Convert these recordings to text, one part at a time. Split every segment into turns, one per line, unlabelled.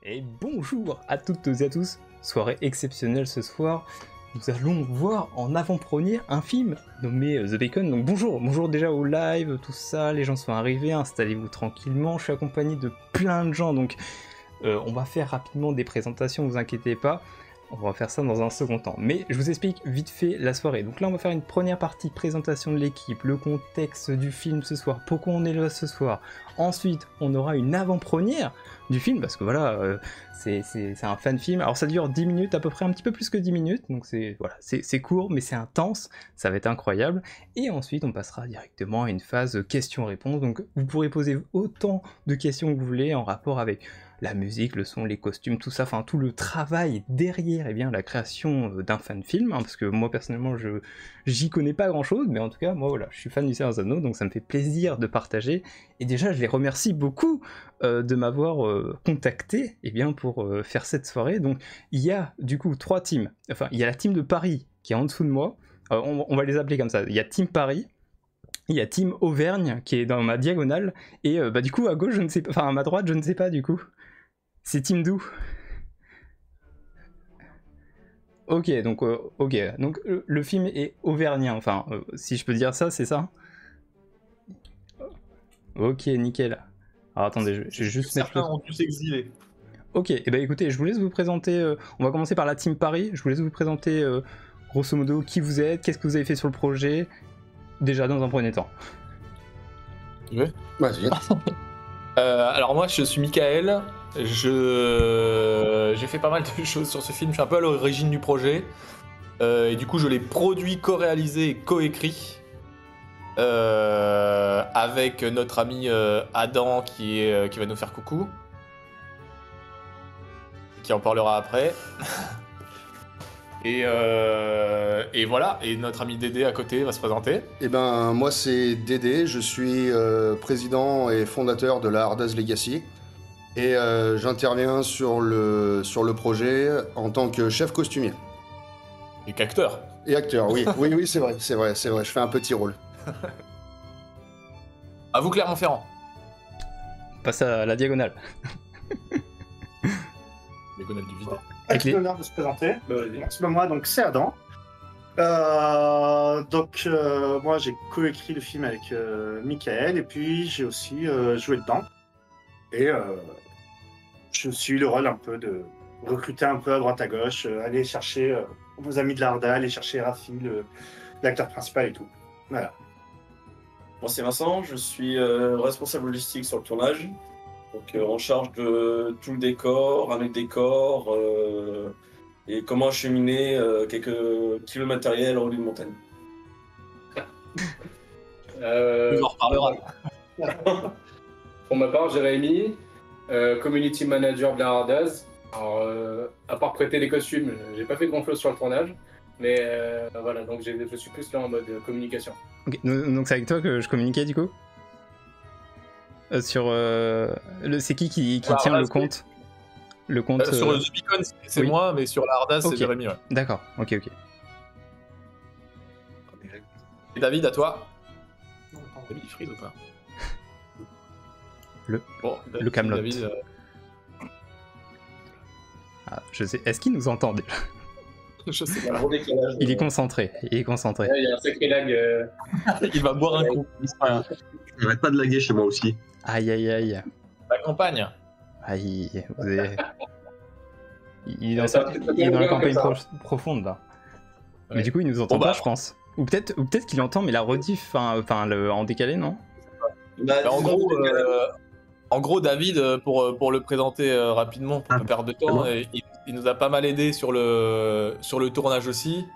Et bonjour à toutes et à tous, soirée exceptionnelle ce soir, nous allons voir en avant-première un film nommé The Bacon, donc bonjour déjà au live, tout ça, les gens sont arrivés, installez-vous tranquillement, je suis accompagné de plein de gens, donc on va faire rapidement des présentations, vous inquiétez pas, on va faire ça dans un second temps, mais je vous explique vite fait la soirée. Donc là on va faire une première partie présentation de l'équipe, le contexte du film ce soir, pourquoi on est là ce soir. Ensuite on aura une avant-première du film, parce que voilà, c'est un fan film, alors ça dure 10 minutes à peu près, un petit peu plus que 10 minutes, donc c'est court mais c'est intense, ça va être incroyable. Et ensuite on passera directement à une phase questions-réponses, donc vous pourrez poser autant de questions que vous voulez en rapport avec la musique, le son, les costumes, tout ça, enfin tout le travail derrière la création d'un fan film, hein, parce que moi personnellement j'y connais pas grand chose, mais en tout cas moi voilà, je suis fan du Seigneur des Anneaux, donc ça me fait plaisir de partager, et déjà je les remercie beaucoup de m'avoir contacté pour faire cette soirée. Donc il y a du coup 3 teams, enfin il y a la team de Paris qui est en dessous de moi, on va les appeler comme ça, il y a Team Paris, il y a Team Auvergne qui est dans ma diagonale, et du coup à gauche je ne sais pas, enfin à ma droite je ne sais pas du coup. C'est Team d'où? Ok, donc le film est auvergnat, enfin si je peux dire ça, c'est ça? Ok, nickel. Alors attendez, je vais juste mettre.
Certains ont dû s'exiler.
Ok, et écoutez, je vous laisse vous présenter. On va commencer par la Team Paris. Je vous laisse vous présenter grosso modo qui vous êtes, qu'est-ce que vous avez fait sur le projet, déjà dans un premier temps.
Ouais.
Vas-y.
Alors moi je suis Michael, j'ai fait pas mal de choses sur ce film, je suis un peu à l'origine du projet, et du coup je l'ai produit, co-réalisé et co-écrit avec notre ami Adam qui va nous faire coucou, qui en parlera après. Et voilà, et notre ami Dédé à côté va se présenter.
Eh ben, moi c'est Dédé, je suis président et fondateur de la Hardaz Legacy. Et j'interviens sur le projet en tant que chef costumier.
Et qu'acteur.
Et acteur, oui, oui, c'est vrai, je fais un petit rôle.
À vous Clermont-Ferrand.
On passe à la diagonale.
Diagonale du vide.
Avec l'honneur de se présenter. Moi, donc c'est Adam. Moi, j'ai coécrit le film avec Michael, et puis j'ai aussi joué dedans. Et je suis le rôle un peu de recruter un peu à droite à gauche, aller chercher vos amis de l'Arda, aller chercher Rafi, l'acteur principal et tout. Voilà.
Moi c'est Vincent, je suis responsable logistique sur le tournage, donc en charge de tout le décor, ramener le décor et comment acheminer quelques kilos de matériel en haut d'une montagne.
On en reparlera.
Pour ma part, Jérémy, community manager de la Hardaz. Alors, à part prêter les costumes, j'ai pas fait grand chose sur le tournage, mais voilà, donc je suis plus là en mode communication.
Ok, donc c'est avec toi que je communiquais du coup sur c'est qui tient le compte? Le compte
sur le The Beacon, c'est
oui.
moi, mais sur la Hardaz,
Okay.
c'est Jérémy. Ouais.
D'accord, ok.
Et David, à toi. David, il frise ou pas?
Le Camelot.
David,
Ah, je sais. Est-ce qu'il nous entend déjà?
je sais
Il y a
pas.
un gros décalage.
Il est concentré.
Ouais, il y a un sacré lag.
Il va boire un coup.
J'arrête pas de laguer chez moi aussi.
Aïe.
La campagne.
Aïe. Vous avez... Il est dans la campagne profonde là.
Ouais.
Mais du coup, il nous entend
Bon,
pas, je pense. Ou peut-être qu'il entend, mais la rediff, en décalé, non?
Bah,
En gros, David, pour le présenter rapidement, pour pas perdre de temps,
bon.
il nous a pas mal aidé sur le tournage aussi.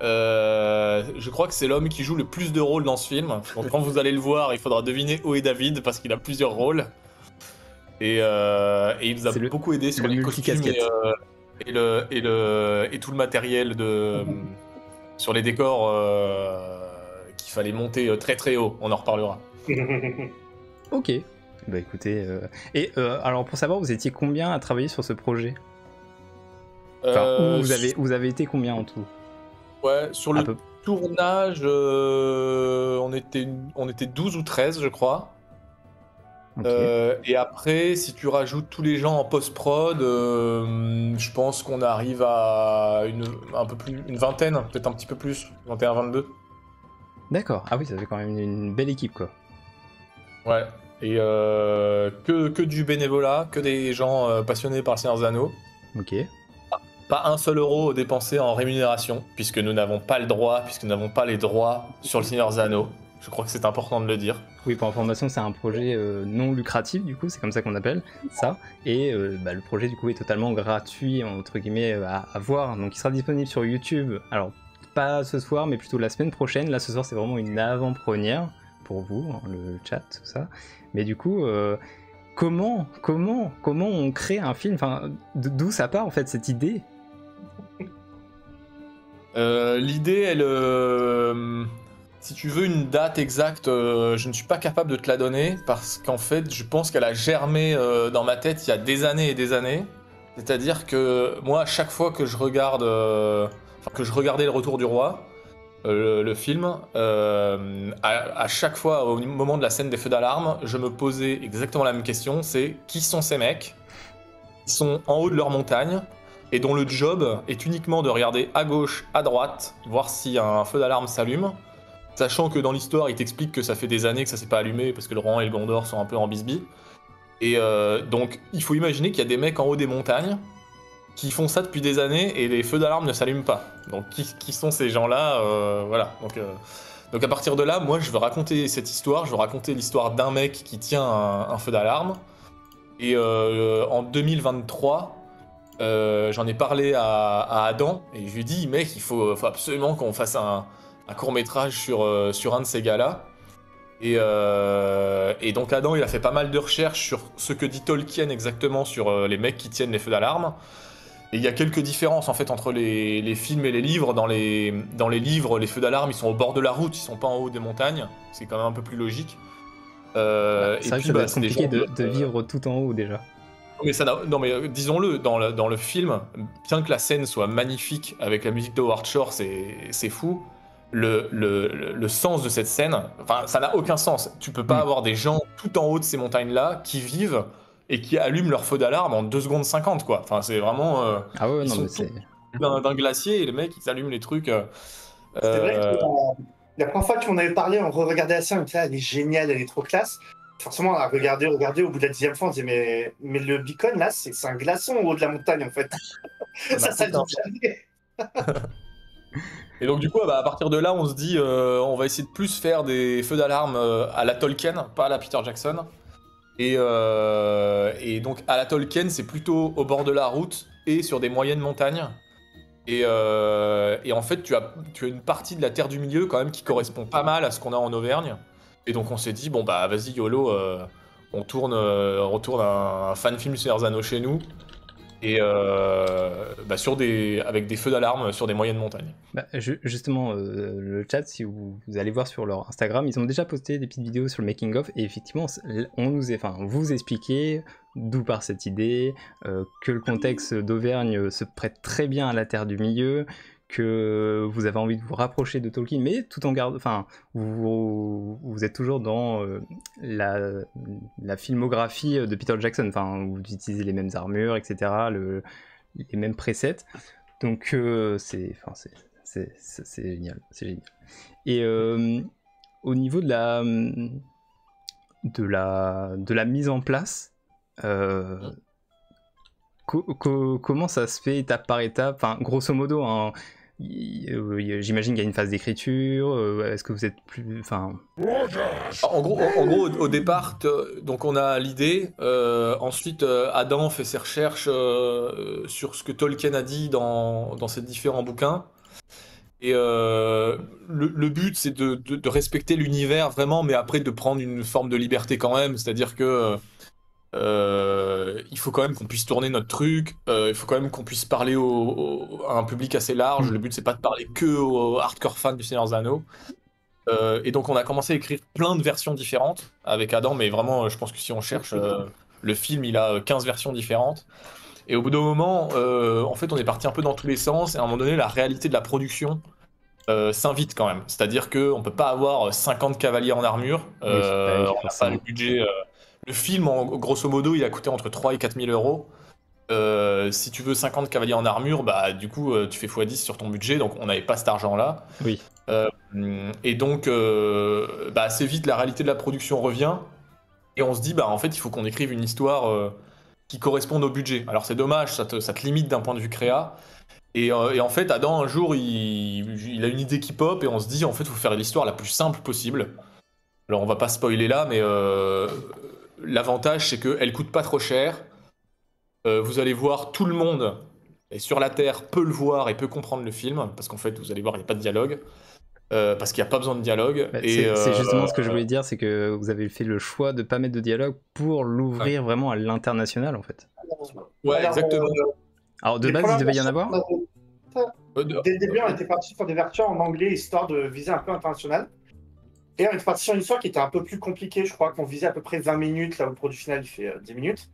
Je crois que c'est l'homme qui joue le plus de rôles dans ce film. Donc quand vous allez le voir, il faudra deviner où est David parce qu'il a plusieurs rôles. Et il nous a beaucoup aidé sur les costumes et tout le matériel sur les décors qu'il fallait monter très très haut. On en reparlera.
Ok. Bah écoutez... alors pour savoir, vous étiez combien à travailler sur ce projet? Enfin, vous avez été combien en tout?
Ouais, sur le tournage, on était 12 ou 13, je crois.
Ok.
Et après, si tu rajoutes tous les gens en post-prod, je pense qu'on arrive à un peu plus, une vingtaine, peut-être un petit peu plus, 21, 22.
D'accord. Ah oui, ça fait quand même une belle équipe, quoi.
Ouais. Et que du bénévolat, que des gens passionnés par le Seigneur des Anneaux.
Ok.
Pas un seul euro dépensé en rémunération, puisque nous n'avons pas le droit, puisque nous n'avons pas les droits sur le Seigneur des Anneaux. Je crois que c'est important de le dire.
Oui, pour information, c'est un projet non lucratif, du coup, c'est comme ça qu'on appelle ça. Et le projet, du coup, est totalement gratuit, entre guillemets, à voir. Donc, il sera disponible sur YouTube. Alors, pas ce soir, mais plutôt la semaine prochaine. Là, ce soir, c'est vraiment une avant-première pour vous, hein, le chat, tout ça. Mais du coup, comment on crée un film? Enfin, d'où ça part, en fait, cette idée?
L'idée, si tu veux une date exacte, je ne suis pas capable de te la donner parce qu'en fait, je pense qu'elle a germé dans ma tête il y a des années et des années. C'est-à-dire que moi, à chaque fois que je regarde, que je regardais Le Retour du Roi, le film, à chaque fois, au moment de la scène des feux d'alarme, je me posais exactement la même question, c'est qui sont ces mecs qui sont en haut de leur montagne et dont le job est uniquement de regarder à gauche, à droite, voir si un feu d'alarme s'allume, sachant que dans l'histoire, il t'explique que ça fait des années que ça s'est pas allumé parce que le Rohan et le Gondor sont un peu en bisbille. Et donc, il faut imaginer qu'il y a des mecs en haut des montagnes qui font ça depuis des années et les feux d'alarme ne s'allument pas. Donc, qui sont ces gens-là Voilà. Donc, à partir de là, moi, je veux raconter cette histoire. Je veux raconter l'histoire d'un mec qui tient un feu d'alarme. Et en 2023, j'en ai parlé à Adam et je lui ai dit, mec, il faut absolument qu'on fasse un court-métrage sur un de ces gars-là. Et donc Adam, il a fait pas mal de recherches sur ce que dit Tolkien exactement sur les mecs qui tiennent les feux d'alarme. Et il y a quelques différences en fait entre les films et les livres. Dans les livres, les feux d'alarme, ils sont au bord de la route, ils sont pas en haut des montagnes. C'est quand même un peu plus logique.
C'est vrai que ça doit être compliqué de vivre tout en haut déjà.
Non mais disons-le, dans le film, bien que la scène soit magnifique avec la musique de Howard Shore, c'est fou. Le sens de cette scène, enfin ça n'a aucun sens. Tu peux pas avoir des gens tout en haut de ces montagnes-là qui vivent et qui allument leur feu d'alarme en 2 secondes 50 quoi. Enfin c'est vraiment...
ah ouais,
ils
non
sont
mais c'est...
d'un glacier et les mecs ils allument les trucs...
C'est vrai que la première fois qu'on avait parlé, on re-regardait la scène, on disait, elle est géniale, elle est trop classe. Forcément, on a regardé, au bout de la 10e fois, on disait, mais le beacon, là, c'est un glaçon au haut de la montagne, en fait. ça s'allume jamais.
Et donc du coup, à partir de là, on se dit, on va essayer de plus faire des feux d'alarme à la Tolkien, pas à la Peter Jackson. Et donc à la Tolkien, c'est plutôt au bord de la route et sur des moyennes montagnes. Et en fait, tu as une partie de la Terre du Milieu quand même qui correspond pas mal à ce qu'on a en Auvergne. Et donc on s'est dit, bon bah vas-y YOLO, on retourne un fan film Seigneur des Anneaux chez nous. Et avec des feux d'alarme sur des moyennes montagnes.
Justement, le chat, si vous allez voir sur leur Instagram, ils ont déjà posté des petites vidéos sur le making of et effectivement, vous expliquez d'où part cette idée, que le contexte d'Auvergne se prête très bien à la Terre du Milieu, que vous avez envie de vous rapprocher de Tolkien, mais tout en gardant, enfin, vous êtes toujours dans la filmographie de Peter Jackson, enfin, vous utilisez les mêmes armures, etc., les mêmes presets, donc c'est génial, c'est génial. Et au niveau de la mise en place, comment ça se fait étape par étape, enfin, grosso modo, hein, j'imagine qu'il y a une phase d'écriture. Est-ce que vous êtes plus, enfin...
En gros, au départ, donc on a l'idée. Ensuite, Adam fait ses recherches sur ce que Tolkien a dit dans ses différents bouquins. Et le but, c'est de respecter l'univers vraiment, mais après de prendre une forme de liberté quand même. C'est-à-dire que il faut quand même qu'on puisse tourner notre truc, il faut quand même qu'on puisse parler à un public assez large. Le but, c'est pas de parler que aux hardcore fans du Seigneur des Anneaux. Et donc on a commencé à écrire plein de versions différentes avec Adam, mais vraiment je pense que si on cherche le film, il a 15 versions différentes. Et au bout d'un moment, en fait on est parti un peu dans tous les sens, et à un moment donné la réalité de la production s'invite quand même. C'est-à-dire qu'on peut pas avoir 50 cavaliers en armure, on n'a pas Le film, grosso modo, il a coûté entre 3 et 4 000 euros. Si tu veux 50 cavaliers en armure, bah du coup tu fais x10 sur ton budget, donc on n'avait pas cet argent-là.
Oui.
Et donc bah, assez vite la réalité de la production revient et on se dit bah en fait il faut qu'on écrive une histoire qui corresponde au budget. Alors c'est dommage, ça te limite d'un point de vue créa. Et en fait Adam un jour il a une idée qui pop et on se dit en fait il faut faire l'histoire la plus simple possible. Alors on va pas spoiler là mais l'avantage c'est qu'elle coûte pas trop cher. Vous allez voir tout le monde et sur la Terre peut le voir et peut comprendre le film, parce qu'en fait, vous allez voir, il n'y a pas de dialogue, parce qu'il n'y a pas besoin de dialogue.
Bah,
et
c'est justement ce que je voulais dire, c'est que vous avez fait le choix de pas mettre de dialogue pour l'ouvrir vraiment à l'international, en fait.
Ouais,
Alors,
exactement.
Alors, de
les
base, il
premières
devait y en avoir
versions, dès le début, on était parti sur des versions en anglais, histoire de viser un peu international. Et on était parti sur une histoire qui était un peu plus compliquée, je crois qu'on visait à peu près 20 minutes, là où le produit final il fait 10 minutes.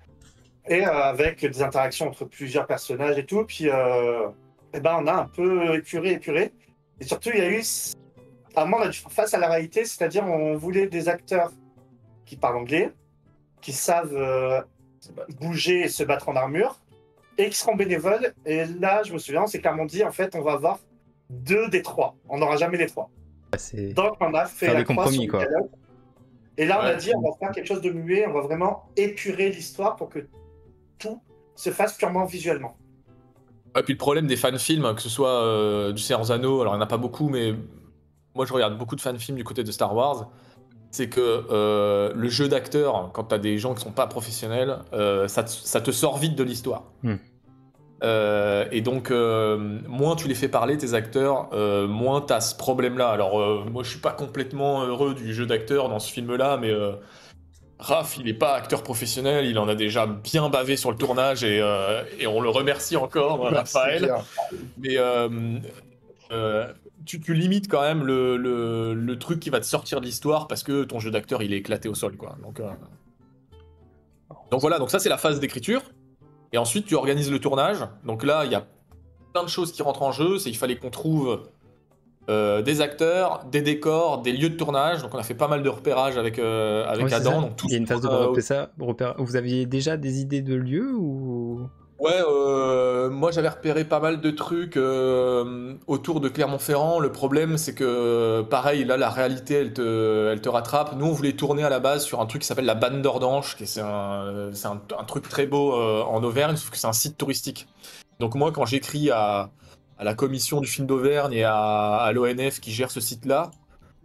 Et avec des interactions entre plusieurs personnages et tout. Puis, eh ben, on a un peu épuré. Et surtout, il y a eu... À un moment, on a dû faire face à la réalité, c'est-à-dire on voulait des acteurs qui parlent anglais, qui savent bouger et se battre en armure, et qui seront bénévoles. Et là, je me souviens, c'est clairement dit, en fait, on va avoir 2 des 3. On n'aura jamais les 3.
c'est
Donc, on a fait
faire
la
des
croix
compromis,
sur
quoi.
le dialogue. Et là, on a
Ouais.
dit, on va faire quelque chose de muet, on va vraiment épurer l'histoire pour que tout se fasse purement visuellement.
Et puis le problème des fan-films, que ce soit du Seigneur des Anneaux, alors il n'y en a pas beaucoup, mais moi je regarde beaucoup de fan-films du côté de Star Wars, c'est que le jeu d'acteur, quand tu as des gens qui sont pas professionnels, ça te sort vite de l'histoire. Et donc, moins tu les fais parler, tes acteurs, moins tu as ce problème-là. Alors, moi je suis pas complètement heureux du jeu d'acteur dans ce film-là, mais Raph, il est pas acteur professionnel, il en a déjà bien bavé sur le tournage et on le remercie encore, Raphaël.
clair.
Mais tu limites quand même le truc qui va te sortir de l'histoire parce que ton jeu d'acteur il est éclaté au sol, quoi. Donc voilà, donc ça c'est la phase d'écriture. Et ensuite tu organises le tournage. Donc là il y a plein de choses qui rentrent en jeu. Il fallait qu'on trouve des acteurs, des décors, des lieux de tournage. Donc on a fait pas mal de repérage avec
Oui, c'est
Adam.
ça.
Donc tout
Il y a une phase de repérage. Vous aviez déjà des idées de lieux ou...
Ouais, moi j'avais repéré pas mal de trucs autour de Clermont-Ferrand. Le problème, c'est que pareil, là la réalité elle te rattrape. Nous on voulait tourner à la base sur un truc qui s'appelle la Banne d'Ordanche, c'est un truc très beau en Auvergne, sauf que c'est un site touristique. Donc moi quand j'écris à la commission du film d'Auvergne et à l'ONF qui gère ce site-là,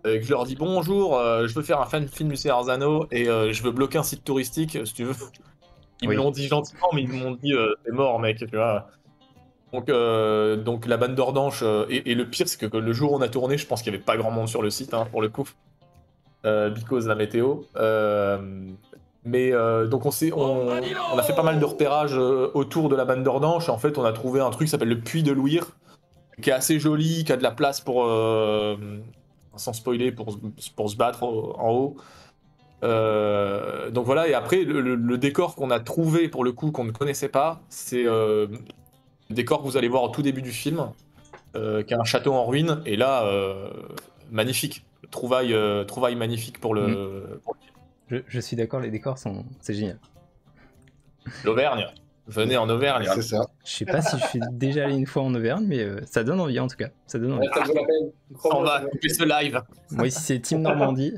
que je leur dis bonjour, je veux faire un fan film du Seigneur des Anneaux et je veux bloquer un site touristique, si tu veux. Ils
Oui.
me l'ont dit gentiment, mais ils m'ont dit t'es mort, mec, tu vois. Donc la Banne d'Ordanche, et le pire, c'est que le jour où on a tourné, je pense qu'il n'y avait pas grand monde sur le site, hein, pour le coup, because la météo. Donc on a fait pas mal de repérages autour de la Banne d'Ordanche. En fait, on a trouvé un truc qui s'appelle le Puy de Louire, qui est assez joli, qui a de la place pour, sans spoiler, pour se battre en haut. Donc voilà, et après le décor qu'on a trouvé pour le coup qu'on ne connaissait pas, c'est le décor que vous allez voir au tout début du film, qui est un château en ruine, et là, magnifique, trouvaille magnifique pour pour
Je suis d'accord, les décors c'est génial.
l'Auvergne. Venez en Auvergne.
C'est ça.
Je sais pas si je suis déjà allé une fois en Auvergne, mais ça donne envie en tout cas. Ça donne envie.
Ouais, ça vaut la peine.
On
Crois-moi,
va
ça vaut-
couper ce live.
Moi ici c'est Team Normandie,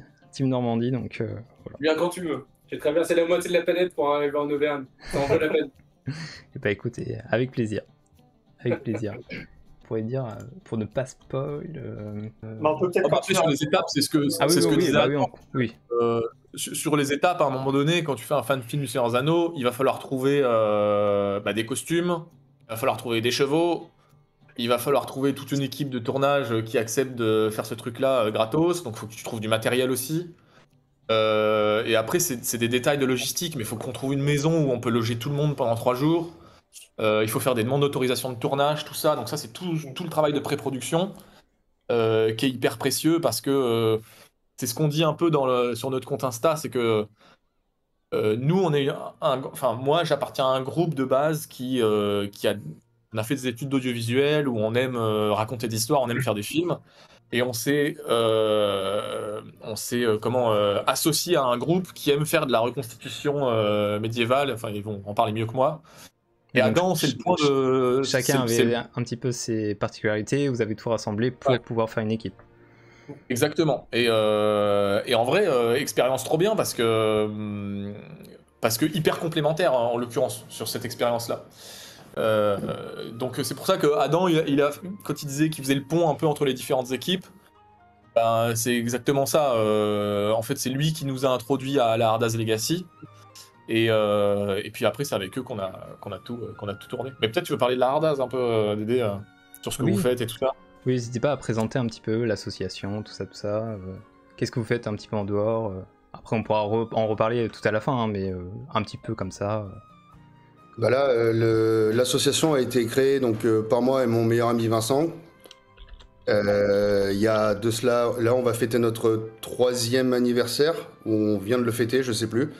donc voilà.
Viens quand tu veux. J'ai traversé la moitié de la planète pour arriver en Auvergne. Ça en vaut la peine.
Et bah écoutez, avec plaisir. Avec plaisir. On pourrait dire, pour ne pas spoil...
Mais on peut peut-être
Après, sur les étapes, c'est ce que,
Ah oui,
c'est ce que
oui,
disait
bah
Adam.
oui.
Sur les étapes, à un moment donné, quand tu fais un fan film du Seigneur des Anneaux, il va falloir trouver des costumes, il va falloir trouver des chevaux, il va falloir trouver toute une équipe de tournage qui accepte de faire ce truc-là gratos, donc il faut que tu trouves du matériel aussi. Et après, c'est des détails de logistique, mais il faut qu'on trouve une maison où on peut loger tout le monde pendant 3 jours. Il faut faire des demandes d'autorisation de tournage, tout ça. Donc ça, c'est tout le travail de pré-production qui est hyper précieux parce que c'est ce qu'on dit un peu sur notre compte Insta, c'est que nous, moi, j'appartiens à un groupe de base on a fait des études d'audiovisuel où on aime raconter des histoires, on aime faire des films. et on s'est associé à un groupe qui aime faire de la reconstitution médiévale. Enfin, ils vont en parler mieux que moi. Et
donc,
Adam, c'est le point de...
Chacun avait un petit peu ses particularités, vous avez tout rassemblé pour pouvoir faire une équipe.
Exactement. Et en vrai, expérience trop bien parce que hyper complémentaire en l'occurrence sur cette expérience-là. Donc c'est pour ça que Adam, quand il disait qu'il faisait le pont un peu entre les différentes équipes, ben, c'est exactement ça. En fait, c'est lui qui nous a introduit à la Ardaz Legacy. Et puis après, c'est avec eux qu'on a tout tourné. Mais peut-être tu veux parler de la Ardaz un peu, Dédé, sur ce que vous faites et tout ça.
Oui, n'hésitez pas à présenter un petit peu l'association, tout ça. Qu'est-ce que vous faites un petit peu en dehors après, on pourra en reparler tout à la fin, hein, mais un petit peu comme ça.
Bah là, l'association a été créée donc, par moi et mon meilleur ami Vincent. Il y a de cela, là on va fêter notre 3e anniversaire, ou on vient de le fêter, je sais plus.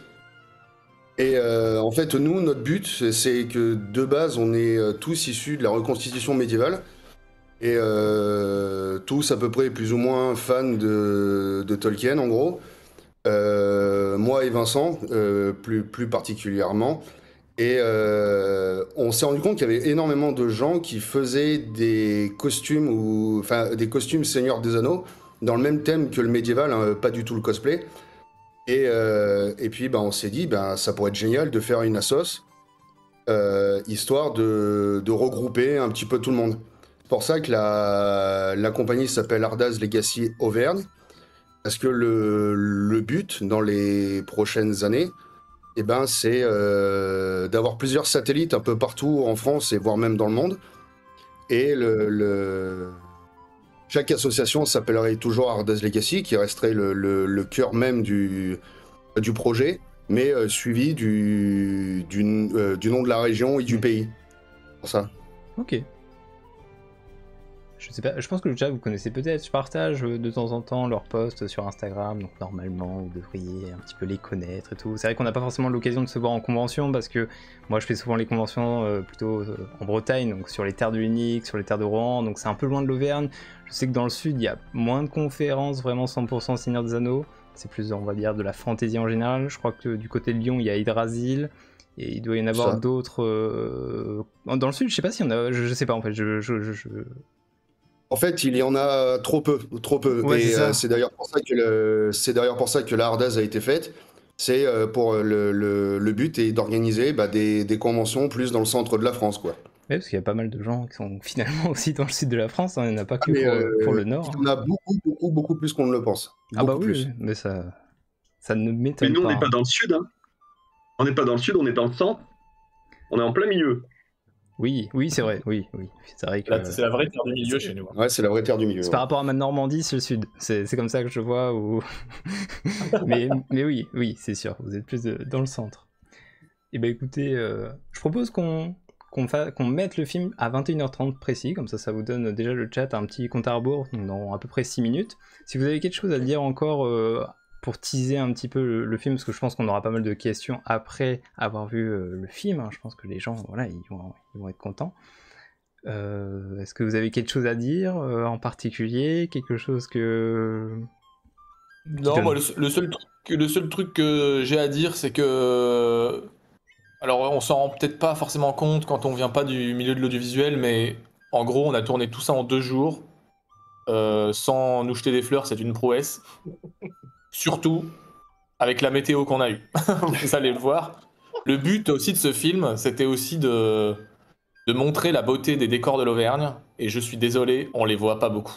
Et en fait, nous, notre but, c'est que de base, on est tous issus de la reconstitution médiévale. Et tous à peu près plus ou moins fans de Tolkien, en gros. Moi et Vincent, plus particulièrement. Et on s'est rendu compte qu'il y avait énormément de gens qui faisaient des costumes, des costumes Seigneur des Anneaux, dans le même thème que le médiéval, hein, pas du tout le cosplay. Et puis on s'est dit, ça pourrait être génial de faire une assos, histoire de regrouper un petit peu tout le monde. C'est pour ça que la compagnie s'appelle Ardaz Legacy Auvergne, parce que le but dans les prochaines années, c'est d'avoir plusieurs satellites un peu partout en France et voire même dans le monde. Et chaque association s'appellerait toujours Ardaz Legacy, qui resterait le cœur même du projet, mais suivi du nom de la région et du pays. Pour ça.
Ok. Je sais pas, je pense que déjà vous connaissez peut-être, je partage de temps en temps leurs posts sur Instagram, donc normalement vous devriez un petit peu les connaître et tout. C'est vrai qu'on n'a pas forcément l'occasion de se voir en convention parce que moi je fais souvent les conventions plutôt en Bretagne, donc sur les terres de Unique, sur les terres de Rohan, donc c'est un peu loin de l'Auvergne. Je sais que dans le sud il y a moins de conférences vraiment 100% Seigneur des Anneaux, c'est plus on va dire de la fantasy en général. Je crois que du côté de Lyon il y a Yggdrasil. Et il doit y en avoir d'autres dans le sud, je sais pas s'il y en a, je sais pas en fait,
En fait, il y en a trop peu.
Ouais,
et c'est d'ailleurs pour ça que la Ardaz a été faite. C'est pour le but est d'organiser des conventions plus dans le centre de la France, quoi.
Oui, parce qu'il y a pas mal de gens qui sont finalement aussi dans le sud de la France, hein. Il n'y en a pas que pour le nord.
Il y en a beaucoup plus qu'on ne le pense.
Beaucoup plus. Mais ça ne m'étonne pas.
Mais nous, on n'est pas dans le sud, hein. On n'est pas dans le sud, on est dans le centre. On est en plein milieu.
Oui, c'est vrai, oui. C'est vrai que...
C'est la vraie terre du milieu chez nous.
Ouais, c'est la vraie terre du milieu.
C'est par rapport à ma Normandie, c'est le sud. C'est comme ça que je vois. mais oui, c'est sûr, vous êtes plus dans le centre. Et écoutez, je propose qu'on mette le film à 21h30 précis, comme ça vous donne déjà le chat un petit compte à rebours dans à peu près 6 minutes. Si vous avez quelque chose à dire encore pour teaser un petit peu le film, parce que je pense qu'on aura pas mal de questions après avoir vu le film, hein. Je pense que les gens, voilà, ils vont être contents. Est-ce que vous avez quelque chose à dire en particulier, quelque chose que...
Non, moi le seul truc que j'ai à dire, c'est que... Alors on s'en rend peut-être pas forcément compte quand on vient pas du milieu de l'audiovisuel, mais en gros on a tourné tout ça en 2 jours, sans nous jeter des fleurs, c'est une prouesse. Surtout avec la météo qu'on a eue. Vous allez le voir. Le but aussi de ce film, c'était aussi de montrer la beauté des décors de l'Auvergne. Et je suis désolé, on les voit pas beaucoup.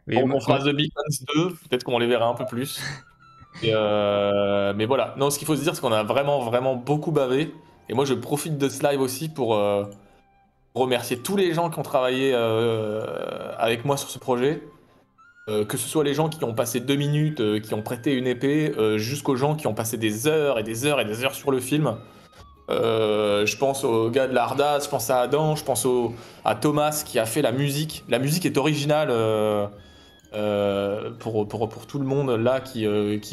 On fera The Beacons 2, peut-être qu'on les verra un peu plus. Mais voilà. Non, ce qu'il faut se dire, c'est qu'on a vraiment beaucoup bavé. Et moi, je profite de ce live aussi pour remercier tous les gens qui ont travaillé avec moi sur ce projet. Que ce soit les gens qui ont passé 2 minutes, qui ont prêté une épée, jusqu'aux gens qui ont passé des heures et des heures sur le film. Je pense aux gars de l'Ardaz, je pense à Adam, je pense à Thomas qui a fait la musique. La musique est originale. pour tout le monde là qui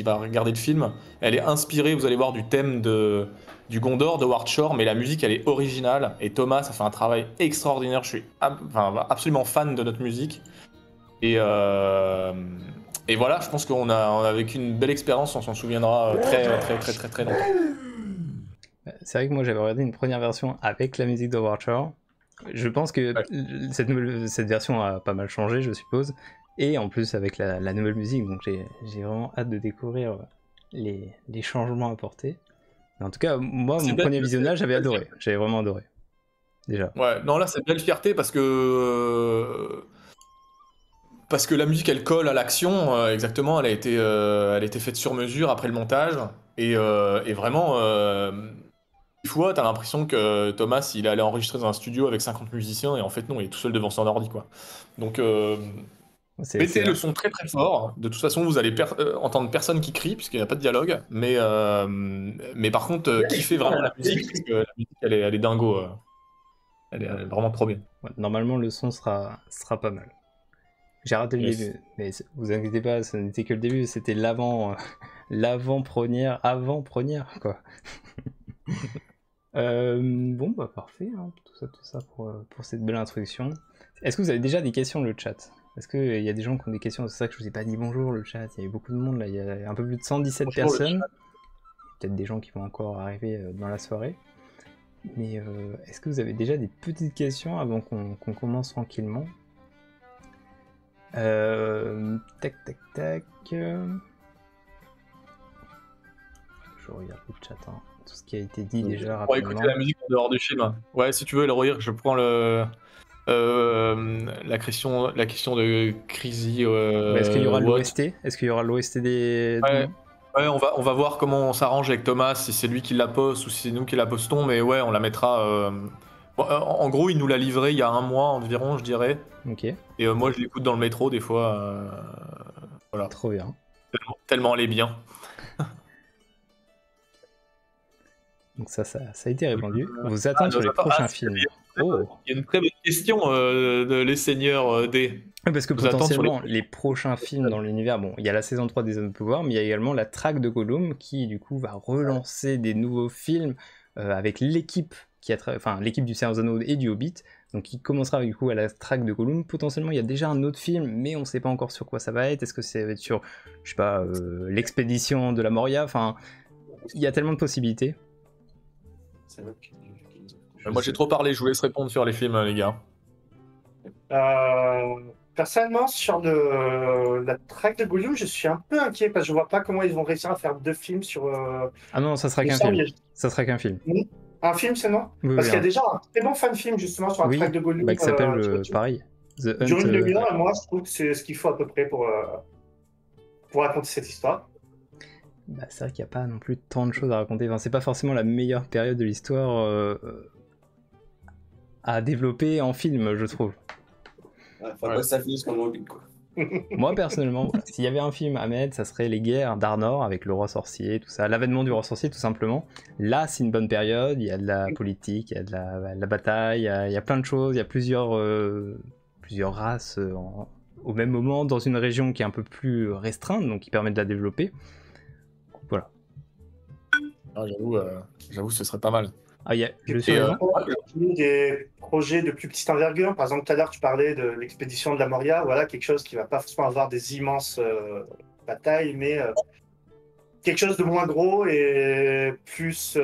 va regarder le film. Elle est inspirée, vous allez voir, du thème du Gondor de Howard Shore, mais la musique elle est originale et Thomas a fait un travail extraordinaire. Je suis absolument fan de notre musique et voilà, je pense qu'on a vécu une belle expérience, on s'en souviendra très longtemps.
C'est vrai que moi j'avais regardé une première version avec la musique de Howard Shore. Je pense que cette version a pas mal changé, je suppose. Et en plus avec la nouvelle musique, donc j'ai vraiment hâte de découvrir les changements apportés. Mais en tout cas, moi, mon premier visionnage, j'avais adoré. J'avais vraiment adoré. Déjà.
Ouais, non, là, c'est une belle fierté parce que la musique, elle colle à l'action. Exactement, elle a été faite sur mesure après le montage. Et vraiment, des fois, t'as l'impression que Thomas, il allait enregistrer dans un studio avec 50 musiciens. Et en fait, non, il est tout seul devant son ordi, quoi. Donc... mettez le son très fort. De toute façon, vous allez entendre personne qui crie puisqu'il n'y a pas de dialogue. Mais par contre, kiffez vraiment la musique parce que la musique, elle est dingo. Elle est vraiment trop bien.
Ouais, normalement, le son sera pas mal. J'ai raté le début, mais vous inquiétez pas, ce n'était que le début. C'était l'avant-première, quoi. Bon, bah parfait. Hein, tout ça pour cette belle introduction. Est-ce que vous avez déjà des questions, le chat ? Est-ce qu'il y a des gens qui ont des questions? C'est ça que je vous ai pas dit bonjour, le chat. Il y a eu beaucoup de monde là, il y a un peu plus de 117 personnes. Peut-être des gens qui vont encore arriver dans la soirée. Mais est-ce que vous avez déjà des petites questions avant qu'on commence tranquillement? Tac. Je regarde le chat, hein. Tout ce qui a été dit déjà rapidement.
On va écouter la musique en dehors du film. Ouais, si tu veux, Elrohir, je prends la question de Crazy.
Est-ce qu'il y aura l'OST? Est-ce qu'il y aura l'OST des...
Ouais, on va voir comment on s'arrange avec Thomas, si c'est lui qui la poste ou si c'est nous qui la postons, mais ouais, on la mettra... en gros, il nous l'a livré il y a un mois environ, je dirais.
Ok.
Et moi, je l'écoute dans le métro, des fois. Voilà.
Trop bien.
Tellement elle est bien.
Donc ça a été répondu. On vous attend sur les prochains films.
Il y a une très bonne question de Les Seigneurs D.
Parce que potentiellement, les prochains films dans l'univers, bon, il y a la saison 3 des Anneaux de Pouvoir, mais il y a également la traque de Gollum qui, du coup, va relancer des nouveaux films avec l'équipe l'équipe du Seigneur des Anneaux et du Hobbit. Donc, qui commencera du coup à la traque de Gollum. Potentiellement, il y a déjà un autre film, mais on ne sait pas encore sur quoi ça va être. Est-ce que ça va être sur, je sais pas, l'expédition de la Moria? Enfin, il y a tellement de possibilités.
Moi, j'ai trop parlé. Je vous laisse répondre sur les films, les gars.
Personnellement, sur la traque de Gollum, je suis un peu inquiet parce que je vois pas comment ils vont réussir à faire 2 films sur.
Ah non, ça sera qu'un film. Ça sera qu'un film.
Un film, c'est non?
Oui,
parce qu'il y a déjà un très bon fan film justement sur la traque de Gollum.
Qui s'appelle pareil.
The Hunt. Dure une demi-heure, et moi je trouve que c'est ce qu'il faut à peu près pour raconter cette histoire.
Bah, c'est vrai qu'il n'y a pas non plus tant de choses à raconter. Enfin, c'est pas forcément la meilleure période de l'histoire à développer en film, je trouve.
Faut pas que ça finisse comme Hobbit, quoi.
Moi, personnellement, s'il y avait un film à mettre, ça serait Les Guerres d'Arnor avec le roi sorcier, tout ça. L'avènement du roi sorcier, tout simplement. Là, c'est une bonne période. Il y a de la politique, il y a de la bataille, il y a plein de choses. Il y a plusieurs races au même moment dans une région qui est un peu plus restreinte, donc qui permet de la développer. Voilà.
Ah, j'avoue, ce serait pas mal.
Ah, des
projets de plus petite envergure. Par exemple, tout à l'heure, tu parlais de l'expédition de la Moria. Voilà, quelque chose qui va pas forcément avoir des immenses batailles, mais quelque chose de moins gros et plus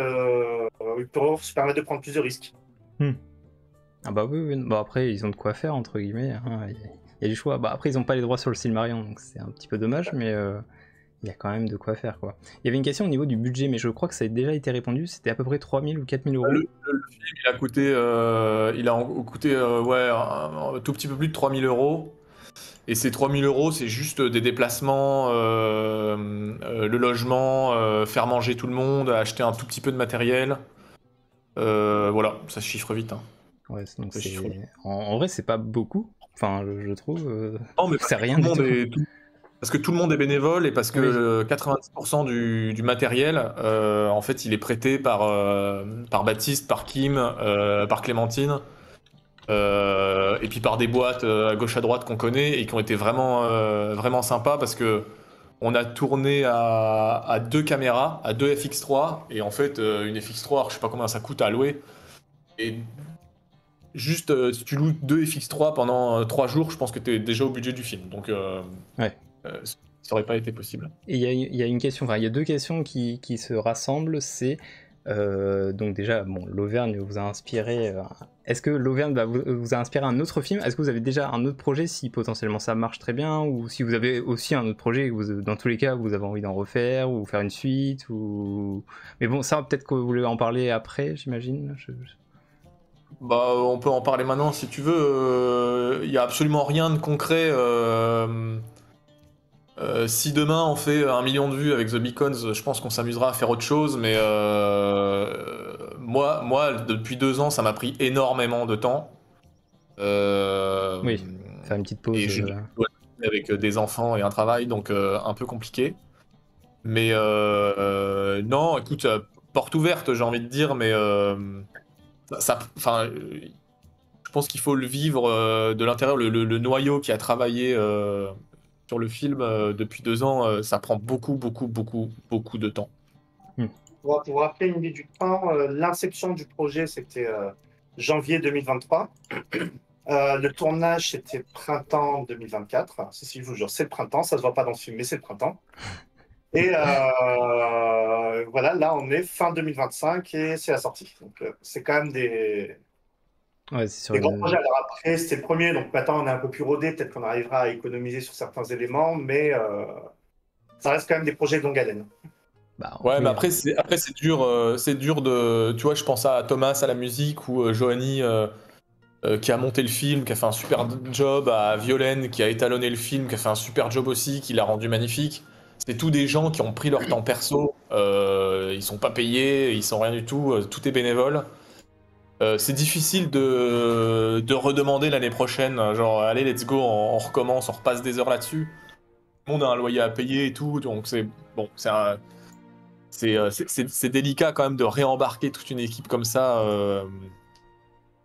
pour se permettre de prendre plus de risques.
Ah bah oui. Bah après, ils ont de quoi faire, entre guillemets. Hein. Il y a du choix. Bah après, ils n'ont pas les droits sur le Silmarillion, donc c'est un petit peu dommage, mais... il y a quand même de quoi faire, quoi. Il y avait une question au niveau du budget, mais je crois que ça a déjà été répondu. C'était à peu près 3 000 ou 4 000 euros.
Le film, il a coûté un tout petit peu plus de 3 000 euros. Et ces 3 000 euros, c'est juste des déplacements, le logement, faire manger tout le monde, acheter un tout petit peu de matériel. Voilà, ça se chiffre vite. Hein.
Ouais, donc en vrai, c'est pas beaucoup. Enfin, je trouve.
Non, mais
c'est rien du tout.
Parce que tout le monde est bénévole et parce que 90% du matériel, en fait, il est prêté par Baptiste, par Kim, par Clémentine. Et puis par des boîtes à gauche à droite qu'on connaît et qui ont été vraiment sympas parce que on a tourné à 2 caméras, à 2 FX3, et en fait, une FX3, alors, je sais pas combien ça coûte à louer, et juste si tu loues 2 FX3 pendant 3 jours, je pense que tu es déjà au budget du film, donc
Ouais.
Ça aurait pas été possible.
Et il y a une question, enfin il y a deux questions qui se rassemblent, c'est donc déjà, bon, l'Auvergne vous a inspiré. Est-ce que l'Auvergne vous a inspiré un autre film? Est-ce que vous avez déjà un autre projet si potentiellement ça marche très bien, ou si vous avez aussi un autre projet, dans tous les cas vous avez envie d'en refaire ou faire une suite ou... Mais bon, ça peut-être que vous voulez en parler après, j'imagine.
Bah, on peut en parler maintenant si tu veux. Il y a absolument rien de concret. Si demain on fait 1 million de vues avec The Beacons, je pense qu'on s'amusera à faire autre chose, mais moi, depuis 2 ans, ça m'a pris énormément de temps.
Oui, faire une petite pause.
Et avec des enfants et un travail, donc un peu compliqué. Mais non, écoute, porte ouverte, j'ai envie de dire, mais enfin, je pense qu'il faut le vivre de l'intérieur. Le noyau qui a travaillé sur le film depuis 2 ans, ça prend beaucoup de temps.
Pour vous rappeler une idée du temps, l'inception du projet, c'était janvier 2023. Le tournage, c'était printemps 2024. Si, je vous jure, c'est le printemps. Ça se voit pas dans le film, mais c'est le printemps. Et voilà, là, on est fin 2025 et c'est la sortie. Donc, c'est quand même des grands projets. Alors après, c'était le premier, donc maintenant, on est un peu plus rodé. Peut-être qu'on arrivera à économiser sur certains éléments, mais ça reste quand même des projets de longue haleine.
Bah,
ouais, mais après c'est dur de, tu vois, je pense à Thomas à la musique ou Johanny qui a monté le film, qui a fait un super job, à Violaine qui a étalonné le film, qui a fait un super job aussi, qui l'a rendu magnifique. C'est tous des gens qui ont pris leur temps perso, ils sont pas payés, ils sont rien du tout, tout est bénévole. C'est difficile de redemander l'année prochaine, genre allez let's go, on recommence, on repasse des heures là-dessus. Tout le monde a un loyer à payer et tout, donc c'est bon, c'est délicat quand même de réembarquer toute une équipe comme ça.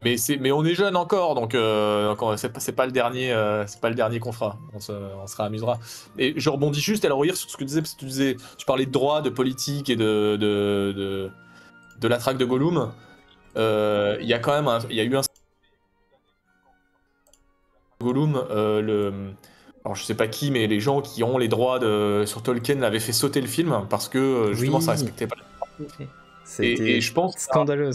Mais on est jeune encore, donc c'est pas le dernier qu'on fera. On se réamusera. Et je rebondis juste à la revenir sur ce que tu disais, parce que tu parlais de droit, de politique et de la traque de Gollum. Il y a quand même il y a eu un Gollum, alors je sais pas qui, mais les gens qui ont les droits sur Tolkien l'avaient fait sauter le film parce que justement ça respectait pas. Et je pense
scandaleux.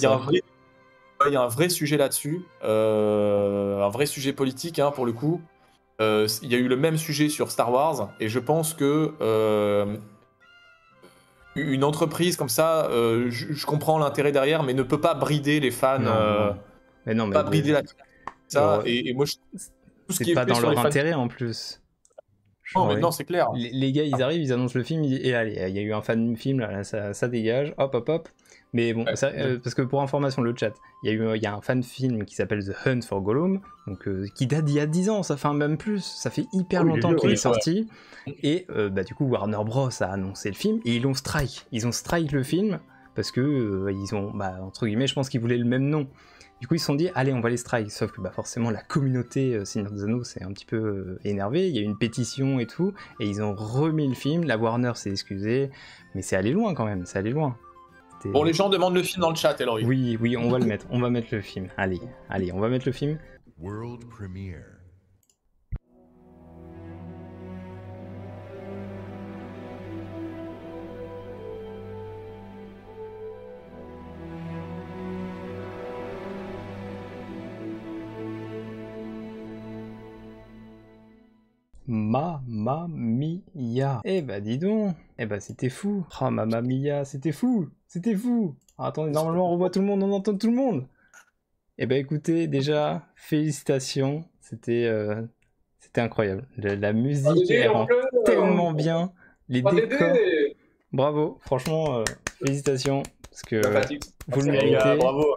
Il y a un vrai sujet là-dessus, un vrai sujet politique hein, pour le coup. Il y a eu le même sujet sur Star Wars, et je pense que une entreprise comme ça, je comprends l'intérêt derrière, mais ne peut pas brider les fans.
Mais
pas brider la ça. Et moi,
c'est pas dans leur intérêt en plus.
Non, mais non, c'est clair.
Les gars, ils arrivent, ils annoncent le film, et allez, il y a eu un fan film, là, ça dégage, hop. Mais bon, parce que pour information, le chat, il y a un fan film qui s'appelle The Hunt for Gollum, donc, qui date d'il y a 10 ans, ça fait même plus, ça fait hyper longtemps qu'il est sorti. Et du coup, Warner Bros a annoncé le film, et ils ont strike le film, parce que ils ont, entre guillemets, je pense qu'ils voulaient le même nom. Du coup, ils se sont dit, allez, on va les strike. Sauf que forcément, la communauté Seigneur des Anneaux s'est un petit peu énervée. Il y a eu une pétition et tout. Et ils ont remis le film. La Warner s'est excusée. Mais c'est allé loin quand même. C'est allé loin.
Bon, les gens demandent le film dans le chat, Ellery.
Oui, on va le mettre. On va mettre le film. Allez, on va mettre le film.
World Premiere.
Mamma Mia. Eh bah dis donc. Eh bah c'était fou. Oh Mamma Mia, c'était fou. Attendez, normalement on revoit tout le monde, on entend tout le monde. Eh bah écoutez, déjà, félicitations. C'était incroyable. La musique elle rend tellement bien. Les décors. Bravo, franchement, félicitations. Parce que vous le méritez.
Bravo.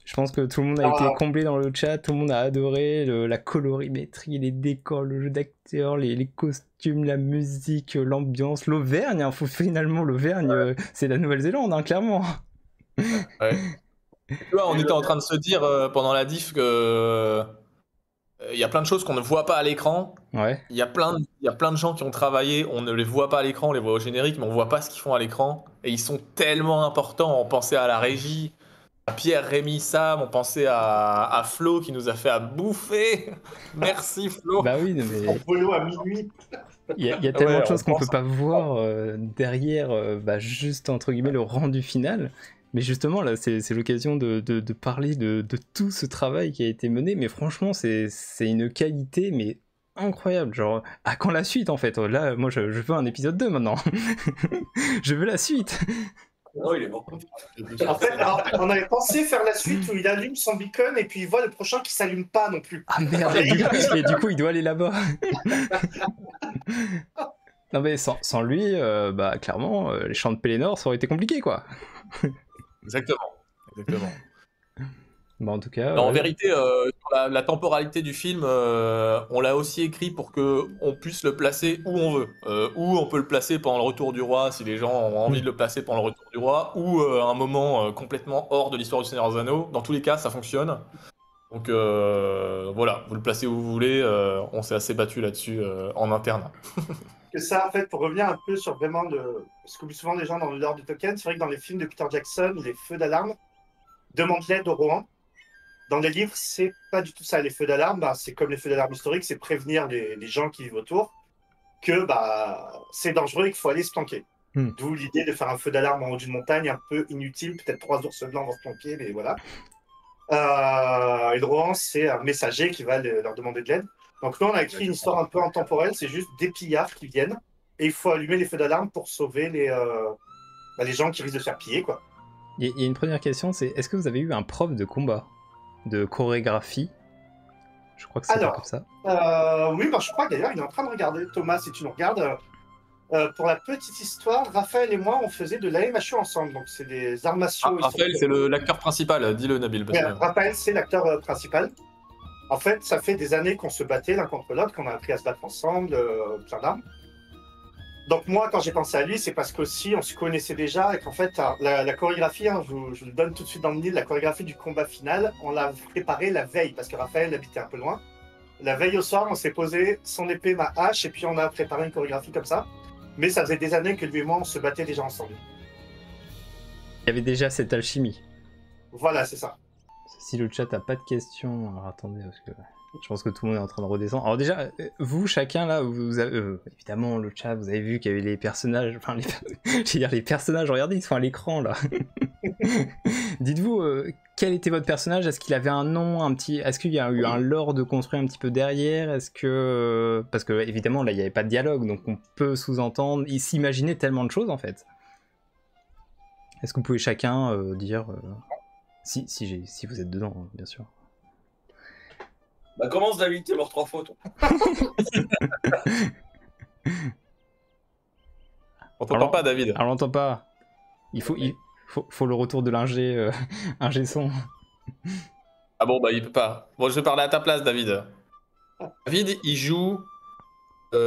Je pense que tout le monde a été comblé dans le chat, tout le monde a adoré la colorimétrie, les décors, le jeu d'acteurs, les costumes, la musique, l'ambiance, l'Auvergne. Finalement, l'Auvergne, c'est la Nouvelle-Zélande, hein, clairement.
Ouais. Tu vois, on était en train de se dire pendant la diff que il y a plein de choses qu'on ne voit pas à l'écran.
Ouais.
Il y a plein de gens qui ont travaillé, on ne les voit pas à l'écran, on les voit au générique, mais on voit pas ce qu'ils font à l'écran. Et ils sont tellement importants. On pensait à la régie, à Pierre, Rémi, Sam, on pensait à Flo qui nous a fait à bouffer. Merci Flo.
Bah oui, mais
Polo à minuit.
il y a tellement
Ouais,
de choses
on
qu'on
pense-
peut pas voir derrière, bah, juste entre guillemets le rendu final. Mais justement, là, c'est l'occasion de parler de tout ce travail qui a été mené. Mais franchement, c'est une qualité, mais incroyable. Genre, à quand la suite en fait? Là, moi, je veux un épisode 2 maintenant. Je veux la suite.
Non, il est mort.
En fait, alors, on avait pensé faire la suite où il allume son beacon et puis il voit le prochain qui s'allume pas non plus.
Ah merde, et du coup, il doit aller là-bas. Non mais sans lui, bah clairement, les champs de Pélénor, ça aurait été compliqué quoi.
Exactement.
Bah en tout cas...
En vérité, sur la temporalité du film, on l'a aussi écrit pour que on puisse le placer où on veut. Ou on peut le placer pendant le retour du roi, si les gens ont envie de le placer pendant le retour du roi, ou à un moment complètement hors de l'histoire du Seigneur des Anneaux. Dans tous les cas, ça fonctionne. Donc voilà, vous le placez où vous voulez. On s'est assez battu là-dessus en interne.
Que ça, en fait, pour revenir un peu sur vraiment le... Ce qu'oublient souvent les gens dans le lore du Tolkien, c'est vrai que dans les films de Peter Jackson, les feux d'alarme demandent l'aide au Rohan. Dans les livres, c'est pas du tout ça. Les feux d'alarme, bah, c'est comme les feux d'alarme historiques, c'est prévenir les gens qui vivent autour que bah, c'est dangereux et qu'il faut aller se planquer. D'où l'idée de faire un feu d'alarme en haut d'une montagne, un peu inutile, peut-être 3 ours blancs vont se planquer, mais voilà. Et le Rohan, c'est un messager qui va leur demander de l'aide. Donc nous, on a écrit une histoire un peu intemporelle, c'est juste des pillards qui viennent, et il faut allumer les feux d'alarme pour sauver les gens qui risquent de se faire piller, quoi.
Il y a une première question, c'est est-ce que vous avez eu un prof de combat, de chorégraphie? Je crois que c'est pas comme ça.
Oui, bah, je crois que d'ailleurs, il est en train de regarder. Thomas, si tu nous regardes, pour la petite histoire, Raphaël et moi, on faisait de l'AMHE ensemble, donc c'est des arts martiaux.
Raphaël, c'est l'acteur principal, dis-le Nabil. Parce que...
Raphaël, c'est l'acteur principal. En fait, ça fait des années qu'on se battait l'un contre l'autre, qu'on a appris à se battre ensemble, plein d'armes. Donc moi, quand j'ai pensé à lui, c'est parce qu'aussi, on se connaissait déjà et qu'en fait, la chorégraphie, hein, je vous le donne tout de suite dans le nid, la chorégraphie du combat final, on l'a préparée la veille, parce que Raphaël habitait un peu loin. La veille au soir, on s'est posé son épée, ma hache, et puis on a préparé une chorégraphie comme ça. Mais ça faisait des années que lui et moi, on se battait déjà ensemble.
Il y avait déjà cette alchimie.
Voilà, c'est ça.
Si le chat a pas de questions, alors attendez, parce que je pense que tout le monde est en train de redescendre. Alors déjà, vous, chacun là, vous avez, évidemment, le chat, vous avez vu qu'il y avait les personnages, enfin, je vais dire les personnages, regardez, ils sont à l'écran là. Dites-vous, quel était votre personnage? Est-ce qu'il avait un nom, est-ce qu'il y a eu un lore de construit un petit peu derrière? Est-ce que... Parce que, évidemment, là, il n'y avait pas de dialogue, donc on peut sous-entendre, s'imaginer tellement de choses, en fait. Est-ce que vous pouvez chacun dire... Si vous êtes dedans, bien sûr.
Bah commence David, t'es mort 3 fois toi.
On t'entend pas, David.
Alors on l'entend pas. Il faut le retour de l'ingé ingé son.
Ah bon, bah il peut pas. Bon, je vais parler à ta place, David. David, il joue... dans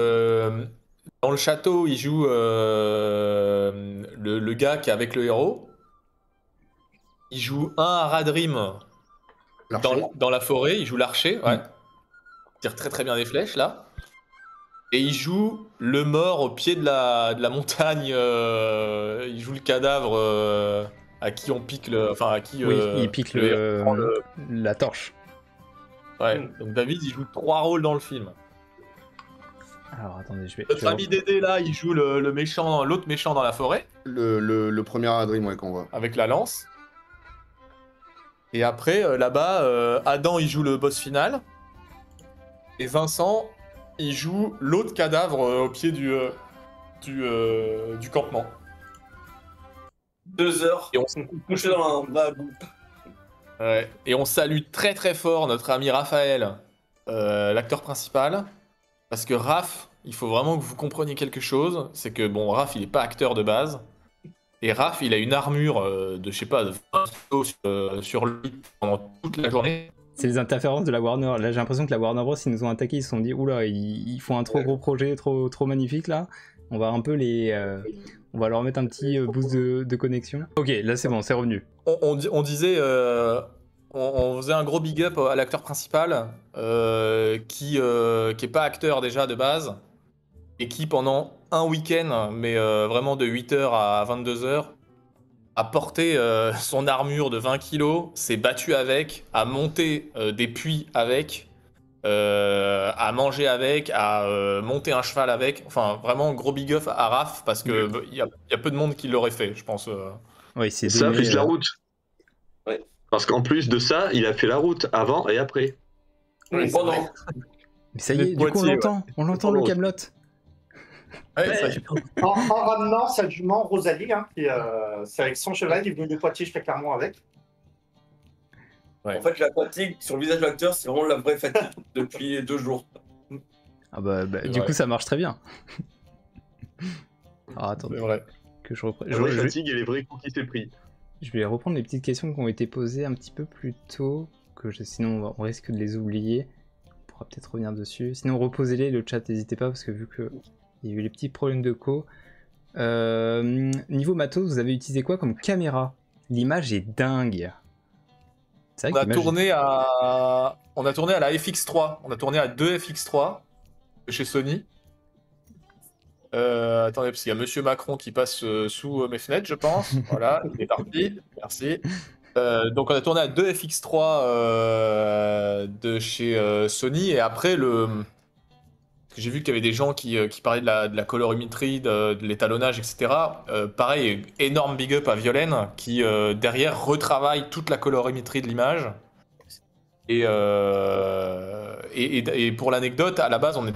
le château, il joue le gars qui est avec le héros. Il joue un Haradrim dans la forêt, il joue l'archer, ouais. Il tire très très bien des flèches, là. Et il joue le mort au pied de la montagne, il joue le cadavre à qui on pique le... Enfin, à qui...
Oui, il pique la torche.
Ouais, donc David, il joue 3 rôles dans le film.
Alors attendez, je vais...
Notre ami Dédé, là, il joue l'autre méchant dans la forêt.
Le premier Haradrim, ouais, qu'on voit.
Avec la lance. Et après, là-bas, Adam, il joue le boss final. Et Vincent, il joue l'autre cadavre au pied du campement.
2 heures.
Et on
couché dans un bagou.
Ouais. Et on salue très très fort notre ami Raphaël, l'acteur principal. Parce que Raph, il faut vraiment que vous compreniez quelque chose. C'est que, bon, Raph, il est pas acteur de base. Et Raph, il a une armure de, je sais pas, de 20 kilos sur lui pendant toute la journée.
C'est les interférences de la Warner. Là, j'ai l'impression que la Warner Bros, ils nous ont attaqués, ils se sont dit, oula, ils font un trop gros projet, trop magnifique là. On va un peu on va leur mettre un petit boost de connexion. Ok, là c'est bon, c'est revenu.
on disait, on faisait un gros big up à l'acteur principal qui est pas acteur déjà de base et qui pendant un week-end, mais vraiment de 8h à 22h, a porté son armure de 20 kilos, s'est battu avec, a monté des puits avec, à manger avec, à monter un cheval avec. Enfin, vraiment gros big up à Raph parce que il y a peu de monde qui l'aurait fait, je pense.
Ouais, il s'est
Ça,
donné,
plus la route.
Ouais.
Parce qu'en plus de ça, il a fait la route avant et après.
Oui,
c'est
pendant.
vrai.
Mais ça y
Le
est, du coup,
Poitiers,
on l'entend le
Pardon.
Camelot.
Ouais, ça-
En ramenant sa jument Rosalie, hein, c'est avec son cheval, il est venu de Poitiers jusqu'à Clermont avec.
Ouais.
En fait, la fatigue sur le visage de l'acteur, c'est vraiment la vraie fatigue depuis 2 jours.
Ah bah,
C'est
du
vrai.
coup, ça marche très bien. Alors,
c'est
attendez,
vrai.
que je reprenne.
La vraie fatigue et les vrais coups qui s'est pris.
Je vais reprendre les petites questions qui ont été posées un petit peu plus tôt, sinon on risque de les oublier. On pourra peut-être revenir dessus. Sinon, reposez-les, le chat, n'hésitez pas, parce que vu qu'il y a eu les petits problèmes de co. Niveau matos, vous avez utilisé quoi comme caméra? L'image est dingue. C'est
On
vrai
a
que l'image
tourné à la FX3. On a tourné à 2 FX3 de chez Sony. Attendez, parce qu'il y a Monsieur Macron qui passe sous mes fenêtres, je pense. Voilà, il est parti. Merci. Donc on a tourné à 2 FX3 de chez Sony. Et après, j'ai vu qu'il y avait des gens qui parlaient de la colorimétrie, de l'étalonnage, etc. Pareil, énorme big up à Violaine qui derrière retravaille toute la colorimétrie de l'image. Et pour l'anecdote, à la base, on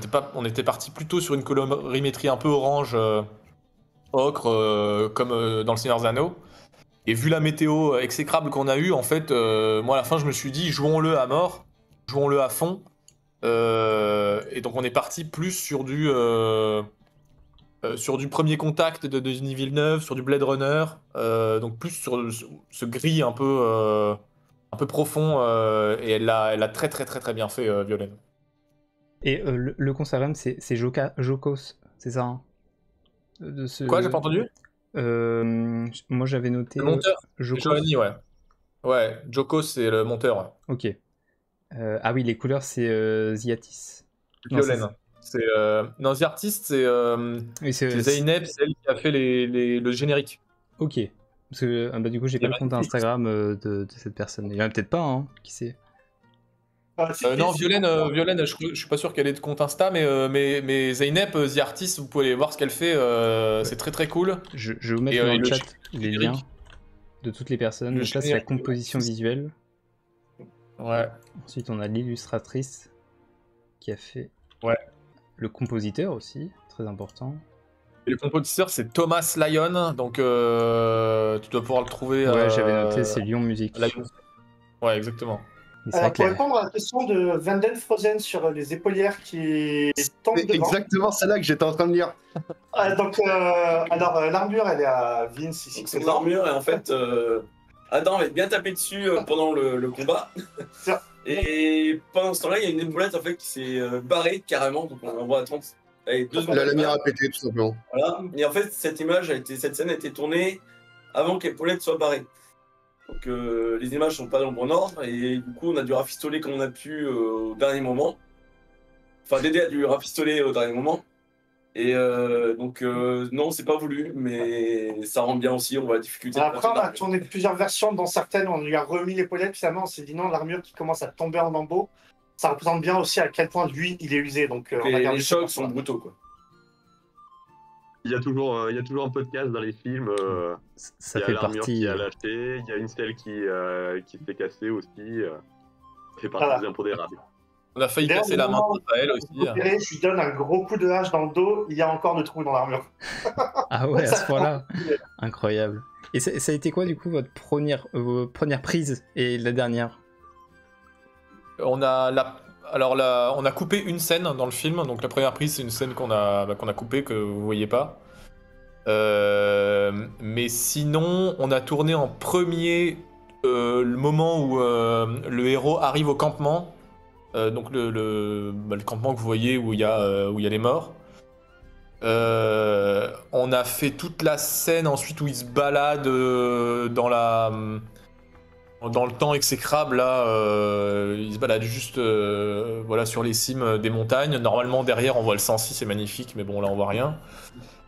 était parti plutôt sur une colorimétrie un peu orange, ocre, comme dans le Seigneur des Anneaux. Et vu la météo exécrable qu'on a eue, en fait, moi à la fin, je me suis dit, jouons-le à mort, jouons-le à fond. Et donc on est parti plus sur du premier contact de Denis Villeneuve, sur du Blade Runner, donc plus sur ce gris un peu profond, et elle l'a très très très très bien fait, Violaine.
Et le concert c'est Jokos, c'est ça hein
Quoi, j'ai pas entendu?
Moi j'avais noté
Le monteur,
Jokos.
Giovanni, ouais. Ouais, Joko c'est le monteur. Ouais.
Ok. Ah oui, les couleurs c'est Ziatis. Non,
Violaine. Non, The Artist, c'est
Oui,
c'est Zeynep, c'est elle qui a fait le générique.
Ok. Parce que bah, du coup, j'ai pas le compte Instagram de cette personne. Il y en a peut-être pas, hein, qui sait.
Non, Violaine, je suis pas sûr qu'elle ait de compte Insta, mais Zeynep, The Artist, vous pouvez aller voir ce qu'elle fait, c'est très très cool.
Je vais vous mettre
Et,
dans
et
le
le
chat les liens
générique.
de toutes les personnes.
Le
Donc là, c'est la
générique,
composition visuelle.
Ouais.
Ensuite, on a l'illustratrice qui a fait
Ouais.
le compositeur aussi, très important.
Et le compositeur, c'est Thomas Lyon, donc tu dois pouvoir le trouver.
Ouais, j'avais noté, c'est Lyon Musique.
Lyon. Ouais, exactement.
Mais c'est vrai que
Pour
la-
répondre à la question de Vanden Frozen sur les épaulières qui tombent
C'est
devant.
exactement celle-là que j'étais en train de lire.
L'armure, elle est à Vince ici.
C'est l'armure et en fait, Adam avait bien tapé dessus pendant le combat.
Ça.
Et pendant ce temps-là, il y a une épaulette en fait qui s'est barrée carrément. Donc on voit attendre. Allez, 2 secondes.
La lanière a pété, tout simplement.
Voilà. Et en fait, cette scène a été tournée avant que l'épaulette soit barrée. Donc les images sont pas dans le bon ordre et du coup on a dû rafistoler comme on a pu au dernier moment. Enfin, Dédé a dû rafistoler au dernier moment. Et donc non, c'est pas voulu, mais ça rend bien aussi. On voit la difficulté.
Après, on a tourné plusieurs versions. Dans certaines, on lui a remis l'épaulette. Finalement, on s'est dit non, l'armure qui commence à tomber en lambeaux, ça représente bien aussi à quel point lui, il est usé. Donc, on a gardé
Les
ça
chocs
pour
sont
ça.
brutaux, quoi.
Il y a toujours un peu de casse dans les films.
ça
Il y a
fait
l'armure
partie.
qui a lâché, il y a une selle qui s'est cassée aussi. Ça fait partie
Voilà.
des impondérables.
On a failli
D'ailleurs,
casser la main
moment
de Raphaël aussi.
Repéré, je lui donne un gros coup de hache dans le dos. Il y a encore de trous dans l'armure.
Ah ouais, à
Ça
ce point-là. Incroyable. Et ça a été quoi, du coup, votre première prise et la dernière?
On a coupé une scène dans le film. Donc la première prise, c'est une scène qu'on a coupée que vous voyez pas. Mais sinon, on a tourné en premier le moment où le héros arrive au campement. Donc le campement que vous voyez où il y a les morts. On a fait toute la scène ensuite où il se balade dans dans le temps exécrable, là, il se balade juste voilà, sur les cimes des montagnes. Normalement, derrière, on voit le Sancy, c'est magnifique, mais bon, là, on voit rien.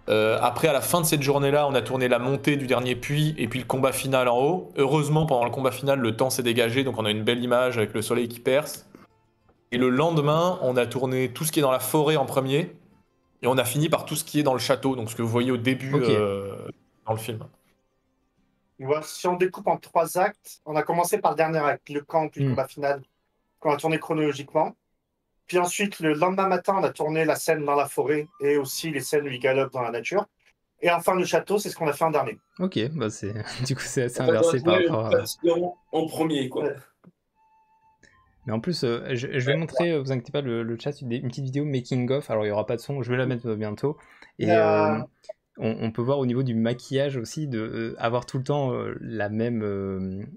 Après, à la fin de cette journée-là, on a tourné la montée du dernier puits et puis le combat final en haut. Heureusement, pendant le combat final, le temps s'est dégagé, donc on a une belle image avec le soleil qui perce. Et le lendemain, on a tourné tout ce qui est dans la forêt en premier, et on a fini par tout ce qui est dans le château, donc ce que vous voyez au début
Ok.
dans le film.
Voilà, si on découpe en 3 actes, on a commencé par le dernier acte, le camp, puis le combat final, qu'on a tourné chronologiquement. Puis ensuite, le lendemain matin, on a tourné la scène dans la forêt et aussi les scènes où il galope dans la nature. Et enfin, le château, c'est ce qu'on a fait en dernier.
Ok, bah c'est du coup c'est assez
En fait, on a
inversé par
tourné
rapport à...
pratiquement en premier, quoi.
Ouais.
Mais en plus, je vais montrer, vous inquiétez pas, le chat, une petite vidéo making of. Alors il y aura pas de son, je vais la mettre bientôt. Et on peut voir au niveau du maquillage aussi de avoir tout le temps la même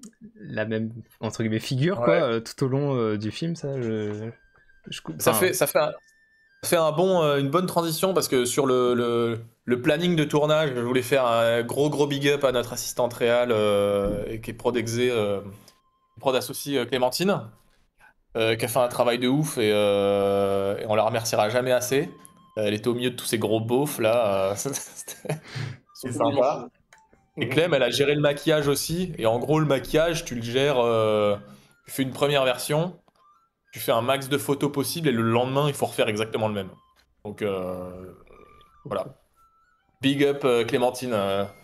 entre guillemets figure
Ouais.
quoi, tout au long du film. Ça,
Ça fait une bonne transition parce que sur le planning de tournage, je voulais faire un gros big up à notre assistante réal qui est prod exé, prod associée Clémentine, qui a fait un travail de ouf et on la remerciera jamais assez. Elle était au milieu de tous ces gros beaufs là, c'est sympa. Et Clem, elle a géré le maquillage aussi. Et en gros, le maquillage, tu le gères, tu fais une première version, tu fais un max de photos possible et le lendemain, il faut refaire exactement le même. Donc voilà. Big up Clémentine,
Ça,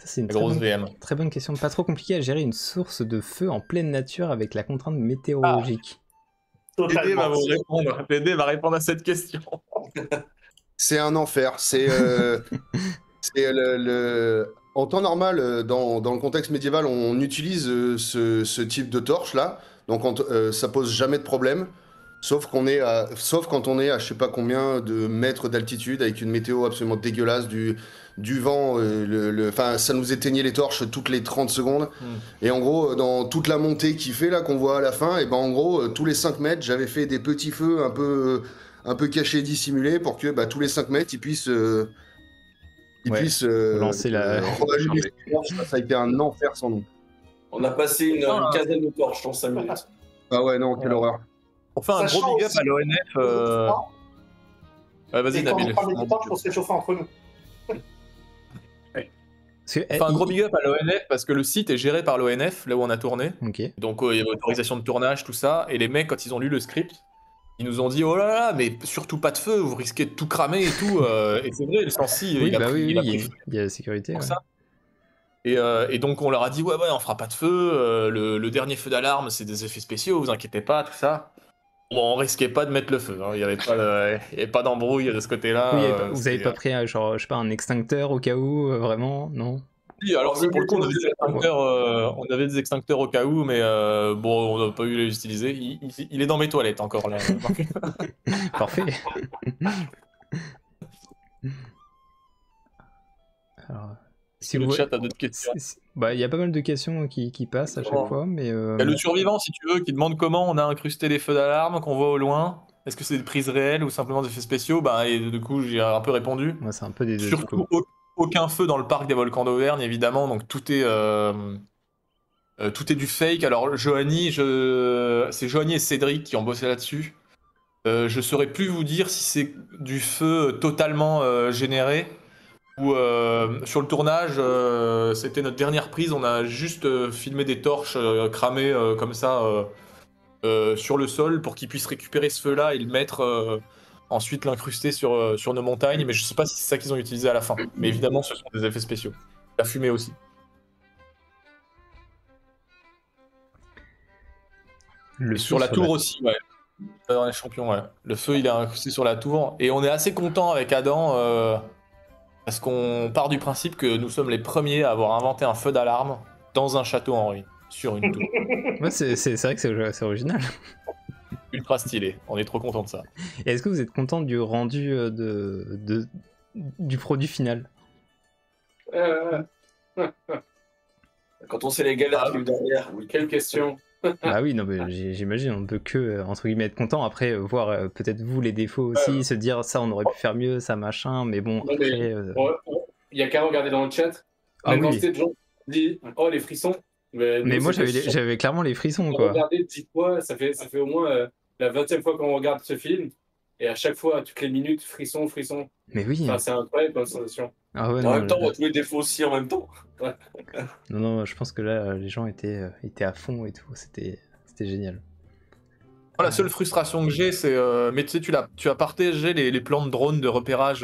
c'est une
la grosse VM.
très bonne question. Pas trop compliqué à gérer une source de feu en pleine nature avec la contrainte météorologique.
Dédé va répondre à cette question.
C'est un enfer. C'est en temps normal, dans le contexte médiéval, on utilise ce type de torche là, donc ça pose jamais de problème, sauf quand on est à je sais pas combien de mètres d'altitude avec une météo absolument dégueulasse, du vent, enfin ça nous éteignait les torches toutes les 30 secondes. Et en gros, dans toute la montée qu'il fait là, qu'on voit à la fin, et ben en gros, tous les 5 mètres, j'avais fait des petits feux un peu cachés, dissimulés, pour que tous les 5 mètres, ils puissent
lancer la...
rallumer ces torches. Ça a été un enfer sans nom.
On a passé une quinzaine de torches en 5 minutes.
Ah ouais, non, quelle horreur.
On fait un gros big up à l'ONF. Ouais, vas-y,
Et quand
Nabil.
on parle des torches, on se réchauffer entre nous.
Enfin, un gros big up à l'ONF parce que le site est géré par l'ONF, là où on a tourné.
Ok.
Donc il y avait autorisation de tournage, tout ça. Et les mecs, quand ils ont lu le script, ils nous ont dit oh là là, mais surtout pas de feu, vous risquez de tout cramer et tout. Et c'est vrai, le Sancy,
Oui,
il a pris
il
feu
y a la sécurité.
pour
Ouais.
ça. Et donc on leur a dit ouais, on fera pas de feu. Le dernier feu d'alarme, c'est des effets spéciaux, vous inquiétez pas, tout ça. Bon, on risquait pas de mettre le feu. Hein. Il y avait pas d'embrouille de ce côté-là.
Oui, vous avez pas pris genre, je sais pas, un extincteur au cas où, vraiment, non?
Oui, alors pour le coup, on avait des extincteurs au cas où, mais bon, on n'a pas eu les utiliser. Il est dans mes toilettes encore là.
Parfait. Alors,
si le chat a d'autres questions.
Bah, il y a pas mal de questions qui passent à chaque fois, mais...
Il y a le survivant, si tu veux, qui demande comment on a incrusté les feux d'alarme qu'on voit au loin. Est-ce que c'est des prises réelles ou simplement des effets spéciaux? Bah, et du coup, j'ai un peu répondu.
Moi, c'est un peu des deux.
Surtout, aucun feu dans le parc des volcans d'Auvergne, évidemment, donc tout est du fake. Alors, c'est Johanny et Cédric qui ont bossé là-dessus. Je saurais plus vous dire si c'est du feu totalement généré ou sur le tournage, c'était notre dernière prise. On a juste filmé des torches cramées comme ça sur le sol pour qu'ils puissent récupérer ce feu-là et le mettre. Ensuite l'incruster sur nos montagnes, mais je sais pas si c'est ça qu'ils ont utilisé à la fin. Mais évidemment, ce sont des effets spéciaux. La fumée aussi. Sur la tour aussi, ouais. Dans les champions, ouais. Le feu, il est incrusté sur la tour. Et on est assez content avec Adam, parce qu'on part du principe que nous sommes les premiers à avoir inventé un feu d'alarme dans un château en ruine, sur une tour.
Ouais, c'est vrai que c'est original.
Ultra stylé, on est trop content de ça.
Et est-ce que vous êtes content du rendu du produit final?
Quand on sait les galères qu'il y a eu derrière, oui.
Quelle question.
Ah oui, non, mais j'imagine, on ne peut que, entre guillemets, être content. Après, voir peut-être vous les défauts aussi, se dire ça, on aurait pu faire mieux, ça, machin, mais bon,
Non,
après...
Il y a qu'à regarder dans le chat.
Ah
Même
oui.
quand c'était de gens qui disent oh les frissons, Mais
Mais
nous,
moi,
c'était
j'avais clairement les frissons,
on
quoi.
regardait 10 fois, ça fait au moins la 20e fois qu'on regarde ce film, et à chaque fois, toutes les minutes, frisson, frisson.
Mais oui.
Enfin, c'est incroyable comme sensation.
Ah ouais,
En
non,
même temps, on
là-
voit tous les défauts aussi en même temps.
non, je pense que là, les gens étaient à fond et tout. C'était génial.
Moi, la seule frustration que j'ai, c'est. Mais tu sais, tu as partagé les plans de drone de repérage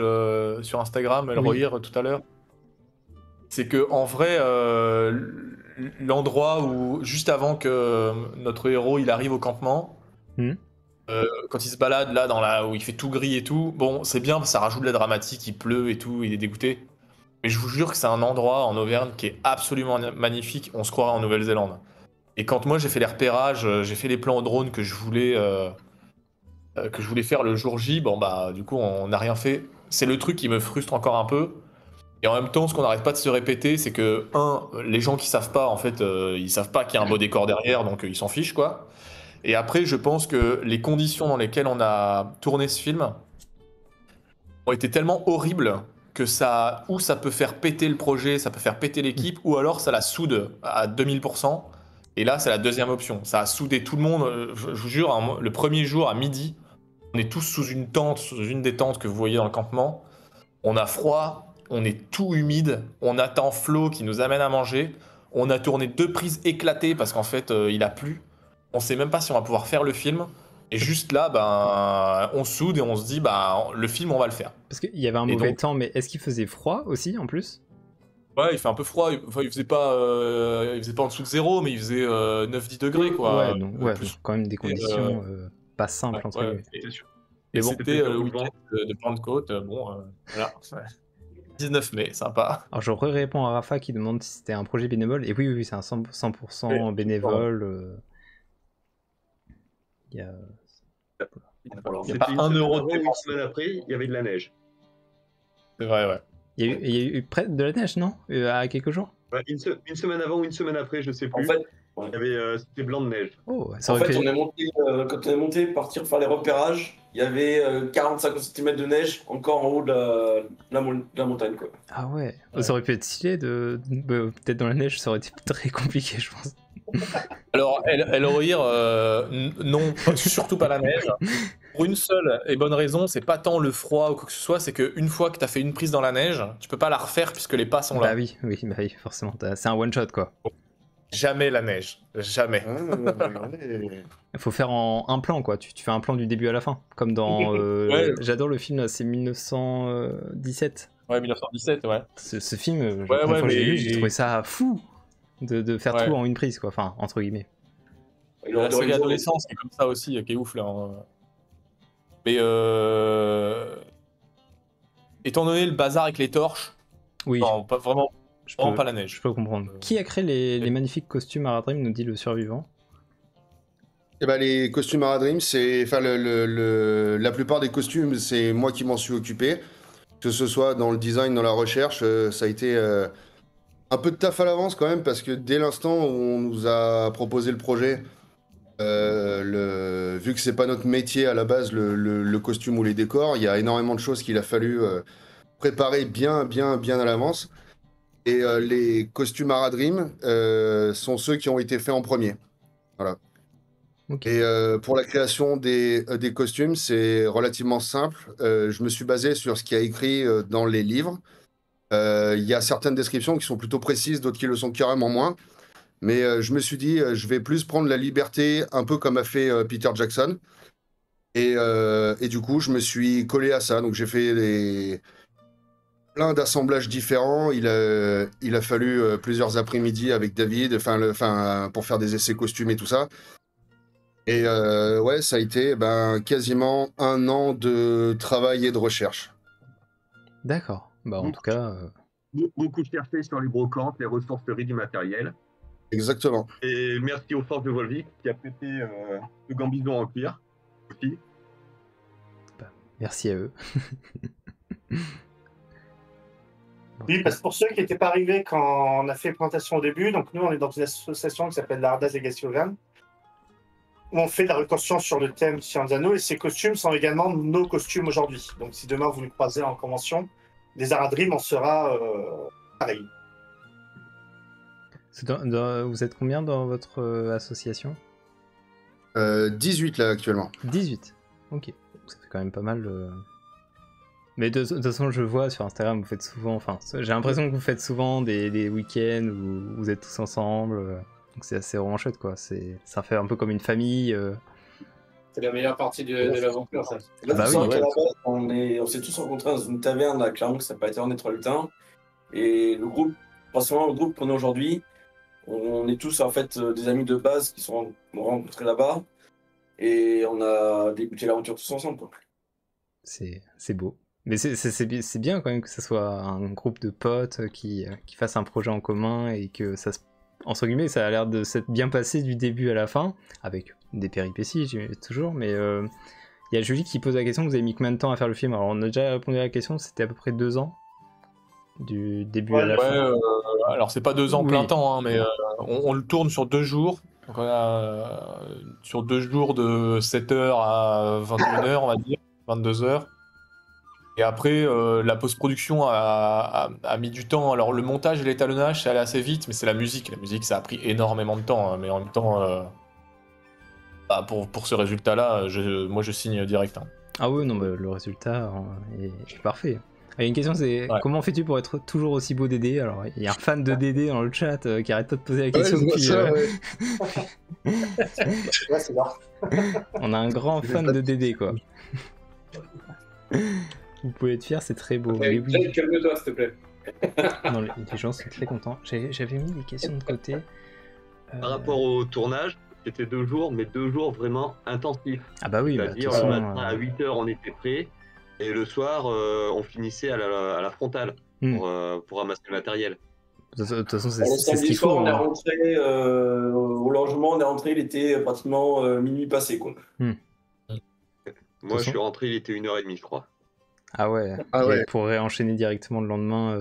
sur Instagram, Elrohir, tout à l'heure. C'est que en vrai, l'endroit où, juste avant que notre héros il arrive au campement,
Mhm.
quand il se balade là où il fait tout gris et tout, bon, c'est bien, ça rajoute de la dramatique, il pleut et tout, il est dégoûté. Mais je vous jure que c'est un endroit en Auvergne qui est absolument magnifique, on se croirait en Nouvelle-Zélande. Et quand moi j'ai fait les repérages, j'ai fait les plans au drone que je voulais faire le jour J, bon bah du coup on n'a rien fait. C'est le truc qui me frustre encore un peu. Et en même temps, ce qu'on n'arrête pas de se répéter, c'est que, les gens qui savent pas, en fait, ils savent pas qu'il y a un beau décor derrière, donc ils s'en fichent, quoi. Et après, je pense que les conditions dans lesquelles on a tourné ce film ont été tellement horribles que ou ça peut faire péter le projet, ça peut faire péter l'équipe, ou alors ça la soude à 2000%. Et là, c'est la deuxième option. Ça a soudé tout le monde. Je vous jure, hein, le premier jour à midi, on est tous sous une tente, sous une des tentes que vous voyez dans le campement. On a froid, on est tout humide, on attend Flo qui nous amène à manger. On a tourné 2 prises éclatées parce qu'en fait, il a plu. On sait même pas si on va pouvoir faire le film. Et juste là, ben, on soude et on se dit, bah, le film, on va le faire.
Parce qu'il y avait un
Et
mauvais
donc-
temps, mais est-ce qu'il faisait froid aussi, en plus?
Ouais, il fait un peu froid. Enfin, il faisait pas en dessous de 0, mais il faisait 9-10 degrés, quoi.
Ouais, donc,
Plus.
donc quand même des conditions pas simples,
Ouais,
entre
ouais.
guillemets.
Et
Mais bon,
c'était le week-end de Pentecôte. Bon, voilà. 19 mai, sympa.
alors je réponds à Rafa qui demande si c'était un projet bénévole. Et oui, c'est un 100% bénévole. Il y a...
Il n'y a
C'était
pas
une
un
semaine
euro
avant
de
ou une
dépense.
semaine après, il y avait de la neige.
C'est vrai, ouais.
Il y a eu près de la neige, non? À quelques jours?
Ouais, une semaine avant ou une semaine après, je sais
En
plus.
fait,
Il y avait, c'était blanc de neige.
Oh, ça
en
aurait
fait
pu...
on est monté, quand on est monté partir faire les repérages, il y avait 40-50 cm de neige encore en haut de la montagne, quoi.
Ah ouais,
Ouais.
ça aurait pu être stylé peut-être dans la neige, ça aurait été très compliqué, je pense.
Alors, Elrohir, non, surtout pas la neige. Pour une seule et bonne raison, c'est pas tant le froid ou quoi que ce soit, c'est qu'une fois que t'as fait une prise dans la neige, tu peux pas la refaire puisque les pas sont là.
Bah oui, forcément. C'est un one-shot, quoi.
Jamais la neige, jamais.
Il faut faire en un plan, quoi. Tu fais un plan du début à la fin. Comme dans...
Ouais.
J'adore le film, là, c'est 1917.
Ouais, 1917, ouais.
Ce film, la
Ouais,
première fois que je l'ai
mais-
vu, j'ai trouvé ça fou de faire
Ouais.
tout en une prise, quoi. Enfin, entre guillemets.
Il aurait
La série
raison.
Adolescence qui est comme ça aussi, qui est ouf là. Hein. Mais étant donné le bazar avec les torches,
Oui,
non, pas vraiment,
je
vraiment
peux,
pas la neige.
je peux comprendre. Qui a créé les magnifiques costumes Aradrim, nous dit le survivant?
Eh ben, les costumes Aradrim, c'est, enfin, la plupart des costumes, c'est moi qui m'en suis occupé. Que ce soit dans le design, dans la recherche, ça a été un peu de taf à l'avance quand même, parce que dès l'instant où on nous a proposé le projet, vu que c'est pas notre métier à la base, le costume ou les décors, il y a énormément de choses qu'il a fallu préparer bien à l'avance. Et les costumes Aradrim sont ceux qui ont été faits en premier. Voilà.
Ok.
Et pour la création des costumes, c'est relativement simple. Je me suis basé sur ce qu'il y a écrit dans les livres. Il y a certaines descriptions qui sont plutôt précises, d'autres qui le sont carrément moins. Mais je me suis dit, je vais plus prendre la liberté, un peu comme a fait Peter Jackson. Et du coup, je me suis collé à ça. Donc j'ai fait plein d'assemblages différents. Il a fallu plusieurs après-midi avec David, pour faire des essais costumes et tout ça. Et ouais, ça a été quasiment 1 an de travail et de recherche.
D'accord. Bah, en tout cas...
Beaucoup cherché sur les brocantes, les ressourceries du matériel.
Exactement.
Et merci aux forces de Volvic qui a pété le gambison en cuir aussi.
Merci à eux.
Oui, parce que pour ceux qui n'étaient pas arrivés quand on a fait la présentation au début, donc nous, on est dans une association qui s'appelle l'Ardaz Legacy Auvergne, où on fait de la reconstruction sur le thème Seigneur des Anneaux, et ces costumes sont également nos costumes aujourd'hui. Donc si demain vous nous croisez en convention, des Aradrim, on sera pareil.
Vous êtes combien dans votre association?
18 là actuellement.
18. Ok. Ça fait quand même pas mal. Mais de toute façon, je vois sur Instagram, vous faites souvent. Enfin, j'ai l'impression que vous faites souvent des week-ends où vous êtes tous ensemble. Donc c'est assez vraiment chouette, quoi. Ça fait un peu comme une famille.
C'est la meilleure partie de l'aventure, ça.
Là,
Bah
faut savoir
oui,
qu'à la base, on s'est tous rencontrés dans une taverne à Clermont qui s'appelle Taverne des Trois Lutins. Et le groupe, principalement le groupe qu'on est aujourd'hui, on est tous en fait des amis de base qui sont rencontrés là-bas. Et on a débuté l'aventure tous ensemble, quoi.
C'est beau. Mais c'est bien quand même que ce soit un groupe de potes qui fassent un projet en commun et que ça se. Entre guillemets, ça a l'air de s'être bien passé du début à la fin, avec des péripéties toujours, mais il y a Julie qui pose la question, vous avez mis combien de temps à faire le film? Alors on a déjà répondu à la question, c'était à peu près 2 ans, du début à la fin.
Alors c'est pas 2 ans
Oui.
plein temps, hein, mais on le tourne sur 2 jours. Donc on a sur 2 jours de 7h à 21h, on va dire, 22h. Et après, la post-production a mis du temps. Alors le montage et l'étalonnage, c'est allé assez vite, mais c'est la musique. La musique, ça a pris énormément de temps, hein, mais en même temps, pour ce résultat-là, moi je signe direct, hein.
Ah oui, non, le résultat est parfait. Il y a une question, c'est comment fais-tu pour être toujours aussi beau Dédé? Alors il y a un fan de Dédé dans le chat qui arrête pas de poser la question depuis...
Ouais, c'est là.
On a un grand fan de Dédé, quoi. Vous pouvez être fier, c'est très beau. Mais oui.
Jake, calme-toi, s'il te plaît.
Non, les gens sont très contents. J'avais mis des questions de côté.
Par rapport au tournage, c'était 2 jours, mais 2 jours vraiment intensifs.
Ah bah oui,
C'est-à-dire
bah,
le matin à 8h on était prêt, et le soir on finissait à la frontale pour ramasser le matériel.
De toute façon,
Le
c'est ce
samedi
qu'il
soir,
faut.
on est
Hein.
rentré au logement, on est rentré, il était pratiquement minuit passé, quoi.
Moi je suis rentré, il était 1h30 je crois.
Ah ouais, et pour réenchaîner directement le lendemain.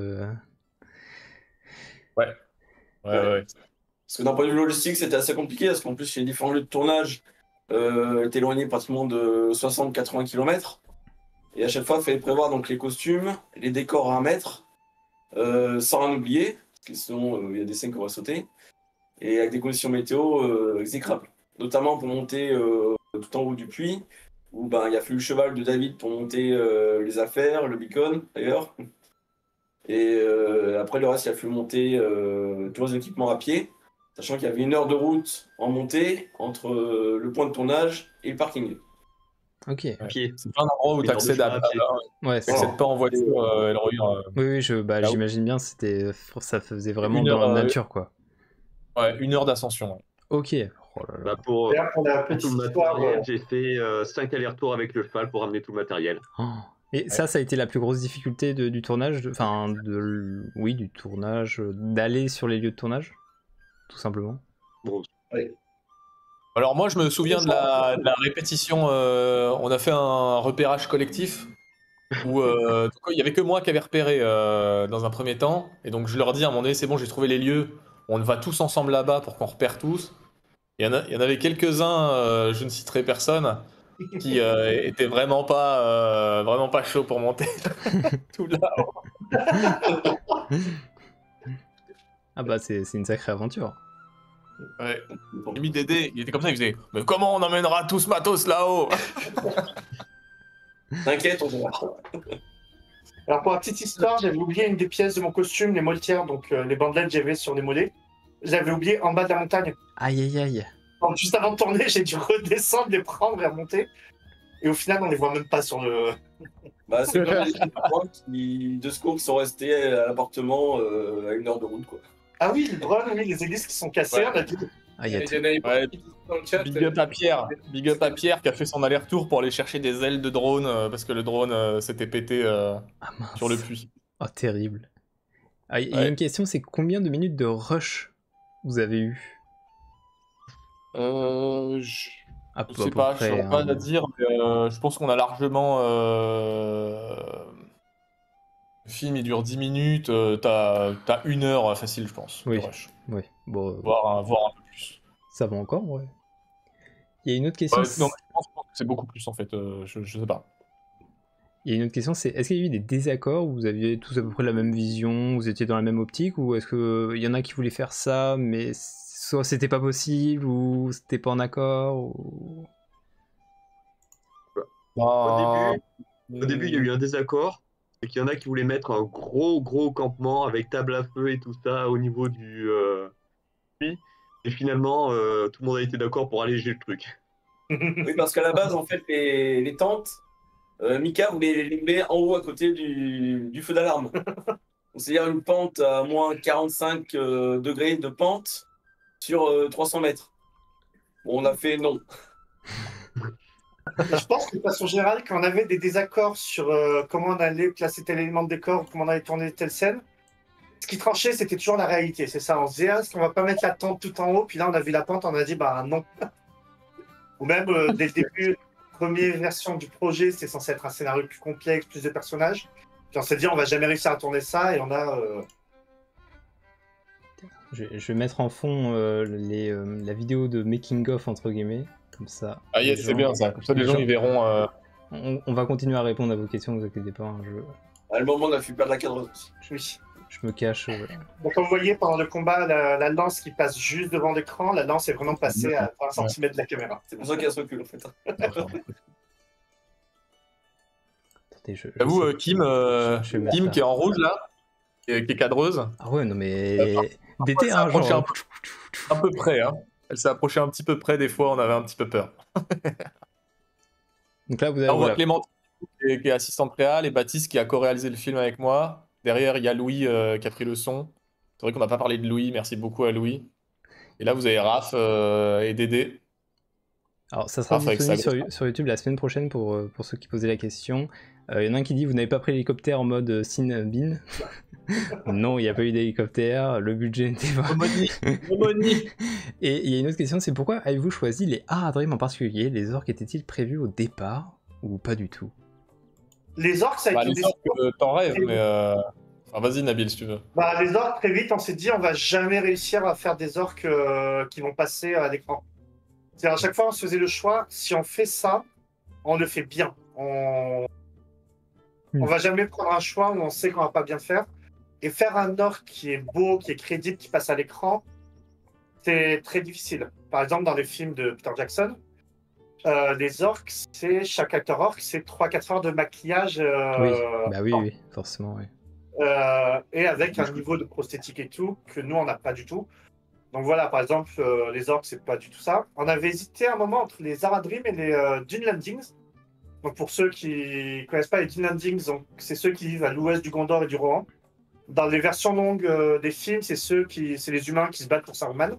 Ouais.
Parce que d'un point de vue logistique, c'était assez compliqué, parce qu'en plus, les différents lieux de tournage étaient éloignés pratiquement de 60-80 km. Et à chaque fois, il fallait prévoir donc, les costumes, les décors à mettre, sans rien oublier, parce que sinon, il y a des scènes qu'on va sauter, et avec des conditions météo exécrables. Notamment pour monter tout en haut du puits, où il a fallu le cheval de David pour monter les affaires, le beacon d'ailleurs. Et après le reste, il a fallu monter tous les équipements à pied, sachant qu'il y avait 1 heure de route en montée entre le point de tournage et le parking.
Ok.
Pied.
C'est pas un endroit où tu accèdes à pied.
Ouais,
T'accèdes pas en voiture et le revient.
Oui, j'imagine bien, ça faisait vraiment
Une
dans
heure,
la nature, quoi.
Ouais, 1 heure d'ascension.
Ok. Oh là là.
Bah, pour
D'ailleurs, pour la petite
tout le
histoire,
matériel, j'ai fait 5 allers-retours avec le cheval pour ramener tout le matériel.
Oh. Et ça a été la plus grosse difficulté du tournage, du tournage, d'aller sur les lieux de tournage, tout simplement.
Bon,
Alors moi je me souviens de la répétition, on a fait un repérage collectif où il y avait que moi qui avait repéré dans un premier temps, et donc je leur dis à un moment donné c'est bon j'ai trouvé les lieux, on va tous ensemble là-bas pour qu'on repère tous. Il y en avait quelques-uns, je ne citerai personne, qui étaient vraiment pas chauds pour monter tout là-haut.
Ah bah c'est une sacrée aventure.
Ouais. Limite Dédé, il était comme ça, il faisait mais comment on emmènera tout ce matos là-haut?
T'inquiète, on verra.
Alors pour la petite histoire, j'avais oublié une des pièces de mon costume, les moletières, donc les bandelettes que j'avais sur les mollets. J'avais oublié en bas de la montagne.
Aïe aïe aïe.
Donc, juste avant de tourner, j'ai dû redescendre, les prendre et remonter. Et au final, on les voit même pas sur le...
C'est comme les de secours qui sont restés à l'appartement à 1 heure de route, quoi.
Ah oui, le drone, oui, les hélices qui sont cassées,
Ouais.
on a dit...
Ah, il y a
Il
tout.
y en avait
Ouais.
beaucoup dans le chat.
Big up à Pierre. Big up à Pierre qui a fait son aller-retour pour aller chercher des ailes de drone parce que le drone s'était pété
Ah mince.
sur le puits.
Oh terrible. Ah, il y a une question, c'est combien de minutes de rush vous avez eu?
Je
À
sais pas, je saurais pas à dire, mais je pense qu'on a largement. Le film il dure 10 minutes, t'as 1 heure facile, je pense.
Oui.
De rush.
Oui, bon,
Voire un peu plus.
ça va encore, ouais. Il y a une autre question.
Non, je pense que c'est beaucoup plus en fait, je sais pas.
Il y a une autre question, c'est est-ce qu'il y a eu des désaccords où vous aviez tous à peu près la même vision, vous étiez dans la même optique, ou est-ce qu'il y en a qui voulaient faire ça, mais soit c'était pas possible, ou c'était pas en accord, ou...
Au début, il y a eu un désaccord, et qu'il y en a qui voulaient mettre un gros campement avec table à feu et tout ça au niveau du... Et finalement, tout le monde a été d'accord pour alléger le truc.
Oui, parce qu'à la base, en fait, les tentes, Mika voulait les mettre en haut à côté du feu d'alarme. C'est-à-dire une pente à moins 45 degrés de pente sur 300 mètres. Bon, on a fait non.
Je pense que de façon générale, quand on avait des désaccords sur comment on allait classer tel élément de décor, comment on allait tourner telle scène, ce qui tranchait, c'était toujours la réalité. C'est ça, on se disait, est-ce qu'on va pas mettre la tente tout en haut? Puis là, on a vu la pente, on a dit, bah non. Ou même, dès le début, première version du projet, c'était censé être un scénario plus complexe, plus de personnages. Puis on s'est dit, on va jamais réussir à tourner ça, et on a...
Je vais mettre en fond la vidéo de making of entre guillemets, comme ça.
Ah yes, c'est bien ça. Comme ça, les gens ils verront.
On va continuer à répondre à vos questions, ne vous inquiétez pas.
À le moment, on a fait perdre la cadreuse aussi.
Oui.
Je me cache.
Donc, comme vous voyez, pendant le combat, la lance qui passe juste devant l'écran, la lance est vraiment passée à 20 cm de la caméra.
C'est pour ça qu'elle se recule, en fait.
J'avoue, Kim qui est en rouge là, qui est cadreuse.
Ah ouais, non mais. D'été, hein, genre.
Un peu près, hein. Elle s'est approchée un petit peu près, des fois, on avait un petit peu peur.
Donc là, vous avez.
Là, on voit Clément qui est assistante réal et Baptiste qui a co-réalisé le film avec moi. Derrière, il y a Louis qui a pris le son. C'est vrai qu'on n'a pas parlé de Louis, merci beaucoup à Louis. Et là, vous avez Raph et Dédé.
Alors, ça sera disponible sur YouTube la semaine prochaine pour ceux qui posaient la question. Il y en a un qui dit vous n'avez pas pris l'hélicoptère en mode Sin Bin. Non, il n'y a pas eu d'hélicoptère, le budget n'était pas. Et il y a une autre question, c'est pourquoi avez-vous choisi les Haradrim en particulier? Les orques étaient-ils prévus au départ ou pas du tout?
Les orques, ça a été
les orques, t'en rêves, mais. Enfin, vas-y, Nabil, si tu veux.
Les orques, très vite, on s'est dit on va jamais réussir à faire des orques qui vont passer à l'écran. C'est-à-dire, à chaque fois, on se faisait le choix, si on fait ça, on le fait bien. On va jamais prendre un choix où on sait qu'on va pas bien faire. Et faire un orc qui est beau, qui est crédible, qui passe à l'écran, c'est très difficile. Par exemple, dans les films de Peter Jackson, les orcs, chaque acteur orc, c'est 3-4 heures de maquillage.
Oui, forcément, oui.
Et avec un niveau de prosthétique et tout, que nous, on n'a pas du tout. Donc voilà, par exemple, les orcs, c'est pas du tout ça. On avait hésité un moment entre les Haradrim et les Dune Landings. Donc pour ceux qui connaissent pas les Dune Landings, c'est ceux qui vivent à l'ouest du Gondor et du Rohan. Dans les versions longues des films, c'est les humains qui se battent pour Saruman.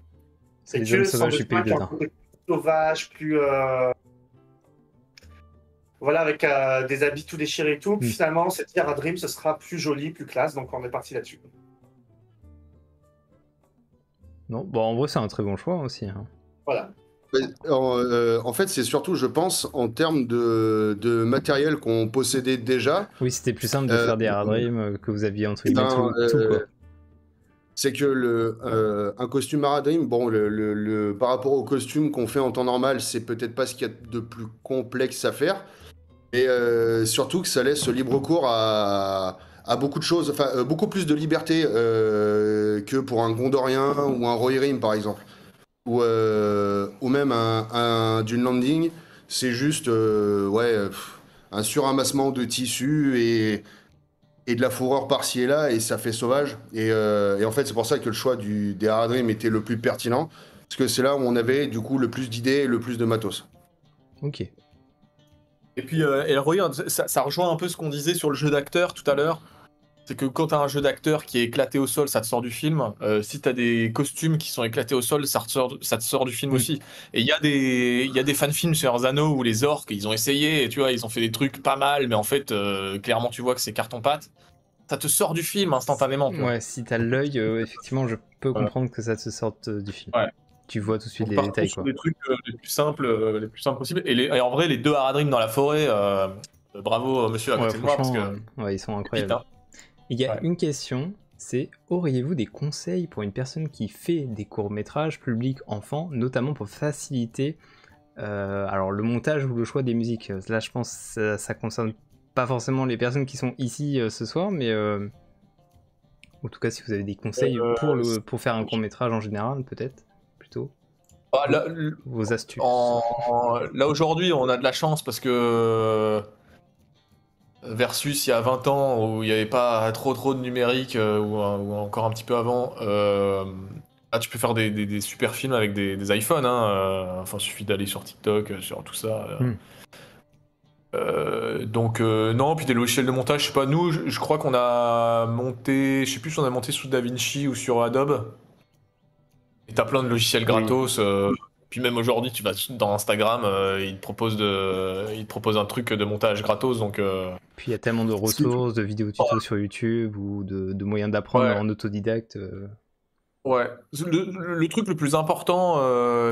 C'est les hommes sauvages du pays de Dain.
Sauvages, plus voilà, avec des habits tout déchirés et tout. Puis finalement, cette Haradrim, ce sera plus joli, plus classe. Donc on est parti là-dessus.
Non, bon, en vrai, c'est un très bon choix aussi. Hein.
Voilà.
En fait, c'est surtout, je pense, en termes de matériel qu'on possédait déjà.
Oui, c'était plus simple de faire des Haradrim que vous aviez entre guillemets tout quoi.
C'est que un costume Haradrim, bon, par rapport au costume qu'on fait en temps normal, c'est peut-être pas ce qu'il y a de plus complexe à faire. Et surtout que ça laisse libre cours à beaucoup de choses, enfin beaucoup plus de liberté que pour un Gondorien ou un Rohirrim par exemple, ou même un Dune Landing, c'est juste un suramassement de tissus et de la fourrure par-ci et là, et ça fait sauvage. Et en fait, c'est pour ça que le choix des Haradrim était le plus pertinent, parce que c'est là où on avait du coup le plus d'idées et le plus de matos.
Ok.
Et puis, regarde, ça rejoint un peu ce qu'on disait sur le jeu d'acteur tout à l'heure. C'est que quand t'as un jeu d'acteur qui est éclaté au sol, ça te sort du film. Si t'as des costumes qui sont éclatés au sol, ça te sort du film aussi. Et il y a des fan-films sur Anneaux où les orques, ils ont essayé, et tu vois, ils ont fait des trucs pas mal, mais en fait, clairement, tu vois que c'est carton-pâte. Ça te sort du film instantanément.
Ouais, si t'as l'œil, effectivement, je peux comprendre que ça te sorte du film.
Ouais.
Tu vois tout de suite les détails.
Sur des trucs les plus simples possibles. Et en vrai, les deux Haradrim dans la forêt, bravo monsieur à côté de moi, parce que
ils sont incroyables. Il y a une question, c'est auriez-vous des conseils pour une personne qui fait des courts-métrages publics enfants, notamment pour faciliter alors le montage ou le choix des musiques? Là, je pense que ça concerne pas forcément les personnes qui sont ici ce soir, mais en tout cas si vous avez des conseils pour faire un court-métrage en général, peut-être, plutôt.
Ah, là,
Vos astuces.
là aujourd'hui, on a de la chance parce que versus il y a 20 ans où il n'y avait pas trop de numérique ou encore un petit peu avant, là tu peux faire des super films avec des iPhones. Hein, enfin, il suffit d'aller sur TikTok, sur tout ça. Donc non, puis des logiciels de montage, je sais pas, nous, je crois qu'on a monté, je sais plus si on a monté sous DaVinci ou sur Adobe. Et t'as plein de logiciels gratos. Puis même aujourd'hui, tu vas dans Instagram, ils te proposent un truc de montage gratos. Donc,
Puis il y a tellement de ressources, de vidéos tutos sur YouTube ou de moyens d'apprendre en autodidacte.
Ouais, le truc le plus important,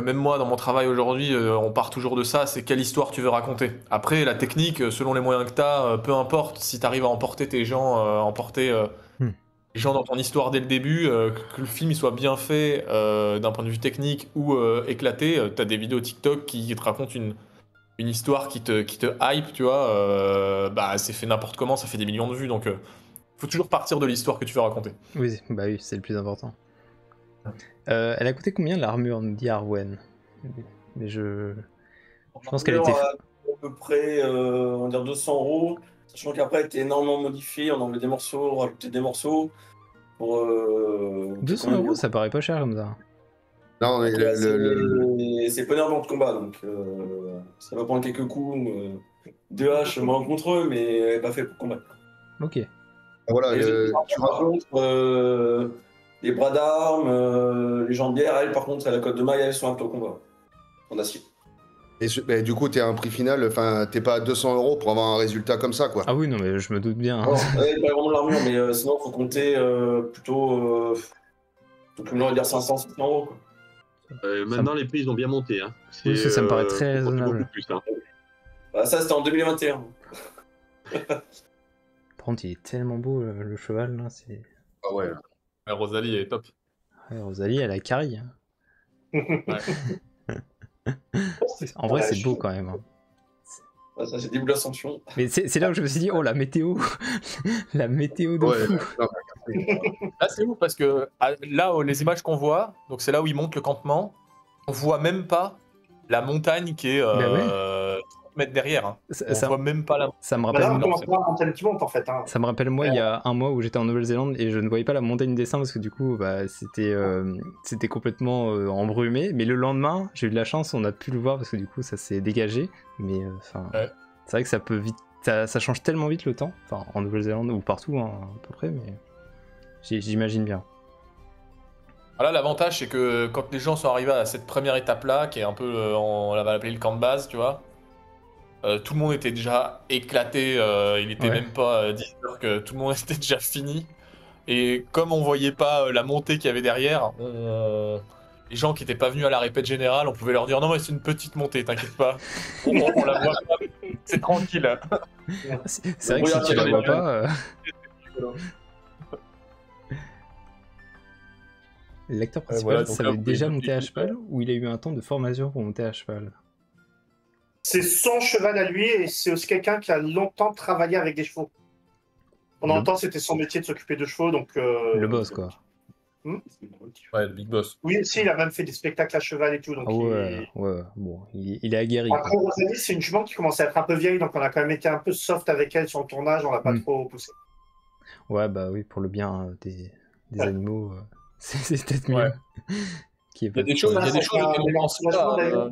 même moi dans mon travail aujourd'hui, on part toujours de ça, c'est quelle histoire tu veux raconter. Après, la technique, selon les moyens que tu as, peu importe, si tu arrives à emporter tes gens, les gens dans ton histoire dès le début, que le film il soit bien fait d'un point de vue technique ou éclaté, tu as des vidéos TikTok qui te racontent une histoire qui te hype, tu vois, bah c'est fait n'importe comment, ça fait des millions de vues, donc faut toujours partir de l'histoire que tu veux raconter.
Oui, bah oui, c'est le plus important. Elle a coûté combien l'armure, nous dit Arwen? Mais je pense qu'elle était...
À peu près, on va dire 200 €, sachant qu'après elle était énormément modifiée, on a enlevé des morceaux, rajouté des morceaux. Pour,
200 €, ça paraît pas cher comme ça.
Non, mais
c'est poney dans le combat, donc ça va prendre quelques coups. Deux haches, moi contre eux, mais elle n'est pas fait pour combattre.
Ok.
Voilà,
par contre, les bras d'armes, les jambières, elles, par contre, à la cote de maille, elles sont aptes au combat. En acier.
Et du coup, t'es à un prix final, enfin, t'es pas à 200 € pour avoir un résultat comme ça, quoi.
Ah oui, non, mais je me doute bien. Hein.
Non, pas vraiment l'armure, mais sinon, il faut compter plutôt. Tout le monde va dire 500-600 €.
Maintenant, les prix, ils ont bien monté. Hein.
Oui, ça me paraît très raisonnable.
Beaucoup plus, hein.
Bah, ça, c'était en 2021.
Par contre, il est tellement beau, le cheval, là, c'est...
Ah ouais.
Ouais, Rosalie, elle est top.
Ouais, Rosalie, elle a carry. Hein. En vrai, c'est beau quand même. Hein.
Ah, ça, c'est double ascension.
Mais c'est là où je me suis dit, oh, la météo. La météo de fou.
Là, c'est ouf parce que là, les images qu'on voit, donc c'est là où ils montent le campement, on voit même pas la montagne qui est 30 mètres derrière. Hein. On voit même pas la montagne.
Ça me rappelle...
Là, on commence à voir la montagne qui monte, en fait. Hein.
Ça me rappelle, moi, il y a un mois où j'étais en Nouvelle-Zélande et je ne voyais pas la montagne descendre parce que du coup, bah, c'était complètement embrumé. Mais le lendemain, j'ai eu de la chance, on a pu le voir parce que du coup, ça s'est dégagé. Mais c'est vrai que ça peut vite... Ça change tellement vite le temps, enfin en Nouvelle-Zélande ou partout hein, à peu près, mais j'imagine bien.
Voilà, l'avantage c'est que quand les gens sont arrivés à cette première étape-là, qui est un peu, on va l'appeler le camp de base, tu vois, tout le monde était déjà éclaté, il était même pas 10 heures que tout le monde était déjà fini. Et comme on voyait pas la montée qu'il y avait derrière, les gens qui étaient pas venus à la répète générale, on pouvait leur dire non mais c'est une petite montée, t'inquiète pas, on la voit pas, c'est tranquille.
C'est vrai que si tu la vois pas... L'acteur principal savait déjà monter à cheval ou il a eu un temps de formation pour monter à cheval?
C'est son cheval à lui et c'est aussi quelqu'un qui a longtemps travaillé avec des chevaux. Pendant longtemps, c'était son métier de s'occuper de chevaux, donc...
Le boss, quoi.
Ouais, le big boss.
Oui, si, il a même fait des spectacles à cheval et tout. Donc
bon, il est aguerri.
Après, Rosalie, c'est une jument qui commence à être un peu vieille, donc on a quand même été un peu soft avec elle sur le tournage, on l'a pas trop poussé.
Ouais, bah oui, pour le bien des animaux, c'est peut-être mieux.
Il y a des choses auxquelles on pense pas.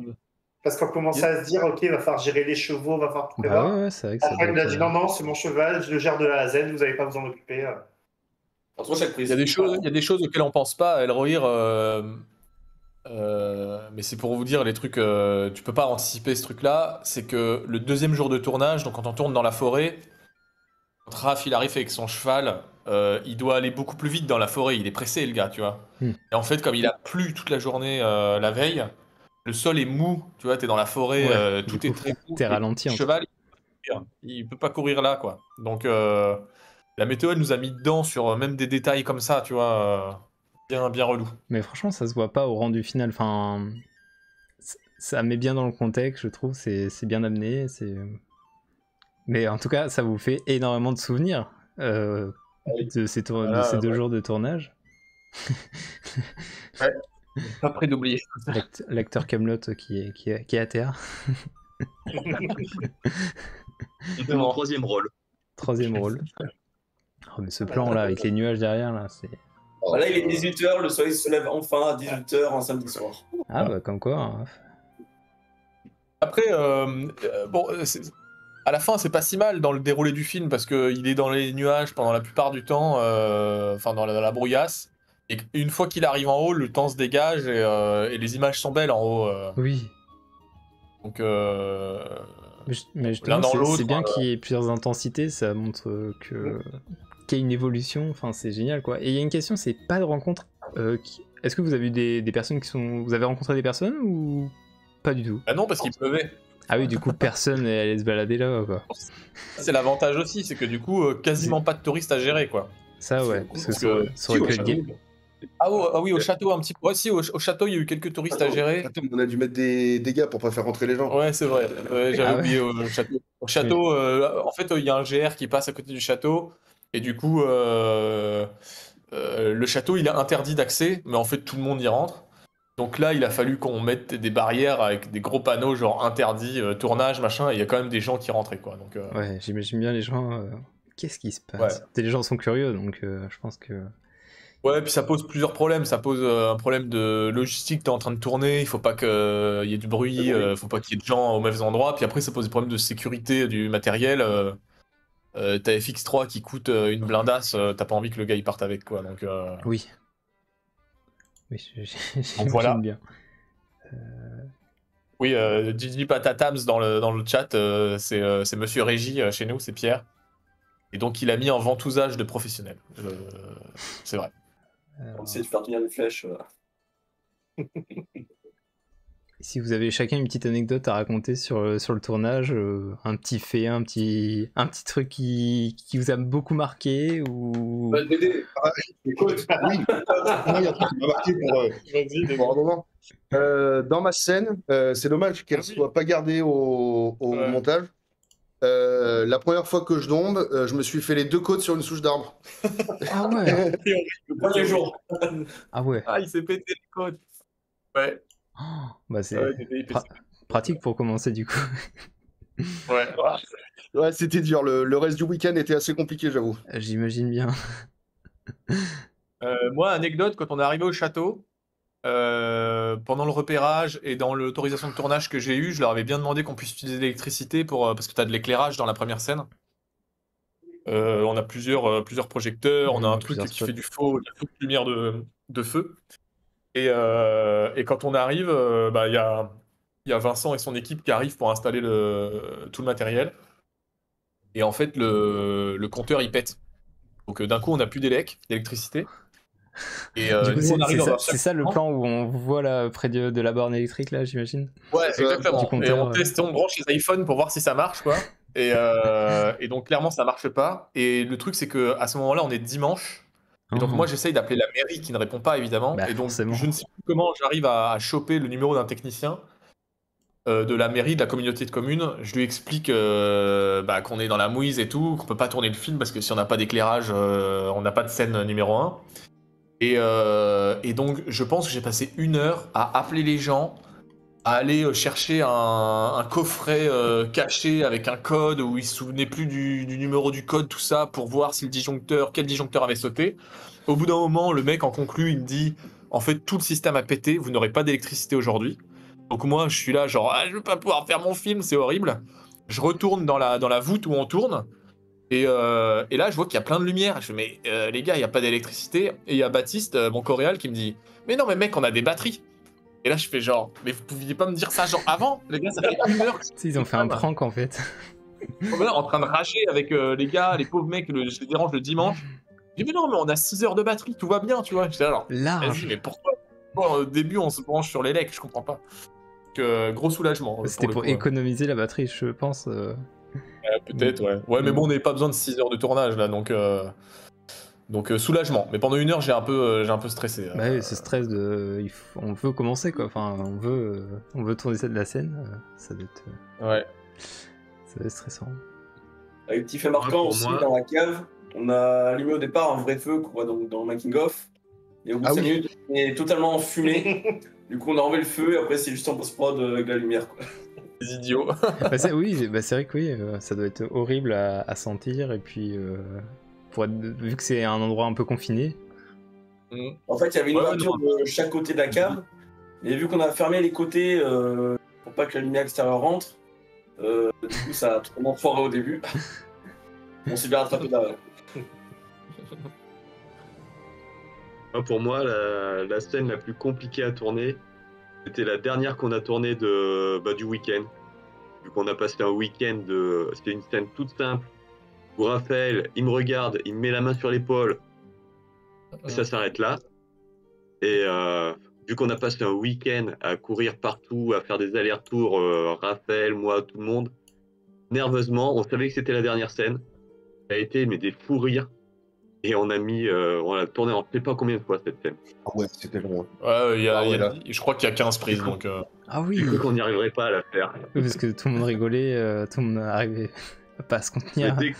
Parce qu'on commençait à se dire, ok, il va falloir gérer les chevaux, il va falloir tout prévoir.
Ouais, c'est vrai que
après, il nous a dit, non, c'est mon cheval, je le gère de A à Z, vous n'avez pas besoin d'en occuper.
Il y a des choses auxquelles on pense pas, Elrohir, mais c'est pour vous dire les trucs, tu peux pas anticiper ce truc-là, c'est que le deuxième jour de tournage, donc quand on tourne dans la forêt, quand Raph il arrive avec son cheval, il doit aller beaucoup plus vite dans la forêt, il est pressé le gars, tu vois. Et en fait, comme il a plu toute la journée la veille, le sol est mou, tu vois, t'es dans la forêt, tout est très mou.
T'es ralenti.
Le cheval, il peut pas courir là, quoi. Donc la météo, elle nous a mis dedans sur même des détails comme ça, tu vois, bien relou.
Mais franchement, ça se voit pas au rendu final. Enfin, ça met bien dans le contexte, je trouve. C'est bien amené. Mais en tout cas, ça vous fait énormément de souvenirs de ces, de ces 2 jours de tournage.
Pas près d'oublier.
L'acteur Camelot qui est à terre.
C'était mon 3e rôle.
3e rôle. Oh, mais ce plan là, avec les nuages derrière, là, c'est.
Là, il est 18h, le soleil se lève enfin à 18h un samedi soir.
Ah, bah, comme quoi. Hein.
Après, bon, à la fin, c'est pas si mal dans le déroulé du film parce qu'il est dans les nuages pendant la plupart du temps, enfin dans la brouillasse. Et une fois qu'il arrive en haut, le temps se dégage et les images sont belles en haut.
Oui.
Donc,
mais justement,
l'un dans l'autre,
c'est bien qu'il y ait plusieurs intensités, ça montre qu'il y a une évolution, enfin c'est génial quoi. Et il y a une question, c'est pas de rencontre. Est-ce que vous avez eu des personnes qui sont. Vous avez rencontré des personnes ou pas du tout?
bah non, parce qu'il pleuvait.
Ah oui, du coup, personne n'est allé se balader là quoi.
C'est l'avantage aussi, c'est que du coup, quasiment pas de touristes à gérer quoi.
Ça ouais, parce que ça
Si,
aurait
au
pu être
château.
gay.
Ah oui, au château un petit peu. Ouais, si, au château, il y a eu quelques touristes à gérer.
Attends, on a dû mettre des gars pour pas faire rentrer les gens.
Ouais, c'est vrai. Ouais, j'avais
Ah ouais.
oublié au château. Au château, en fait, il y a un GR qui passe à côté du château. Et du coup, le château, il est interdit d'accès. Mais en fait, tout le monde y rentre. Donc là, il a fallu qu'on mette des barrières avec des gros panneaux, genre interdit, tournage, machin. Et il y a quand même des gens qui rentraient, quoi. Donc,
Ouais, j'imagine bien les gens. Qu'est-ce qui se passe? Les gens sont curieux, donc je pense que.
ouais, puis ça pose plusieurs problèmes. Ça pose un problème de logistique. T'es en train de tourner, il faut pas qu'il y ait du bruit, faut pas qu'il y ait de gens au mauvais endroit. Puis après, ça pose des problèmes de sécurité du matériel. T'as FX3 qui coûte une blindasse, t'as pas envie que le gars il parte avec quoi. Donc,
Oui. Oui, j'imagine
voilà.
bien.
Oui, Gigi Patatams dans le chat, c'est Monsieur Régie chez nous, c'est Pierre. Et donc il a mis en ventousage de professionnels. C'est vrai.
On essaie de faire tenir une flèche.
Si vous avez chacun une petite anecdote à raconter sur le tournage, un petit fait, un petit truc qui vous a beaucoup marqué ou.
Dédé,
Écoute, oui. Moi, il y a un truc qui m'a marqué pour un moment. Dans ma scène, c'est dommage qu'elle soit pas gardée au
Ouais.
montage. La première fois que je tombe, je me suis fait les 2 côtes sur une souche d'arbre.
Ah ouais.
Le premier jour.
Ah ouais.
Ah, il s'est pété les côtes. Ouais.
Oh, bah c'est
Ouais, il fait-
pratique pour commencer du coup.
ouais.
Ouais, c'était dur. Le reste du week-end était assez compliqué, j'avoue.
J'imagine bien.
Moi, anecdote, quand on est arrivé au château, pendant le repérage et dans l'autorisation de tournage que j'ai eue, je leur avais bien demandé qu'on puisse utiliser l'électricité parce que tu as de l'éclairage dans la première scène. On a plusieurs projecteurs, on a un truc
Plusieurs
qui
spots.
fait de la fausse lumière de feu. Et quand on arrive, bah, il y a Vincent et son équipe qui arrivent pour installer tout le matériel. Et en fait, le compteur, il pète. Donc d'un coup, on n'a plus d'électricité. Et
Du coup,
nous, on arrive dans un
c'est ça le plan où on vous voit là près de la borne électrique là, j'imagine.
Ouais, exactement.
Du
Et
compteur,
on teste, on branche les iPhones pour voir si ça marche, quoi. Et donc clairement, ça marche pas. Et le truc, c'est que à ce moment-là, on est dimanche. Et donc
Oh.
moi, j'essaye d'appeler la mairie qui ne répond pas, évidemment.
Bah,
et donc
forcément.
je ne sais plus comment j'arrive à choper le numéro d'un technicien de la mairie, de la communauté de communes. Je lui explique qu'on est dans la mouise et tout, qu'on peut pas tourner le film parce que si on n'a pas d'éclairage, on n'a pas de scène numéro 1. Et donc, je pense que j'ai passé 1 heure à appeler les gens, à aller chercher un coffret caché avec un code où ils se souvenaient plus du numéro du code, tout ça, pour voir si quel disjoncteur avait sauté. Au bout d'un moment, le mec en conclut, il me dit, en fait, tout le système a pété, vous n'aurez pas d'électricité aujourd'hui. Donc moi, je suis là, genre, je veux pas pouvoir faire mon film, c'est horrible. Je retourne dans la voûte où on tourne. Et là, je vois qu'il y a plein de lumière. Je fais, mais les gars, il n'y a pas d'électricité. Et il y a Baptiste, mon coréal, qui me dit, mais non, mais mec, on a des batteries. Et là, je fais genre, mais vous pouviez pas me dire ça genre avant? Les gars, ça fait 1 heure que
Tu sais, ils ont fait un prank en fait.
je suis là en train de rager avec les gars, les pauvres mecs, je les dérange le dimanche. Je dis, mais non, mais on a 6 heures de batterie, tout va bien, tu vois. J'étais là, alors, vas-y,
Large.
mais pourquoi au début, on se branche sur les lecs, je comprends pas. Donc, gros soulagement.
C'était pour
le coup,
économiser la batterie, je pense.
peut-être, ouais. Ouais, mais bon, on n'avait pas besoin de 6 heures de tournage là, donc soulagement. Mais pendant 1 heure, j'ai un peu stressé.
Bah oui, ce stress de. On veut commencer quoi. Enfin, on veut tourner de la scène. Ça doit être
Ouais.
stressant.
Avec petit fait marquant
pour
aussi
moi-
dans la cave, on a allumé au départ un vrai feu qu'on voit donc dans le making of. Et au bout de
Ah
5
oui.
minutes, il est totalement enfumé. Du coup, on a enlevé le feu et après, c'est juste en post-prod avec la lumière. Quoi.
Les idiots.
Oui, c'est vrai que oui, ça doit être horrible à sentir, et puis vu que c'est un endroit un peu confiné.
En fait, il y avait une
Ouais,
ouverture de chaque côté de la cave. Et vu qu'on a fermé les côtés pour pas que la lumière extérieure rentre, du coup, ça a totalement foiré au début. On s'est bien rattrapé derrière.
Pour moi, la scène la plus compliquée à tourner, c'était la dernière qu'on a tournée du week-end. Vu qu'on a passé un week-end c'était une scène toute simple où Raphaël, il me regarde, il me met la main sur l'épaule et ça s'arrête là. Et vu qu'on a passé un week-end à courir partout, à faire des allers-retours, Raphaël, moi, tout le monde, nerveusement, on savait que c'était la dernière scène. Ça a été des fous rires. Et on a tourné en je sais pas combien de fois cette scène.
Ah ouais, c'était long.
Ouais,
Ah ouais, là.
je crois qu'il y a 15 prises, donc...
Ah oui,
J'ai cru qu'on n'y arriverait pas à la faire.
Oui, parce que tout le monde rigolait, tout le monde arrivait pas à se contenir.
Mais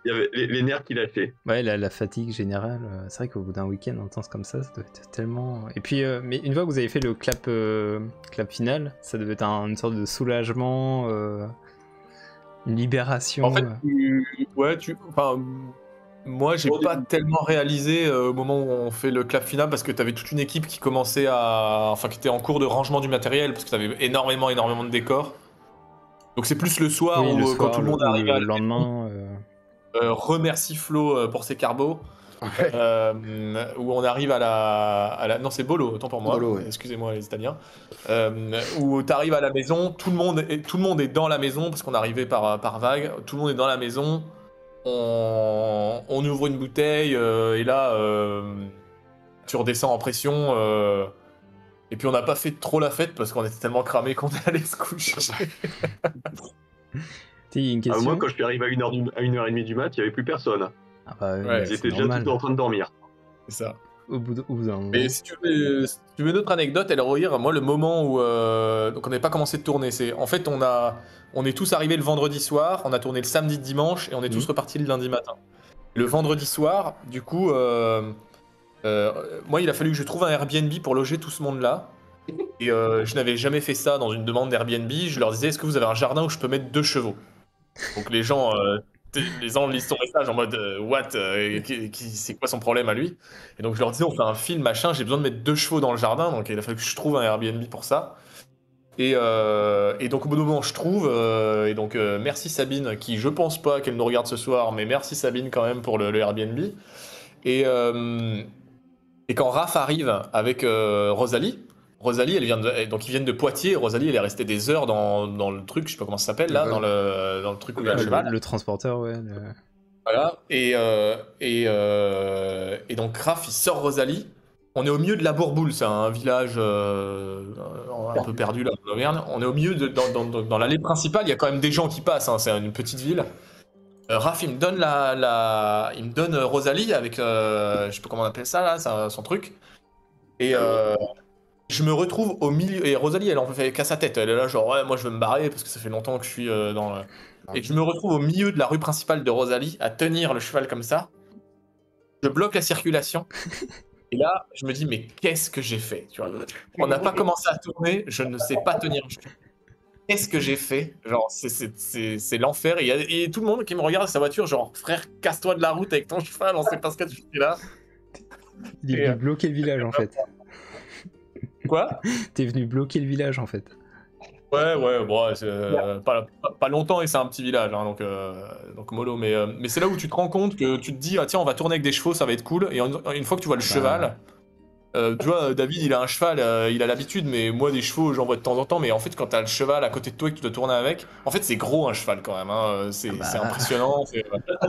il y avait les nerfs qui lâchaient.
Ouais, la fatigue générale, c'est vrai qu'au bout d'un week-end intense comme ça doit être tellement... Et puis, mais une fois que vous avez fait le clap final, ça devait être une sorte de soulagement, une libération.
En fait, moi, j'ai pas tellement réalisé au moment où on fait le clap final parce que t'avais toute une équipe qui commençait qui était en cours de rangement du matériel parce que t'avais énormément de décors. Donc c'est plus le soir
Oui,
où quand tout le monde arrive
le lendemain.
remercie Flo pour ses carbos. Où on arrive à la... Non, c'est Bolo, autant pour moi.
Bolo, ouais.
Excusez-moi les Italiens. Où tu arrives à la maison, tout le monde est dans la maison parce qu'on arrivait par vague. Tout le monde est dans la maison. On ouvre une bouteille et là, tu redescends en pression. Et puis on n'a pas fait trop la fête parce qu'on était tellement cramés qu'on est allé se coucher.
Une question.
Moi, quand je suis arrivé à 1h30 du mat, il n'y avait plus personne.
Ah bah,
Ouais,
Ils
c'est
étaient déjà
normal.
tous en train de dormir.
C'est ça.
Au bout d'un moment.
Mais si tu veux une autre anecdote, elle rire, moi le moment où donc on n'avait pas commencé de tourner, c'est en fait on est tous arrivés le vendredi soir, on a tourné le samedi, dimanche et on est tous repartis le lundi matin. Le vendredi soir, du coup, moi il a fallu que je trouve un Airbnb pour loger tout ce monde-là. Et je n'avais jamais fait ça dans une demande d'Airbnb. Je leur disais, est-ce que vous avez un jardin où je peux mettre 2 chevaux? Donc les gens lisent son message en mode what, c'est quoi son problème à lui? Et donc je leur disais on fait un film machin, j'ai besoin de mettre 2 chevaux dans le jardin, donc il a fallu que je trouve un Airbnb pour ça. Et donc au bout d'un moment je trouve, et donc merci Sabine, qui je pense pas qu'elle nous regarde ce soir, mais merci Sabine quand même pour le Airbnb. Et quand Raph arrive avec Rosalie, ils viennent de Poitiers. Rosalie, elle est restée des heures dans le truc, je sais pas comment ça s'appelle là, dans le truc où il y a le cheval.
Le transporteur, ouais.
Voilà. Et donc Raph, il sort Rosalie. On est au milieu de la Bourboule, c'est un village un peu perdu là en Auvergne. On est au milieu dans l'allée principale, il y a quand même des gens qui passent, hein, c'est une petite ville. Raph, il me donne il me donne Rosalie avec, je sais pas comment on appelle ça là, son truc. Et je me retrouve au milieu, et Rosalie, elle en fait qu'à sa tête, elle est là genre ouais, moi je veux me barrer parce que ça fait longtemps que je suis dans... Et je me retrouve au milieu de la rue principale de Rosalie à tenir le cheval comme ça. Je bloque la circulation. Et là, je me dis, mais qu'est-ce que j'ai fait, tu vois? On n'a pas commencé à tourner, je ne sais pas tenir. Qu'est-ce que j'ai fait? Genre, c'est l'enfer. Et tout le monde qui me regarde à sa voiture, genre, frère, casse-toi de la route avec ton cheval, on sait pas ce que tu fais là.
Il est venu bloquer le village en fait.
Quoi?
T'es venu bloquer le village en fait.
Ouais, bon, pas longtemps et c'est un petit village, hein, donc mollo. Mais c'est là où tu te rends compte que tu te dis, ah tiens, on va tourner avec des chevaux, ça va être cool. Et une fois que tu vois le cheval, tu vois, David, il a un cheval, il a l'habitude, mais moi, des chevaux, j'en vois de temps en temps. Mais en fait, quand t'as le cheval à côté de toi et que tu dois tourner avec, en fait, c'est gros un cheval quand même. Hein, c'est impressionnant.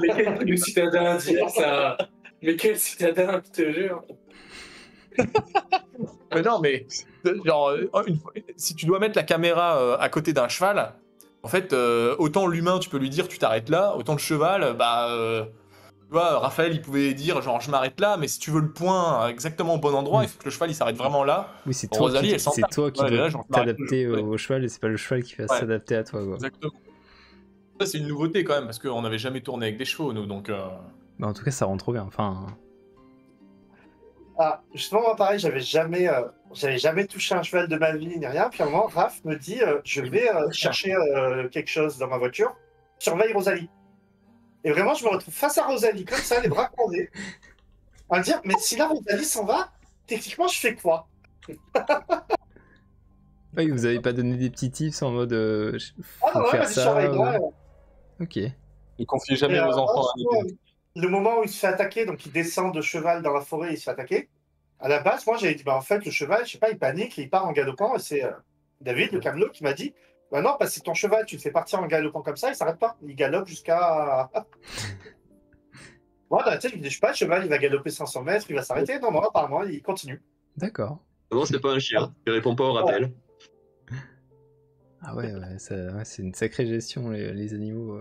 Mais quel citadin dire ça? Mais quel citadin, je te jure.
Mais non, mais genre, si tu dois mettre la caméra à côté d'un cheval, en fait, autant l'humain, tu peux lui dire tu t'arrêtes là, autant le cheval, tu vois, Raphaël, il pouvait dire genre je m'arrête là, mais si tu veux le point exactement au bon endroit, il faut que le cheval il s'arrête vraiment là.
Oui, c'est toi qui dois t'adapter au cheval et c'est pas le cheval qui va s'adapter à toi. Quoi.
Exactement. Ça, c'est une nouveauté quand même, parce qu'on n'avait jamais tourné avec des chevaux, nous, donc...
Bah, en tout cas, ça rend trop bien. Enfin,
Ah, justement, moi, pareil, j'avais jamais touché un cheval de ma vie ni rien. Puis à un moment, Raph me dit je vais chercher quelque chose dans ma voiture, surveille Rosalie. Et vraiment, je me retrouve face à Rosalie, comme ça, les bras croisés, à me dire mais si là, Rosalie s'en va, techniquement, je fais quoi?
oui, vous avez pas donné des petits tips en mode
Ah
faut
non, ouais,
faire
elle m'a dit
ça
surveille-la.
Ok.
Ne confiez jamais vos enfants à
franchement,
nous.
le moment où il se fait attaquer, donc il descend de cheval dans la forêt, il se fait attaquer. À la base, moi, j'avais dit, bah, en fait, le cheval, je sais pas, il panique, il part en galopant, et c'est David, le camelot, qui m'a dit, bah non, parce que ton cheval, tu le fais partir en galopant comme ça, il s'arrête pas. Il galope jusqu'à... Moi, dans la tête, je me dis, je sais pas, le cheval, il va galoper 500 mètres, il va s'arrêter. Non, non, apparemment, il continue.
D'accord.
Non, c'est pas un chien. Il répond pas au rappel.
Ah ouais, c'est une sacrée gestion, les animaux.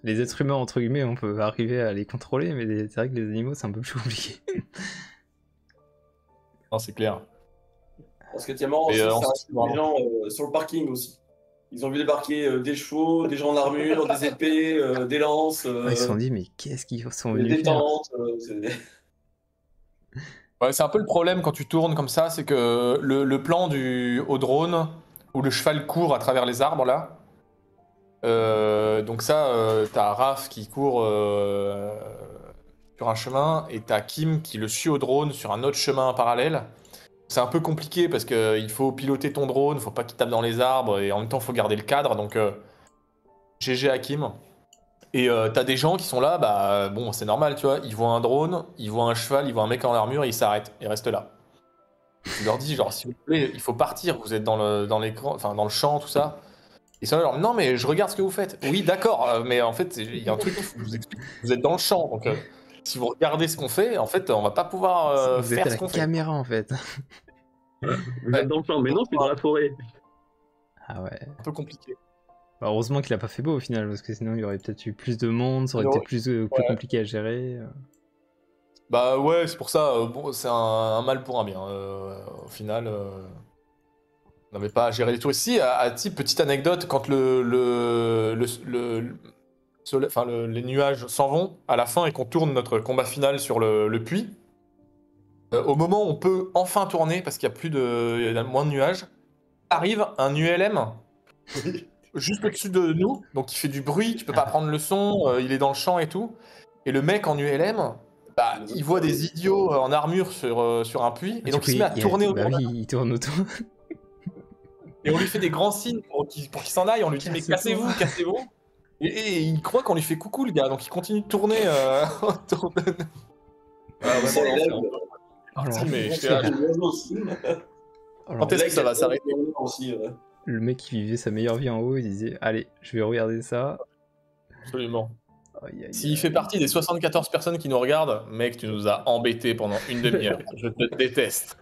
Les êtres humains, entre guillemets, on peut arriver à les contrôler, mais c'est vrai que les animaux, c'est un peu plus compliqué.
Non, c'est clair.
Parce que c'est marrant
Et,
aussi, ça
ensuite,
reste des gens sur le parking aussi. Ils ont vu débarquer des chevaux, des gens en armure, des épées, des lances,
Ils se sont dit, mais qu'est-ce qu'ils sont
des
venus faire?
tentes.
Ouais, c'est un peu le problème quand tu tournes comme ça, c'est que le plan au drone, où le cheval court à travers les arbres, là, donc ça, t'as Raph qui court sur un chemin, et t'as Kim qui le suit au drone sur un autre chemin parallèle. C'est un peu compliqué parce qu'il faut piloter ton drone, faut pas qu'il tape dans les arbres, et en même temps, faut garder le cadre, donc GG à Kim. Et t'as des gens qui sont là, bah bon, c'est normal, tu vois, ils voient un drone, ils voient un cheval, ils voient un mec en armure, ils s'arrêtent, ils restent là. Je leur dis, genre, s'il vous plaît, il faut partir, vous êtes dans l'écran, enfin dans le champ, tout ça. Ils sont là, genre, non, mais je regarde ce que vous faites. Oui, d'accord, mais en fait, il y a un truc qu'il faut que je vous explique. Vous êtes dans le champ, donc si vous regardez ce qu'on fait, en fait, on va pas pouvoir
Vous êtes
faire
à
ce
la
qu'on fait.
caméra, en fait.
Vous êtes dans le champ, mais non, je suis dans la forêt.
Ah ouais.
Un peu compliqué.
Bah, heureusement qu'il a pas fait beau au final, parce que sinon il y aurait peut-être eu plus de monde, ça aurait
Non,
été plus
ouais.
compliqué à gérer.
Bah ouais, c'est pour ça, bon, c'est un mal pour un bien. Au final, on n'avait pas à gérer les touristes. Si, à type, petite anecdote, quand les nuages s'en vont à la fin et qu'on tourne notre combat final sur le puits, au moment où on peut enfin tourner, parce qu'il y a il y a moins de nuages, arrive un ULM juste au-dessus de nous, donc il fait du bruit, tu peux pas prendre le son, il est dans le champ et tout. Et le mec en ULM, bah, il voit des idiots en armure sur un puits, et donc il se met à tourner autour.
Bah oui, il tourne autour.
Et on lui fait des grands signes pour qu'il s'en aille, on lui dit mais cassez-vous, cassez-vous. Et il croit qu'on lui fait coucou le gars, donc il continue de tourner autour de nous.
Ah, ouais, c'est l'aigle.
Oh, l'enfer.
Mais
C'est l'oiseau aussi.
Oh,
Quand est-ce que ça va s'arrêter
aussi,
Le mec qui vivait sa meilleure vie en haut, il disait allez, je vais regarder ça.
Absolument.
Aïe, aïe,
S'il
aïe.
fait partie des 74 personnes qui nous regardent, mec, tu nous as embêtés pendant une demi-heure. Je te déteste.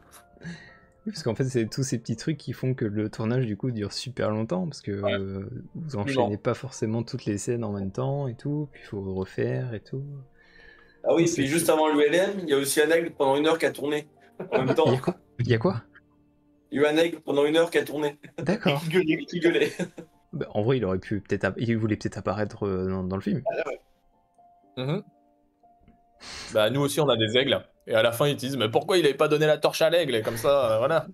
Oui, parce qu'en fait, c'est tous ces petits trucs qui font que le tournage du coup dure super longtemps, parce que vous enchaînez pas forcément toutes les scènes en même temps et tout, puis il faut refaire et tout.
Ah oui,
C'est
puis juste
chaud.
avant l'ULM, il y a aussi un aigle pendant 1 heure qui a tourné. En même temps,
Il y a quoi
il y a eu un aigle pendant 1 heure qui a tourné.
D'accord.
Qui gueulait.
Bah, en vrai, il aurait pu peut-être, il voulait peut-être apparaître dans le film.
Mhm. Bah nous aussi on a des aigles. Et à la fin ils disent mais pourquoi il avait pas donné la torche à l'aigle et comme ça voilà.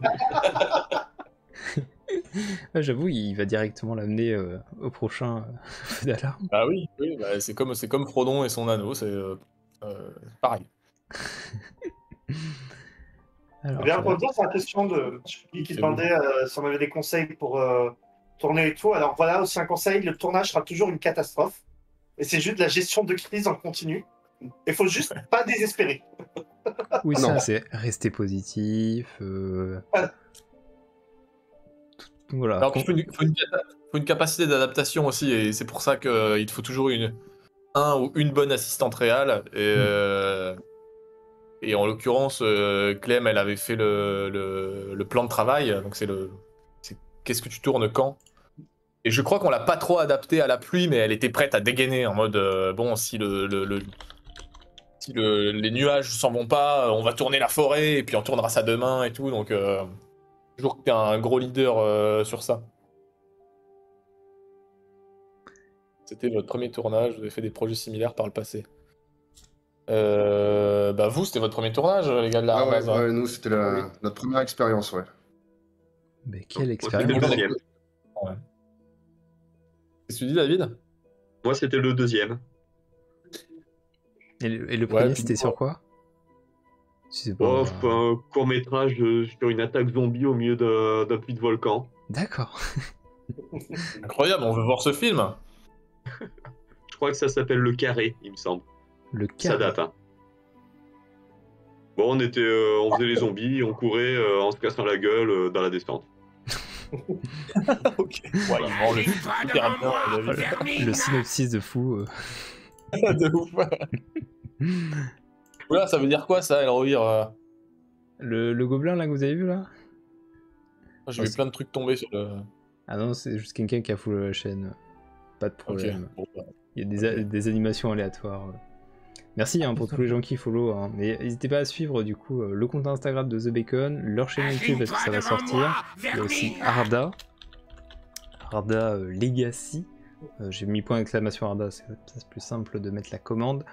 Ouais, j'avoue, il va directement l'amener au prochain feu d'alarme.
Bah oui, bah, c'est comme Frodon et son anneau, c'est pareil.
Alors,
Bien,
ça
pour
va.
dire, c'est la question de qui
C'est
demandait si on avait des conseils pour tourner et tout. Alors voilà, aussi un conseil, le tournage sera toujours une catastrophe. Et c'est juste de la gestion de crise en continu. Il faut juste pas désespérer.
Oui,
Non.
ça, c'est rester positif. Voilà.
Alors qu'il faut une capacité d'adaptation aussi et c'est pour ça qu'il te faut toujours un ou une bonne assistante réelle et en l'occurrence Clem elle avait fait le plan de travail donc c'est qu'est-ce que tu tournes quand. Et je crois qu'on l'a pas trop adapté à la pluie, mais elle était prête à dégainer en mode bon, si les nuages s'en vont pas, on va tourner la forêt et puis on tournera ça demain et tout. Donc toujours qu'il y a un gros leader sur ça. C'était votre premier tournage, vous avez fait des projets similaires par le passé. Bah vous, c'était votre premier tournage, les gars de la
Ah ouais,
Hardaz, hein.
ouais, nous, c'était notre première expérience, ouais.
Mais quelle
Moi,
expérience.
c'était le deuxième.
Ouais. Qu'est-ce que tu dis, David?
Moi, c'était le deuxième.
Et le
Ouais,
premier,
puis
c'était
moi-
sur quoi? Si c'est pas...
Oh, un court-métrage sur une attaque zombie au milieu d'un puits de volcan.
D'accord.
Incroyable, on veut voir ce film.
Je crois que ça s'appelle Le Carré, il me semble.
Le
Ça
carré.
date, hein. Bon, on faisait les zombies, on courait en se cassant la gueule dans la descente.
Ok. Ouais, il rend le film super bien, David.
Le synopsis de fou.
De ouf. Oula, ça veut dire quoi ça, Elrohir?
Le gobelin là que vous avez vu là?
J'ai vu plein de trucs tomber sur le.
Ah non, c'est juste quelqu'un qui a full la chaîne. Pas de
Ok.
problème.
Bon, bah.
Il y a des animations aléatoires. Merci hein, pour tous les gens qui follow. Hein. Mais n'hésitez pas à suivre du coup le compte Instagram de The Bacon, leur chaîne YouTube parce que ça va sortir. Il y a aussi Arda. Arda Legacy. J'ai mis point d'exclamation Arda, c'est plus simple de mettre la commande.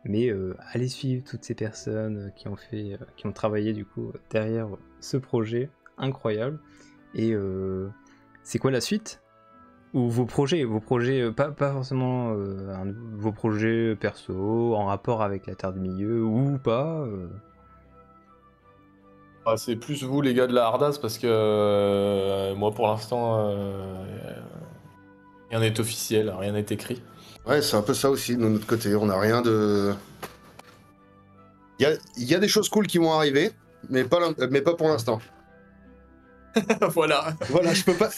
Mais allez suivre toutes ces personnes qui ont travaillé du coup derrière ce projet incroyable. Et c'est quoi la suite? Ou vos projets, pas forcément vos projets perso en rapport avec la Terre du Milieu ou pas.
Ah, c'est plus vous les gars de la Hardaz parce que moi pour l'instant rien n'est officiel, rien n'est écrit.
Ouais, c'est un peu ça aussi de notre côté. On n'a rien de. Il y a des choses cool qui vont arriver, mais pas pour l'instant.
Voilà.
Voilà, je peux pas.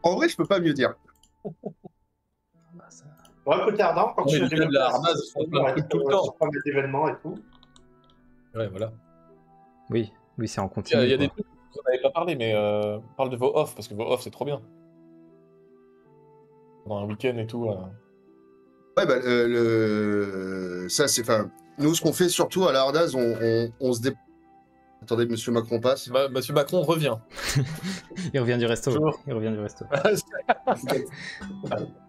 En vrai, je peux pas mieux dire.
Ouais, côté ardent, quand tu
Les gars de la Hardaz, ils font plein de trucs tout le temps.
pas des événements et tout.
Ouais, voilà.
Oui, c'est en
Il
continu.
y a des
quoi.
trucs que vous n'avez pas parlé, mais parle de vos off parce que vos off c'est trop bien. Pendant un week-end et tout.
Ouais, bah, ça, c'est. Enfin, nous, ce qu'on fait surtout à la Hardaz, on se dé. Attendez, monsieur Macron passe.
Monsieur Macron revient.
Il revient du resto.
Bonjour.
Il revient du resto.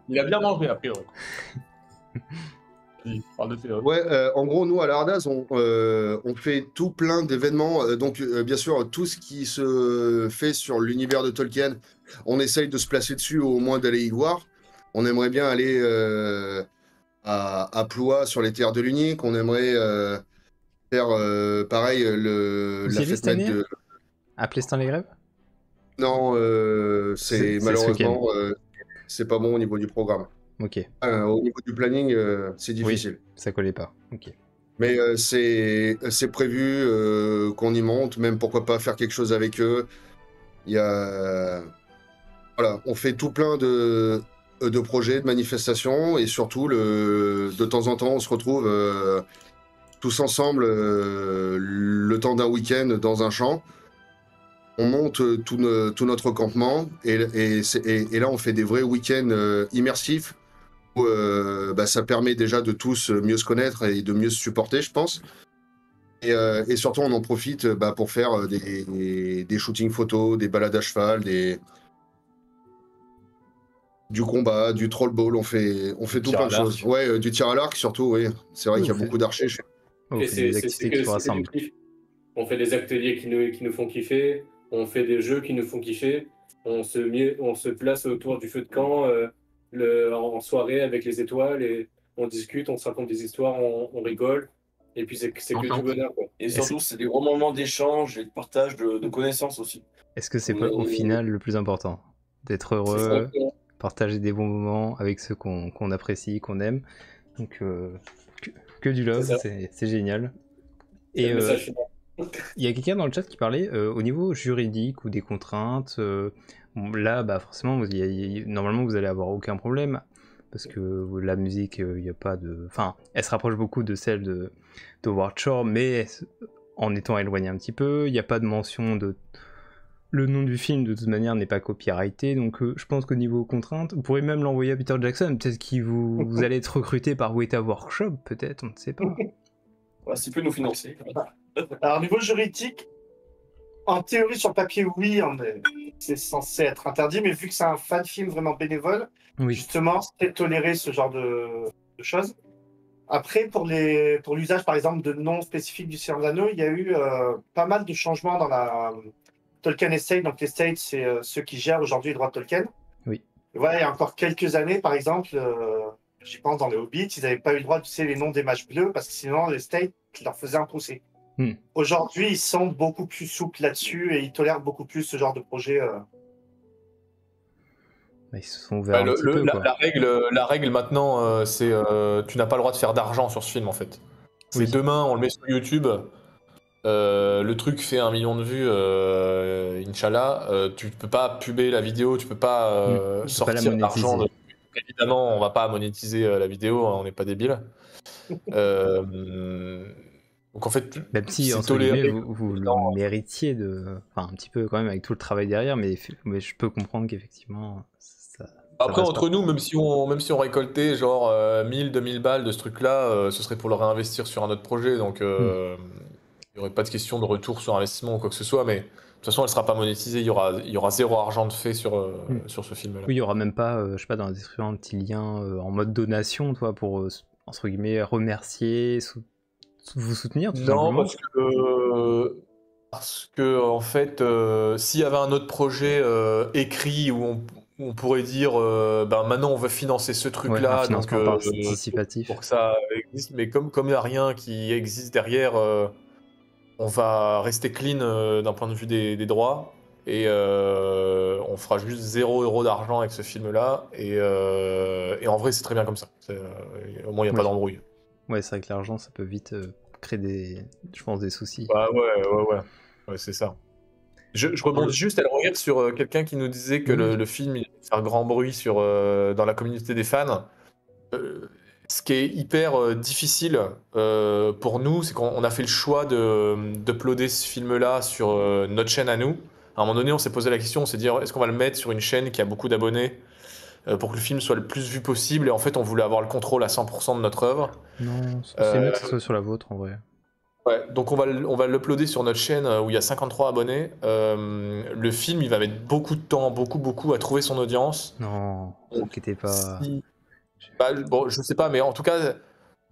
Il a bien mangé, a priori. Vas-y, parle de tes off.
Ouais, en gros, nous, à la Hardaz, on fait tout plein d'événements. Donc, bien sûr, tout ce qui se fait sur l'univers de Tolkien, on essaye de se placer dessus, ou au moins d'aller y voir. On aimerait bien aller à Ploie, sur les terres de l'Unique. On aimerait faire, pareil,
Vous y
la
allez
fête
cette année,
de...
À Plestin-les-Grèves?
Non,
C'est
c'est
ce
malheureusement, c'est pas bon au niveau du programme.
Ok,
Au niveau du planning, c'est difficile.
ça collait pas. Ok.
Mais c'est prévu qu'on y monte, même pourquoi pas faire quelque chose avec eux. Il y a... Voilà, on fait tout plein de projets, de manifestations, et surtout, de temps en temps, on se retrouve tous ensemble le temps d'un week-end dans un champ. On monte tout notre campement, et là, on fait des vrais week-ends immersifs, où bah, ça permet déjà de tous mieux se connaître et de mieux se supporter, je pense. Et surtout, on en profite bah, pour faire des shootings photos, des balades à cheval, du combat, du troll ball, on fait tout
tir
plein
à
de choses.
l'arc.
Ouais, du tir à l'arc surtout, oui. C'est vrai
Oui,
qu'il y a
on fait-
beaucoup d'archers.
Oh,
Et
vous faites des activités qui vous rassemblent.
du kiff. On fait des ateliers qui nous font kiffer, on fait des jeux qui nous font kiffer, on se place autour du feu de camp en soirée avec les étoiles et on discute, on se raconte des histoires, on rigole. Et puis c'est que du bonheur, quoi.
Et surtout, c'est des grands moments d'échange et de partage de connaissances aussi.
Est-ce que c'est pas au final le plus important? D'être heureux, partager des bons moments avec ceux qu'on apprécie, qu'on aime. Donc que du love,
C'est ça.
c'est génial.
C'est
Et
le message final.
il y a quelqu'un dans le chat qui parlait au niveau juridique ou des contraintes. Bon, là, bah forcément, normalement, vous allez avoir aucun problème parce que la musique, il n'y a pas de. Enfin, elle se rapproche beaucoup de celle de Howard Shore, mais en étant éloignée un petit peu. Il n'y a pas de mention de. Le nom du film, de toute manière, n'est pas copyrighté, donc je pense qu'au niveau contraintes, vous pourrez même l'envoyer à Peter Jackson. Peut-être que vous allez être recruté par Weta Workshop, peut-être, on ne sait pas.
Ouais, s'il peut nous financer.
Alors, niveau juridique, En théorie, sur papier, oui, c'est censé être interdit, mais vu que c'est un fan film vraiment bénévole,
Oui.
justement, c'est toléré ce genre de choses. Après, pour l'usage, par exemple, de noms spécifiques du Seigneur des Anneaux, il y a eu pas mal de changements dans la Tolkien Estate. Donc, l'Estate, c'est ceux qui gèrent aujourd'hui les droits de Tolkien.
Oui.
Et voilà, il y a encore quelques années, par exemple, j'y pense dans les Hobbits, ils n'avaient pas eu le droit d'utiliser les noms des mages bleus parce que sinon, l'Estate leur faisait un procès. Aujourd'hui, ils sont beaucoup plus souples là-dessus et ils tolèrent beaucoup plus ce genre de projet.
Ils se sont ouverts un petit peu, quoi.
La règle maintenant, c'est tu n'as pas le droit de faire d'argent sur ce film en fait. C'est
Oui.
demain, on le met sur YouTube. Le truc fait 1 million de vues, Inch'Allah. Tu peux pas puber la vidéo, tu peux pas
Tu peux pas la
sortir d'argent.
monétiser.
Évidemment, on va pas monétiser la vidéo, hein, on n'est pas débiles. Donc en fait,
Même si,
c'est
entre
toléré.
guillemets, vous le méritiez enfin, un petit peu quand même avec tout le travail derrière, mais je peux comprendre qu'effectivement, ça
Après,
passe
entre
pas.
nous, même si on récoltait genre 1000, 2000 balles de ce truc-là, ce serait pour le réinvestir sur un autre projet. Donc, il n'y aurait pas de question de retour sur investissement ou quoi que ce soit. Mais de toute façon, elle ne sera pas monétisée. Il y aura zéro argent de fait sur ce film-là.
Oui, il y aura même pas, je sais pas, dans la description, un petit lien en mode donation, toi, pour, entre guillemets, remercier, vous soutenir, tout
Non,
simplement.
parce que en fait, s'il y avait un autre projet écrit où on pourrait dire, ben maintenant on veut financer ce
Ouais, un
truc-là, donc
financement participatif.
pour que ça existe, mais comme il n'y a rien qui existe derrière, on va rester clean d'un point de vue des droits et on fera juste 0 € d'argent avec ce film-là et en vrai c'est très bien comme ça. Au moins il n'y a
Oui.
pas d'embrouille.
Ouais, c'est vrai que l'argent, ça peut vite créer je pense, des soucis.
Bah ouais, c'est ça. Je rebondis juste, elle regarde sur quelqu'un qui nous disait que
Oui.
le film il allait faire grand bruit dans la communauté des fans. Ce qui est hyper difficile pour nous, c'est qu'on a fait le choix d'uploader ce film-là sur notre chaîne à nous. À un moment donné, on s'est posé la question, on s'est dit est-ce qu'on va le mettre sur une chaîne qui a beaucoup d'abonnés pour que le film soit le plus vu possible. Et en fait, on voulait avoir le contrôle à 100% de notre œuvre.
Non, c'est mieux que ce soit sur la vôtre, en vrai.
Ouais, donc on va l'uploader sur notre chaîne où il y a 53 abonnés. Le film, il va mettre beaucoup de temps, beaucoup à trouver son audience.
Non, vous inquiétez pas.
Bon, je sais pas, mais en tout cas,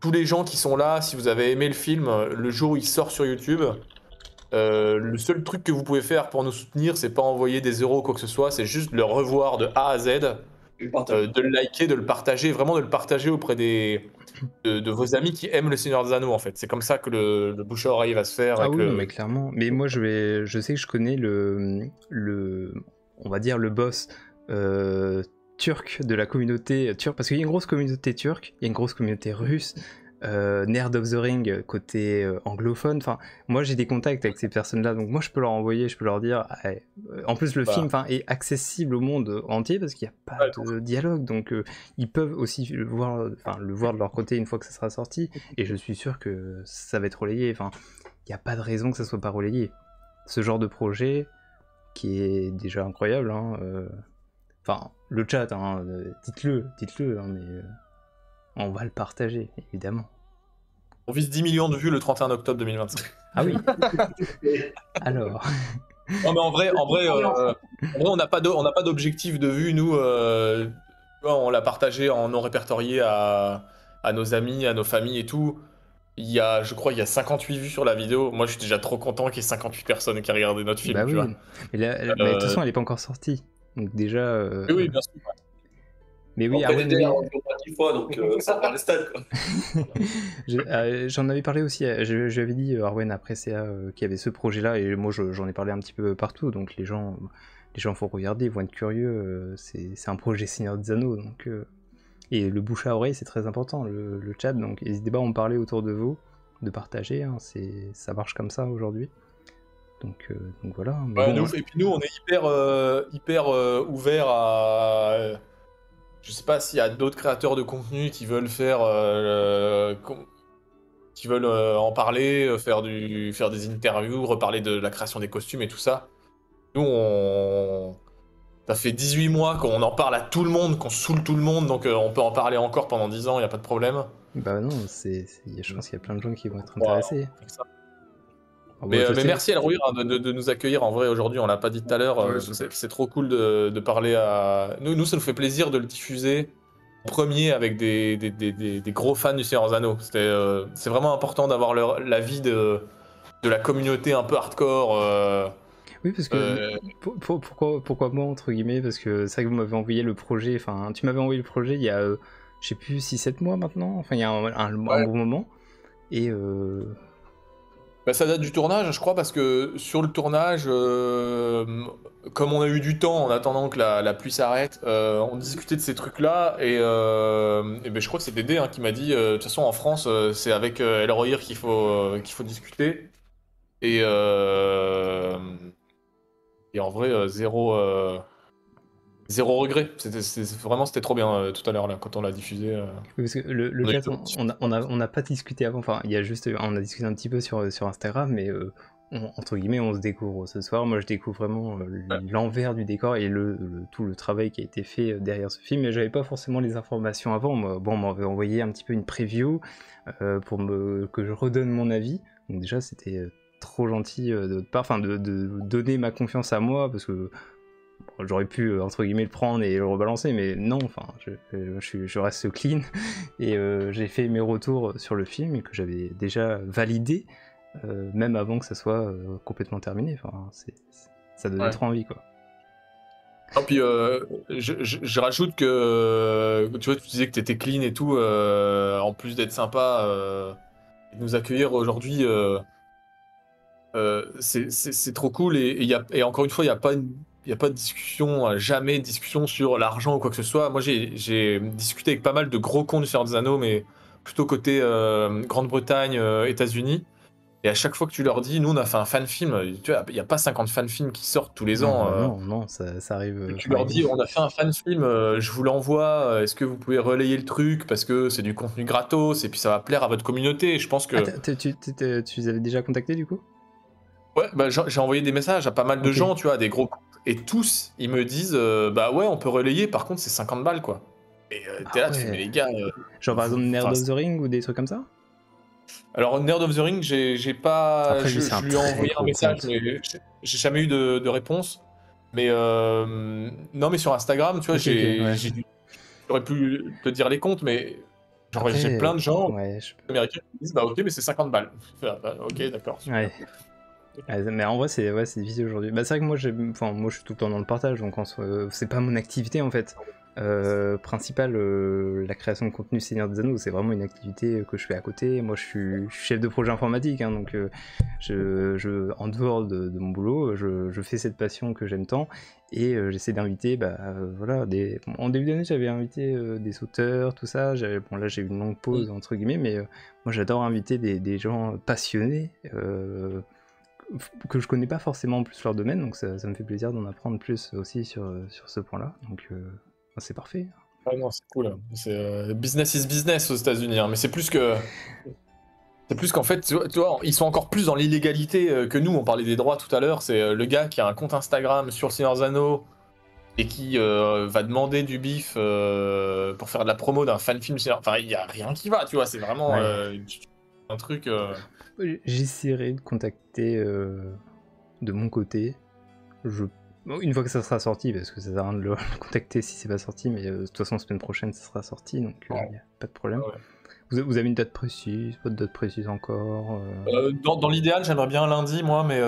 tous les gens qui sont là, si vous avez aimé le film, le jour où il sort sur YouTube, le seul truc que vous pouvez faire pour nous soutenir, c'est pas envoyer des euros ou quoi que ce soit, c'est juste le revoir de A à Z, de le liker, de le partager, vraiment de le partager auprès de vos amis qui aiment le Seigneur des Anneaux en fait. C'est comme ça que le bouche à oreille va se faire.
Ah oui, non, mais clairement. Mais moi, je sais que je connais on va dire le boss turc de la communauté turque, parce qu'il y a une grosse communauté turque, il y a une grosse communauté russe, Nerd of the Ring côté anglophone. Enfin, moi j'ai des contacts avec ces personnes-là, donc moi je peux leur envoyer, je peux leur dire. En plus, le film est accessible au monde entier parce qu'il n'y a pas de dialogue, donc ils peuvent aussi le voir de leur côté une fois que ça sera sorti. Et je suis sûr que ça va être relayé. Enfin, il n'y a pas de raison que ça soit pas relayé. Ce genre de projet qui est déjà incroyable. Enfin, le chat, dites-le, mais on va le partager, évidemment.
On vise 10 millions de vues le 31 octobre 2025.
Ah oui. Alors.
Non mais en vrai, on n'a pas d'objectif de vue. Nous, on l'a partagé en non répertorié à nos amis, à nos familles et tout. Je crois, il y a 58 vues sur la vidéo. Moi, je suis déjà trop content qu'il y ait 58 personnes qui aient regardé notre film.
Bah
tu
oui.
vois.
Mais de toute façon, elle n'est pas encore sortie. Donc déjà.
Oui, bien sûr.
Mais oui,
Après, on l'a 10 fois, donc ça perd les stades, quoi.
J'en avais parlé aussi, je lui avais dit Arwen après CA qu'il y avait ce projet-là, et moi j'en ai parlé un petit peu partout, donc les gens vont regarder, ils vont être curieux, c'est un projet Seigneur des Anneaux, donc, et le bouche à oreille c'est très important, le chat, donc n'hésitez pas à en parler autour de vous, de partager, ça marche comme ça aujourd'hui. Donc voilà.
Ouais, bon, et puis nous on est hyper ouvert à... Je sais pas s'il y a d'autres créateurs de contenu qui veulent faire, qui veulent en parler, faire des interviews, reparler de la création des costumes et tout ça. Nous, ça fait 18 mois qu'on en parle à tout le monde, qu'on saoule tout le monde, donc on peut en parler encore pendant 10 ans, il n'y a pas de problème.
Bah non, je pense qu'il y a plein de gens qui vont être intéressés. Ah,
Mais,
bon, je
mais
sais.
merci Elrouir de nous accueillir en vrai aujourd'hui, on l'a pas dit tout à l'heure,
Ouais,
c'est trop cool de parler à... Nous ça nous fait plaisir de le diffuser en premier avec des gros fans du Seigneur des Anneaux. C'est vraiment important d'avoir l'avis de la communauté un peu hardcore.
Oui, parce que pourquoi moi, entre guillemets, parce que c'est vrai que vous m'avez envoyé le projet, enfin, tu m'avais envoyé le projet il y a, je sais plus, 6-7 mois maintenant, enfin, il y a un bon moment, et
Bah, ça date du tournage, je crois, parce que sur le tournage, comme on a eu du temps en attendant que la pluie s'arrête, on discutait de ces trucs-là, et ben, je crois que c'est Dédé qui m'a dit, de toute façon en France, c'est avec Elrohir qu'il faut discuter, et, euh, et en vrai, zéro regret. C'était trop bien tout à l'heure là, quand on l'a diffusé.
oui, parce que le
On a eu
4, on n'a pas discuté avant, enfin, il y a juste, on a discuté un petit peu sur Instagram, mais entre guillemets, on se découvre ce soir. Moi, je découvre vraiment l'envers du décor et tout le travail qui a été fait derrière ce film, mais j'avais pas forcément les informations avant. Bon, on m'avait envoyé un petit peu une preview que je redonne mon avis, donc déjà, c'était trop gentil de votre part, enfin, de donner ma confiance à moi, parce que bon, j'aurais pu entre guillemets le prendre et le rebalancer, mais non, enfin je reste clean et j'ai fait mes retours sur le film que j'avais déjà validé même avant que ça soit complètement terminé. Enfin, ça donnait trop envie, quoi.
Et puis je rajoute que tu vois, tu disais que t'étais clean et tout, en plus d'être sympa et de nous accueillir aujourd'hui, c'est trop cool et encore une fois, il y a pas de discussion, jamais de discussion sur l'argent ou quoi que ce soit. Moi, j'ai discuté avec pas mal de gros cons du Seigneur des Anneaux, mais plutôt côté Grande-Bretagne, États-Unis. Et à chaque fois que tu leur dis, nous, on a fait un fan film, tu vois, il n'y a pas 50 fan films qui sortent tous les ans.
Non, ça arrive.
Tu leur dis, on a fait un fan film, je vous l'envoie, est-ce que vous pouvez relayer le truc parce que c'est du contenu gratos et puis ça va plaire à votre communauté. Je pense que.
Tu les avais déjà contactés du coup?
Ouais, bah, j'ai envoyé des messages à pas mal de
Ok.
gens, tu vois, à des gros comptes, et tous, ils me disent, bah ouais, on peut relayer, par contre, c'est 50 balles, quoi. Et t'es là, tu fais, mais les gars.
Genre par exemple Nerd
enfin,
of the Ring ou des trucs comme ça?
Alors, Nerd of the Ring, j'ai pas.
Après, lui, c'est un
Je lui ai
très
envoyé un
gros
message,
compte.
mais j'ai jamais eu de réponse. Mais non, mais sur Instagram, tu vois,
Ok, ouais.
j'aurais pu te dire les comptes, mais genre,
Après,
j'ai plein de gens
ouais,
américains qui me disent, bah ok, mais c'est 50 balles. Je fais, ah, bah, ok, d'accord.
ouais. Mais en vrai, c'est difficile aujourd'hui. Bah, c'est vrai que moi, moi, je suis tout le temps dans le partage, donc c'est pas mon activité en fait. Principale, la création de contenu Seigneur des Anneaux, c'est vraiment une activité que je fais à côté. Moi, je suis chef de projet informatique, donc en dehors de mon boulot, je fais cette passion que j'aime tant et j'essaie d'inviter, voilà, en début d'année, j'avais invité des auteurs, tout ça. Bon, là, j'ai eu une longue pause entre guillemets, mais moi, j'adore inviter des gens passionnés. Que je connais pas forcément en plus leur domaine, donc ça me fait plaisir d'en apprendre plus aussi sur ce point-là, donc c'est parfait.
Ah non, c'est cool. C'est business is business aux États-Unis, mais c'est plus qu'en fait, tu vois, ils sont encore plus dans l'illégalité que nous. On parlait des droits tout à l'heure. C'est le gars qui a un compte Instagram sur le Seigneur des Anneaux et qui va demander du bif pour faire de la promo d'un fan film. Enfin, il y a rien qui va, tu vois. C'est vraiment un truc.
J'essaierai de contacter de mon côté. Une fois que ça sera sorti, parce que ça sert à rien de le contacter si c'est pas sorti, mais de toute façon, semaine prochaine, ça sera sorti, donc il n'y a pas de problème. Ouais. Vous avez une date précise, pas de date précise encore
Dans l'idéal, j'aimerais bien lundi, moi, mais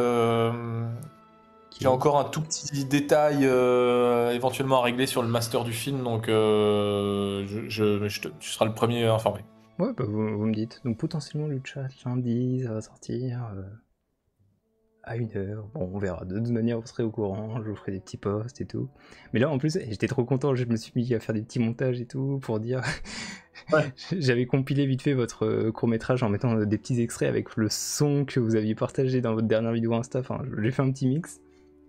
j'ai encore un tout petit détail éventuellement à régler sur le master du film, donc tu seras le premier informé.
Ouais, vous me dites. Donc potentiellement le chat lundi, ça va sortir à 1h. Bon, on verra. De toute manière, vous serez au courant. Je vous ferai des petits posts et tout. Mais là, en plus, j'étais trop content. Je me suis mis à faire des petits montages et tout pour dire.
Ouais.
J'avais compilé vite fait votre court-métrage en mettant des petits extraits avec le son que vous aviez partagé dans votre dernière vidéo Insta. Enfin, j'ai fait un petit mix.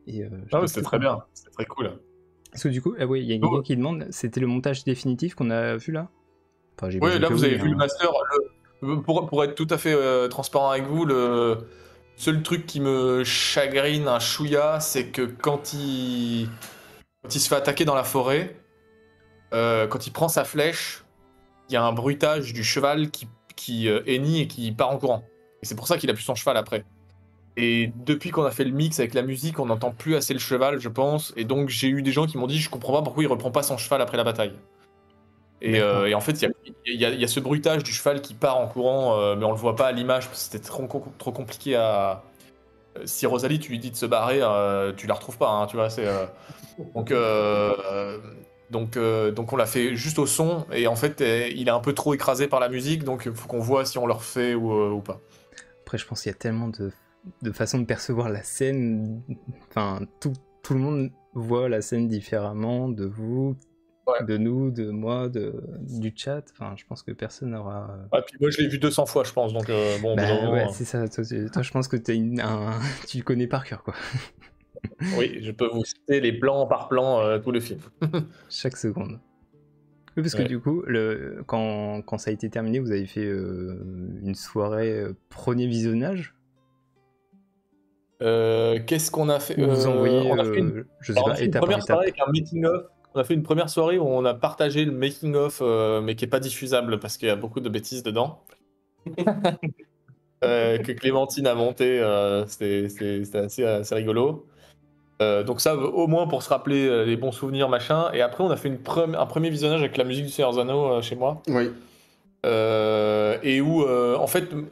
Et
c'était très bien. C'était très cool.
Parce que du coup, il y a quelqu'un qui demande, c'était le montage définitif qu'on a vu là? Enfin,
oui, là, vous avez vu le master. Pour être tout à fait transparent avec vous, le seul truc qui me chagrine un chouïa, c'est que quand il se fait attaquer dans la forêt, quand il prend sa flèche, il y a un bruitage du cheval qui hennit et qui part en courant. Et c'est pour ça qu'il a plus son cheval après. Et depuis qu'on a fait le mix avec la musique, on n'entend plus assez le cheval, je pense. Et donc j'ai eu des gens qui m'ont dit, je comprends pas pourquoi il reprend pas son cheval après la bataille. Et en fait, il y a ce bruitage du cheval qui part en courant, mais on le voit pas à l'image parce que c'était trop compliqué à. Si Rosalie, tu lui dis de se barrer, tu la retrouves pas, hein, tu vois. Donc, donc on l'a fait juste au son, et en fait, il est un peu trop écrasé par la musique, donc il faut qu'on voit si on le refait ou pas.
Après, je pense qu'il y a tellement de façons de percevoir la scène. Enfin, tout le monde voit la scène différemment, de vous,
Ouais.
de nous, de moi, du chat. Enfin, je pense que personne n'aura.
Ah, puis moi, je l'ai vu 200 fois, je pense, donc bon, au bout d'un
Bah
moment,
ouais, c'est ça. Toi, je pense que tu le connais par cœur, quoi.
oui, je peux vous citer les plans par plan, tout le film.
Chaque seconde. Oui, parce que
Ouais.
du coup, quand ça a été terminé, vous avez fait une soirée premier visionnage
Qu'est-ce qu'on a fait
où vous envoyez,
On a fait une,
je sais
alors, on a
pas,
fait une
étape par
première soirée
étape.
avec un making-of. On a fait une première soirée où on a partagé le making-of, mais qui est pas diffusable parce qu'il y a beaucoup de bêtises dedans. Que Clémentine a monté, c'était assez rigolo. Donc ça, au moins pour se rappeler les bons souvenirs, machin. Et après, on a fait un premier visionnage avec la musique du Seigneur des Anneaux chez moi.
Oui.
Et où, en fait, moi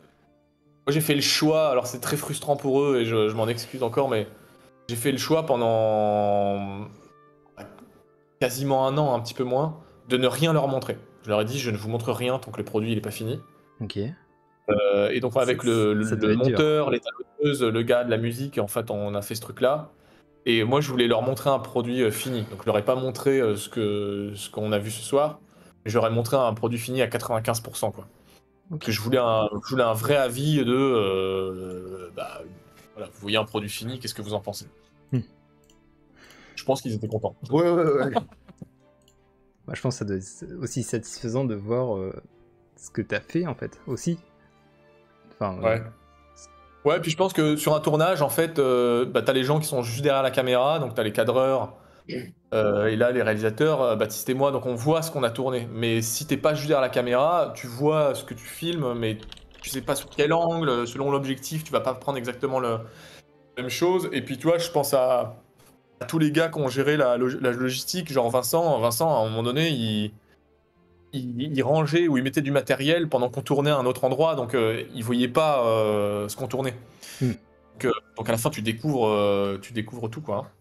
j'ai fait le choix, alors c'est très frustrant pour eux et je m'en excuse encore, mais j'ai fait le choix pendant quasiment un an, un petit peu moins, de ne rien leur montrer. Je leur ai dit, je ne vous montre rien tant que le produit il est pas fini.
Ok.
Et donc avec le
Ça doit être dur.
monteur, les talonneuses, le gars de la musique, en fait on a fait ce truc-là. Et moi je voulais leur montrer un produit fini. Donc je leur ai pas montré ce qu'on a vu ce soir, mais je leur ai montré un produit fini à 95%, quoi.
Ok.
Que je voulais un vrai avis de bah, voilà, vous voyez un produit fini, qu'est-ce que vous en pensez? Je pense qu'ils étaient contents.
Ouais.
Bah, je pense que ça doit être aussi satisfaisant de voir ce que t'as fait, en fait, aussi. Enfin,
Ouais. Ouais, puis je pense que sur un tournage, en fait, bah, t'as les gens qui sont juste derrière la caméra, donc t'as les cadreurs, et là, les réalisateurs, Baptiste et moi, donc on voit ce qu'on a tourné. Mais si t'es pas juste derrière la caméra, tu vois ce que tu filmes, mais tu sais pas sous quel angle, selon l'objectif, tu vas pas prendre exactement la même chose. Et puis, tu vois, je pense à tous les gars qui ont géré la logistique, genre Vincent, à un moment donné, il rangeait ou il mettait du matériel pendant qu'on tournait à un autre endroit, donc il voyait pas ce qu'on tournait.
Hmm.
Donc à la fin, tu découvres tout, quoi.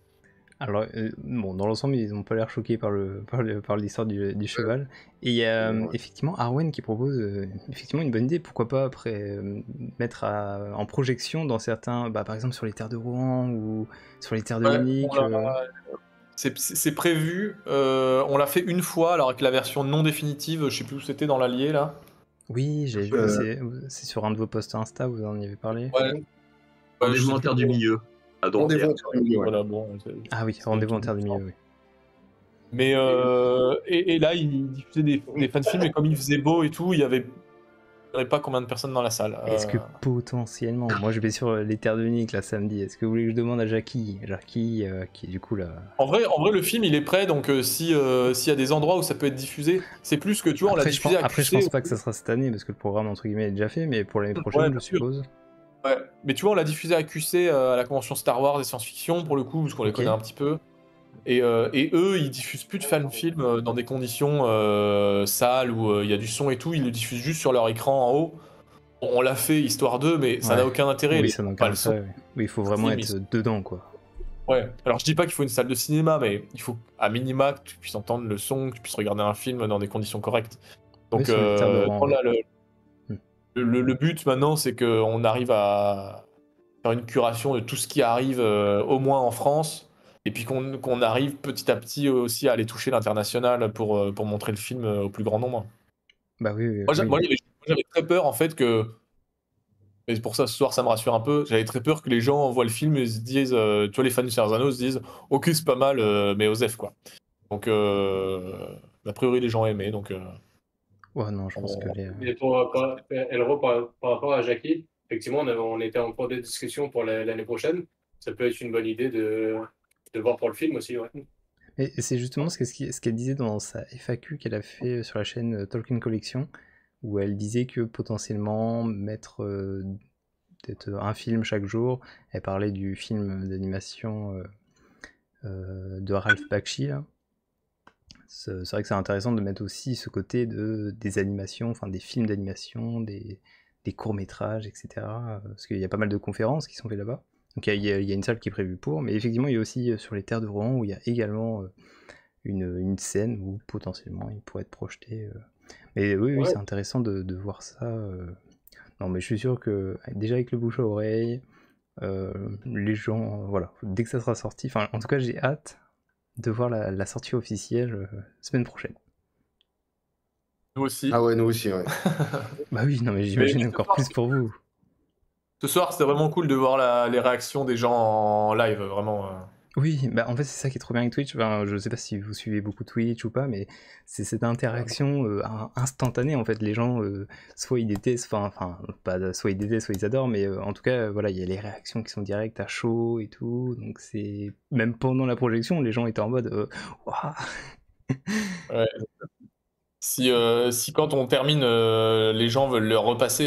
alors, bon, dans l'ensemble, ils ont pas l'air choqués par l'histoire du cheval. Et il y a effectivement Arwen qui propose effectivement une bonne idée. Pourquoi pas après mettre en projection dans certains, bah, par exemple sur les terres de Rouen ou sur les terres de
Ouais,
Munich.
c'est prévu. On l'a fait une fois, alors avec la version non définitive, je sais plus où c'était dans l'Allier là.
Oui, j'ai vu, c'est sur un de vos posts Insta, vous en avez parlé.
Ouais.
Rendez-vous en terre du milieu. À Dompierre.
Voilà, bon.
Ah oui, rendez-vous en terre du milieu, oui.
Mais et là, il diffusait des fan-films, et comme il faisait beau et tout, il y avait pas combien de personnes dans la salle.
Est-ce que potentiellement, moi je vais sur les terres de Munich là samedi, est-ce que vous voulez que je demande à Jackie qui est du coup là...
En vrai, le film il est prêt, donc s'il y a des endroits où ça peut être diffusé, c'est plus que tu vois, on l'a
Après,
diffusé à
après je
QC.
pense pas que ça sera cette année parce que le programme entre guillemets est déjà fait, mais pour l'année prochaine,
Ouais,
je
bien sûr.
suppose.
Ouais, mais tu vois, on l'a diffusé à QC, à la convention Star Wars et science-fiction pour le coup, parce qu'on les
Ok.
connaît un petit peu. Et eux, ils diffusent plus de fan-films dans des conditions sales où il y a du son et tout, ils le diffusent juste sur leur écran en haut. On l'a fait histoire d'eux, mais ça
Ouais.
n'a aucun intérêt.
Oui, ça n'a aucun intérêt. Ouais. Oui, il faut vraiment
Film,
être dedans, quoi.
Ouais, alors je dis pas qu'il faut une salle de cinéma, mais il faut à minima que tu puisses entendre le son, que tu puisses regarder un film dans des conditions correctes. Donc
Oui, sur les terres de Rouen,
là, le but maintenant, c'est qu'on arrive à faire une curation de tout ce qui arrive, au moins en France, et puis qu'on arrive petit à petit aussi à aller toucher l'international pour montrer le film au plus grand nombre.
Bah oui.
Moi, j'avais très peur en fait que, et c'est pour ça ce soir ça me rassure un peu, j'avais très peur que les gens voient le film et se disent, tu vois, les fans de Seigneur des Anneaux se disent, ok c'est pas mal, mais Osef quoi. Donc a priori les gens aimaient, donc...
Ouais, non, je pense que
Mais Elro, par rapport à Jackie, effectivement, on était en cours de discussion pour l'année prochaine. Ça peut être une bonne idée de voir pour le film aussi, ouais.
Et c'est justement ce qu'elle disait dans sa FAQ qu'elle a fait sur la chaîne Tolkien Collection, où elle disait que potentiellement mettre peut-être un film chaque jour. Elle parlait du film d'animation de Ralph Bakshi, là. C'est vrai que c'est intéressant de mettre aussi ce côté des animations, enfin des films d'animation, des courts-métrages, etc. Parce qu'il y a pas mal de conférences qui sont faites là-bas. Donc il y a une salle qui est prévue pour, mais effectivement il y a aussi sur les terres de Rohan où il y a également une scène où potentiellement il pourrait être projeté. Mais oui,
Ouais.
c'est intéressant de voir ça. Non, mais je suis sûr que déjà avec le bouche à oreille, les gens, voilà, dès que ça sera sorti, enfin en tout cas j'ai hâte de voir la sortie officielle semaine prochaine.
Nous aussi.
Ah ouais, nous aussi, ouais.
Bah oui, non mais j'imagine
Mais-
encore plus pour vous.
Ce soir, c'était vraiment cool de voir les réactions des gens en live, vraiment.
Oui, bah en fait c'est ça qui est trop bien avec Twitch. Enfin, je sais pas si vous suivez beaucoup Twitch ou pas, mais c'est cette interaction instantanée en fait. Les gens soit ils détestent, enfin pas soit ils détestent, soit ils adorent, mais en tout cas voilà, il y a les réactions qui sont directes à chaud et tout. Donc c'est même pendant la projection, les gens étaient en mode waouh.
Ouais. Si quand on termine, les gens veulent le repasser,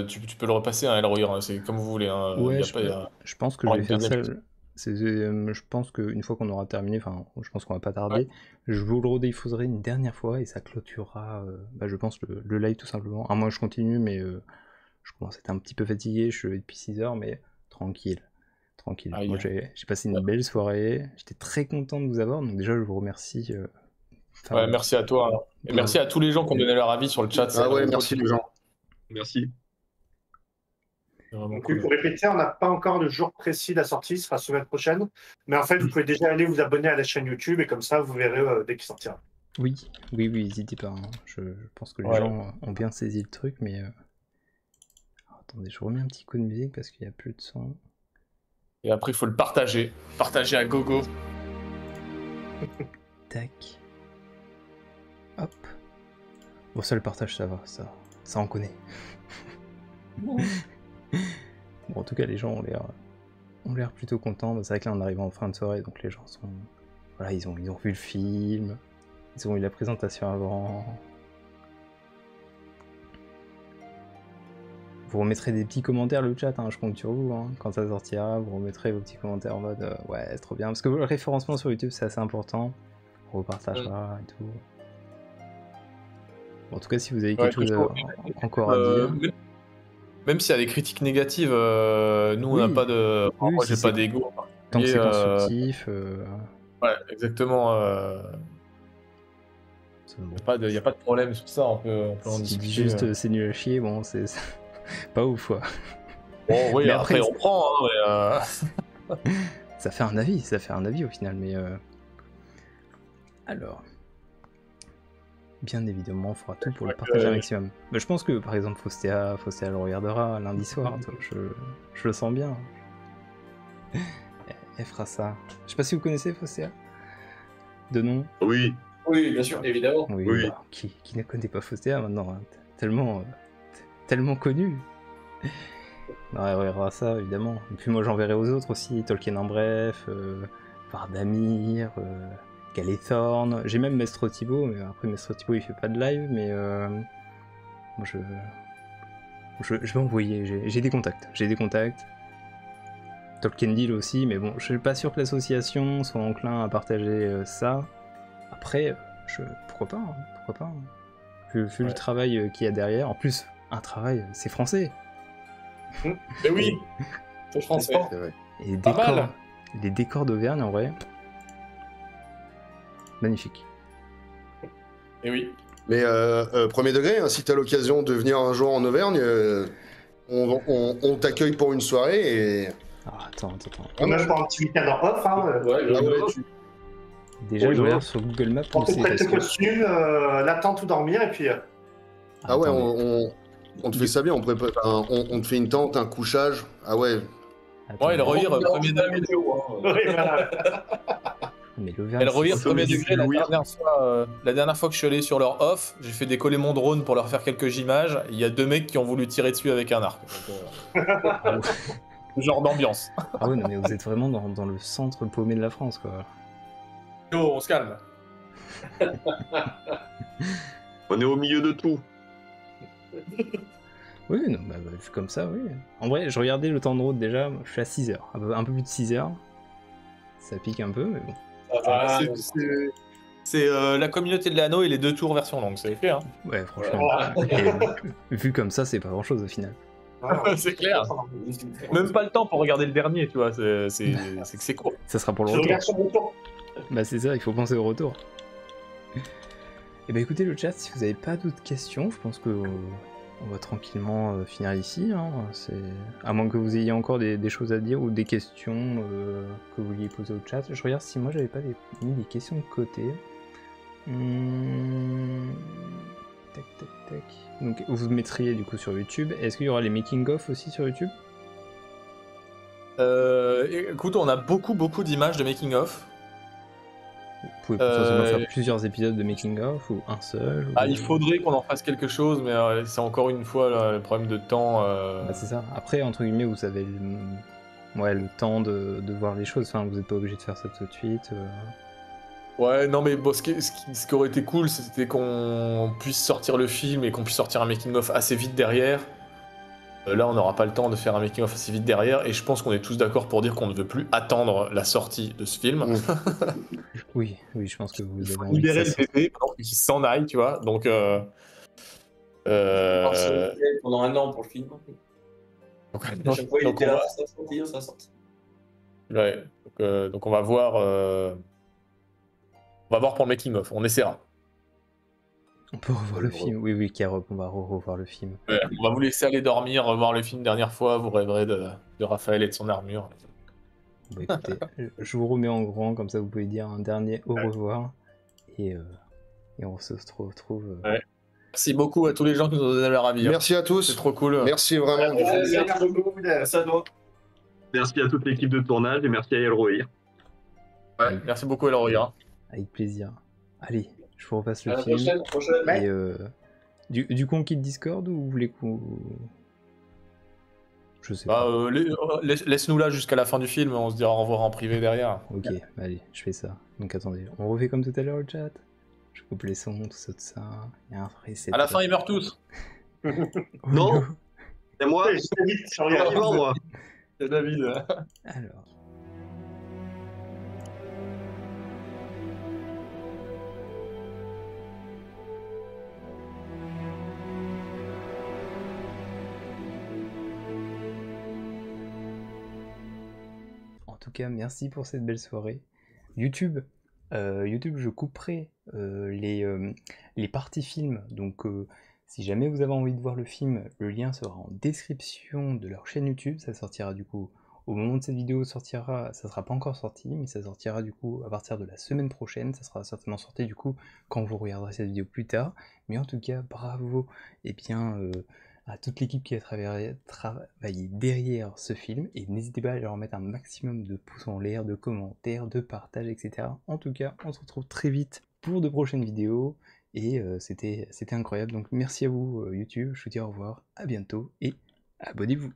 tu peux le repasser à Elrohir, hein, c'est comme vous voulez. Hein,
Ouais,
y a
je,
pas, y a-
je pense que je
avoir
vais
une
faire ça.
deuxième
Je pense qu'une fois qu'on aura terminé, enfin, je pense qu'on va pas tarder,
Ouais.
je vous le rediffuserai une dernière fois et ça clôturera, bah, je pense, le live tout simplement. À moins que je continue, mais je commence à être un petit peu fatigué, je suis levé depuis 6 heures, mais tranquille. Tranquille.
Aïe.
Moi, j'ai passé une belle soirée, j'étais très content de vous avoir, donc déjà, je vous remercie. Enfin,
Ouais, merci à toi. Hein. Et merci à tous les gens qui ont donné leur avis sur le chat. c'est
Ah ouais,
vraiment
merci
cool.
les gens.
Merci.
C'est vraiment
Donc,
cool.
pour répéter, on n'a pas encore le jour précis de la sortie, ce sera la semaine prochaine. Mais en fait, vous pouvez déjà aller vous abonner à la chaîne YouTube et comme ça, vous verrez dès qu'il sortira.
oui, n'hésitez pas. Hein. Je pense que les
Ouais.
gens ont bien saisi le truc, mais... Alors, attendez, je remets un petit coup de musique parce qu'il n'y a plus de son.
Et après, il faut le partager. Partager à gogo.
Tac. Hop. Bon, ça, le partage, ça va, ça on connaît. Bon, en tout cas, les gens ont l'air plutôt contents. C'est vrai que là, on arrive en fin de soirée, donc les gens sont... Voilà, ils ont vu le film, ils ont eu la présentation avant. Vous remettrez des petits commentaires, le chat, hein, je compte sur vous, hein. Quand ça sortira, vous remettrez vos petits commentaires en mode ouais, c'est trop bien. Parce que le référencement sur YouTube, c'est assez important. On repartagera et tout. Bon, en tout cas, si vous avez quelque chose encore à dire.
Même s'il y a des critiques négatives, nous, on n'a
Oui.
pas de.
Oui,
moi,
si
j'ai pas
c'est-
d'ego.
Tant que
Et,
c'est constructif,
Ouais, exactement.
c'est bon.
Il n'y a pas de problème sur ça. On peut en
Si tu dis
discuter.
juste c'est nul à chier, bon, c'est pas ouf, quoi.
Bon, oui,
Mais
après,
après,
on prend. Hein, mais,
Ça fait un avis au final, mais alors, bien évidemment, on fera tout pour le partager un maximum. Mais je pense que par exemple Faustéa le regardera lundi soir, je le sens bien. Elle fera ça. Je sais pas si vous connaissez Faustéa de nom.
Oui.
Oui, bien sûr.
Évidemment.
Oui.
Bah, qui ne connaît pas Faustéa maintenant, hein, tellement connu. Non, elle regardera ça évidemment. Et puis moi j'enverrai aux autres aussi, Tolkien en bref, Vardamir, Galethorn. J'ai même Mestre Thibaut, mais après Mestre Thibaut il fait pas de live, mais moi je vais envoyer, j'ai des contacts. Tolkien Deal aussi, mais bon, je suis pas sûr que l'association soit enclin à partager ça. Après, pourquoi pas, hein. Vu le travail qu'il y a derrière, en plus, un travail, c'est français.
mais oui, c'est français.
C'est vrai.
Et
Pas mal.
les décors d'Auvergne, en vrai, magnifique.
Et oui.
Mais premier degré, hein, si t'as l'occasion de venir un jour en Auvergne, on t'accueille pour une soirée et.
Ah, attends.
On même pour un petit week-end en off. Hein,
Ouais,
Ah ouais,
Déjà,
Oui,
je
ouais.
regarde sur Google Maps
on
où
te
c'est.
prête
parce
tes
que-
costumes, l'attente ou dormir, et puis
Ah ouais,
Attendez,
on te fait ça bien, on te fait une tente, un couchage. Ah ouais.
attendez.
Elrohir,
On
premier
la
degré.
météo, hein.
oui, voilà.
Mais l'Auvergne,
Elrohir,
c'est-
premier
c'est-
degré. La
Louir.
dernière fois que je suis allé sur leur off, j'ai fait décoller mon drone pour leur faire quelques images. Il y a 2 mecs qui ont voulu tirer dessus avec un arc. Donc,
Ah ouais.
ce genre d'ambiance.
Ah ouais, non, mais vous êtes vraiment dans le centre paumé de la France, quoi.
Yo, on se calme.
On est au milieu de tout.
Oui, non, bah, vu comme ça, oui. En vrai, je regardais le temps de route déjà, je suis à 6 heures, un peu plus de 6 heures. Ça pique un peu, mais bon.
Ah,
C'est la communauté de l'anneau et les 2 tours version longue, c'est fait. Hein.
Ouais, franchement. Et vu comme ça, c'est pas grand chose au final.
C'est clair. Même pas le temps pour regarder le dernier, tu vois. C'est que c'est court.
Ça sera pour le
Je
retour.
regarde sur mon temps.
Bah c'est ça, il faut penser au retour. Et bah écoutez le chat, si vous avez pas d'autres questions, je pense que on va tranquillement finir ici. Hein. À moins que vous ayez encore des choses à dire ou des questions que vous vouliez poser au chat. Je regarde si moi j'avais pas mis des questions de côté. Tac tac tac. Donc vous mettriez du coup sur YouTube. Est-ce qu'il y aura les making-of aussi sur YouTube?
Écoute, on a beaucoup d'images de making-of.
Vous pouvez potentiellement faire plusieurs épisodes de making-of ou un seul ou...
Il faudrait qu'on en fasse quelque chose, mais c'est encore une fois là, le problème de temps.
Bah, c'est ça. Après, entre guillemets, vous avez le temps de voir les choses. Enfin, vous n'êtes pas obligé de faire ça tout de suite.
Ouais, non, mais bon, ce qui aurait été cool, c'était qu'on puisse sortir le film et qu'on puisse sortir un making-of assez vite derrière. Là, on n'aura pas le temps de faire un making-of assez vite derrière, et je pense qu'on est tous d'accord pour dire qu'on ne veut plus attendre la sortie de ce film.
Oui, je pense que vous
Il
avez
faut
envie
libérer
que
le
ça sorte.
bébé pendant qu'il s'en aille, tu vois. Donc,
Pendant 1 an pour le film. À chaque fois, il
donc
était
on
là,
va-
ça sortir, ça sortir.
ouais, donc on va voir. On va voir pour le making-of, on essaiera.
On peut revoir le film. Oui, Karop, on va revoir le film.
Ouais, on va vous laisser aller dormir, revoir le film dernière fois, vous rêverez de Raphaël et de son armure.
Bah écoutez, je vous remets en grand, comme ça vous pouvez dire un dernier au revoir. Et on se retrouve.
Ouais. Merci beaucoup à tous les gens qui nous ont donné leur avis. Hein.
Merci à tous.
C'est trop cool.
Merci vraiment.
Merci beaucoup.
Merci à toi.
Merci à toute l'équipe de tournage et merci à Elrohir.
Ouais, merci beaucoup, Elroy. Hein.
Avec plaisir. Allez, je vous repasse le
À la
film.
prochaine.
Et du coup, on quitte Discord ou vous voulez qu'on... Je sais pas.
Laisse-nous là jusqu'à la fin du film, on se dira au revoir en privé derrière.
Ok, allez, je fais ça. Donc attendez, on refait comme tout à l'heure le chat. Je coupe les sons, tout ça. Il y a un vrai set.
À la fin, ils meurent tous.
Non, c'est moi.
Je sais vite, je
Je suis
regarde.
vivant, moi.
C'est David.
Alors. En tout cas, merci pour cette belle soirée. YouTube, je couperai les parties films. Donc, si jamais vous avez envie de voir le film, le lien sera en description de leur chaîne YouTube. Ça sortira du coup au moment de cette vidéo sortira. Ça sera pas encore sorti, mais ça sortira du coup à partir de la semaine prochaine. Ça sera certainement sorti du coup quand vous regarderez cette vidéo plus tard. Mais en tout cas, bravo à toute l'équipe qui a travaillé derrière ce film, et n'hésitez pas à leur mettre un maximum de pouces en l'air, de commentaires, de partages, etc. En tout cas, on se retrouve très vite pour de prochaines vidéos, et c'était incroyable, donc merci à vous YouTube, je vous dis au revoir, à bientôt, et abonnez-vous.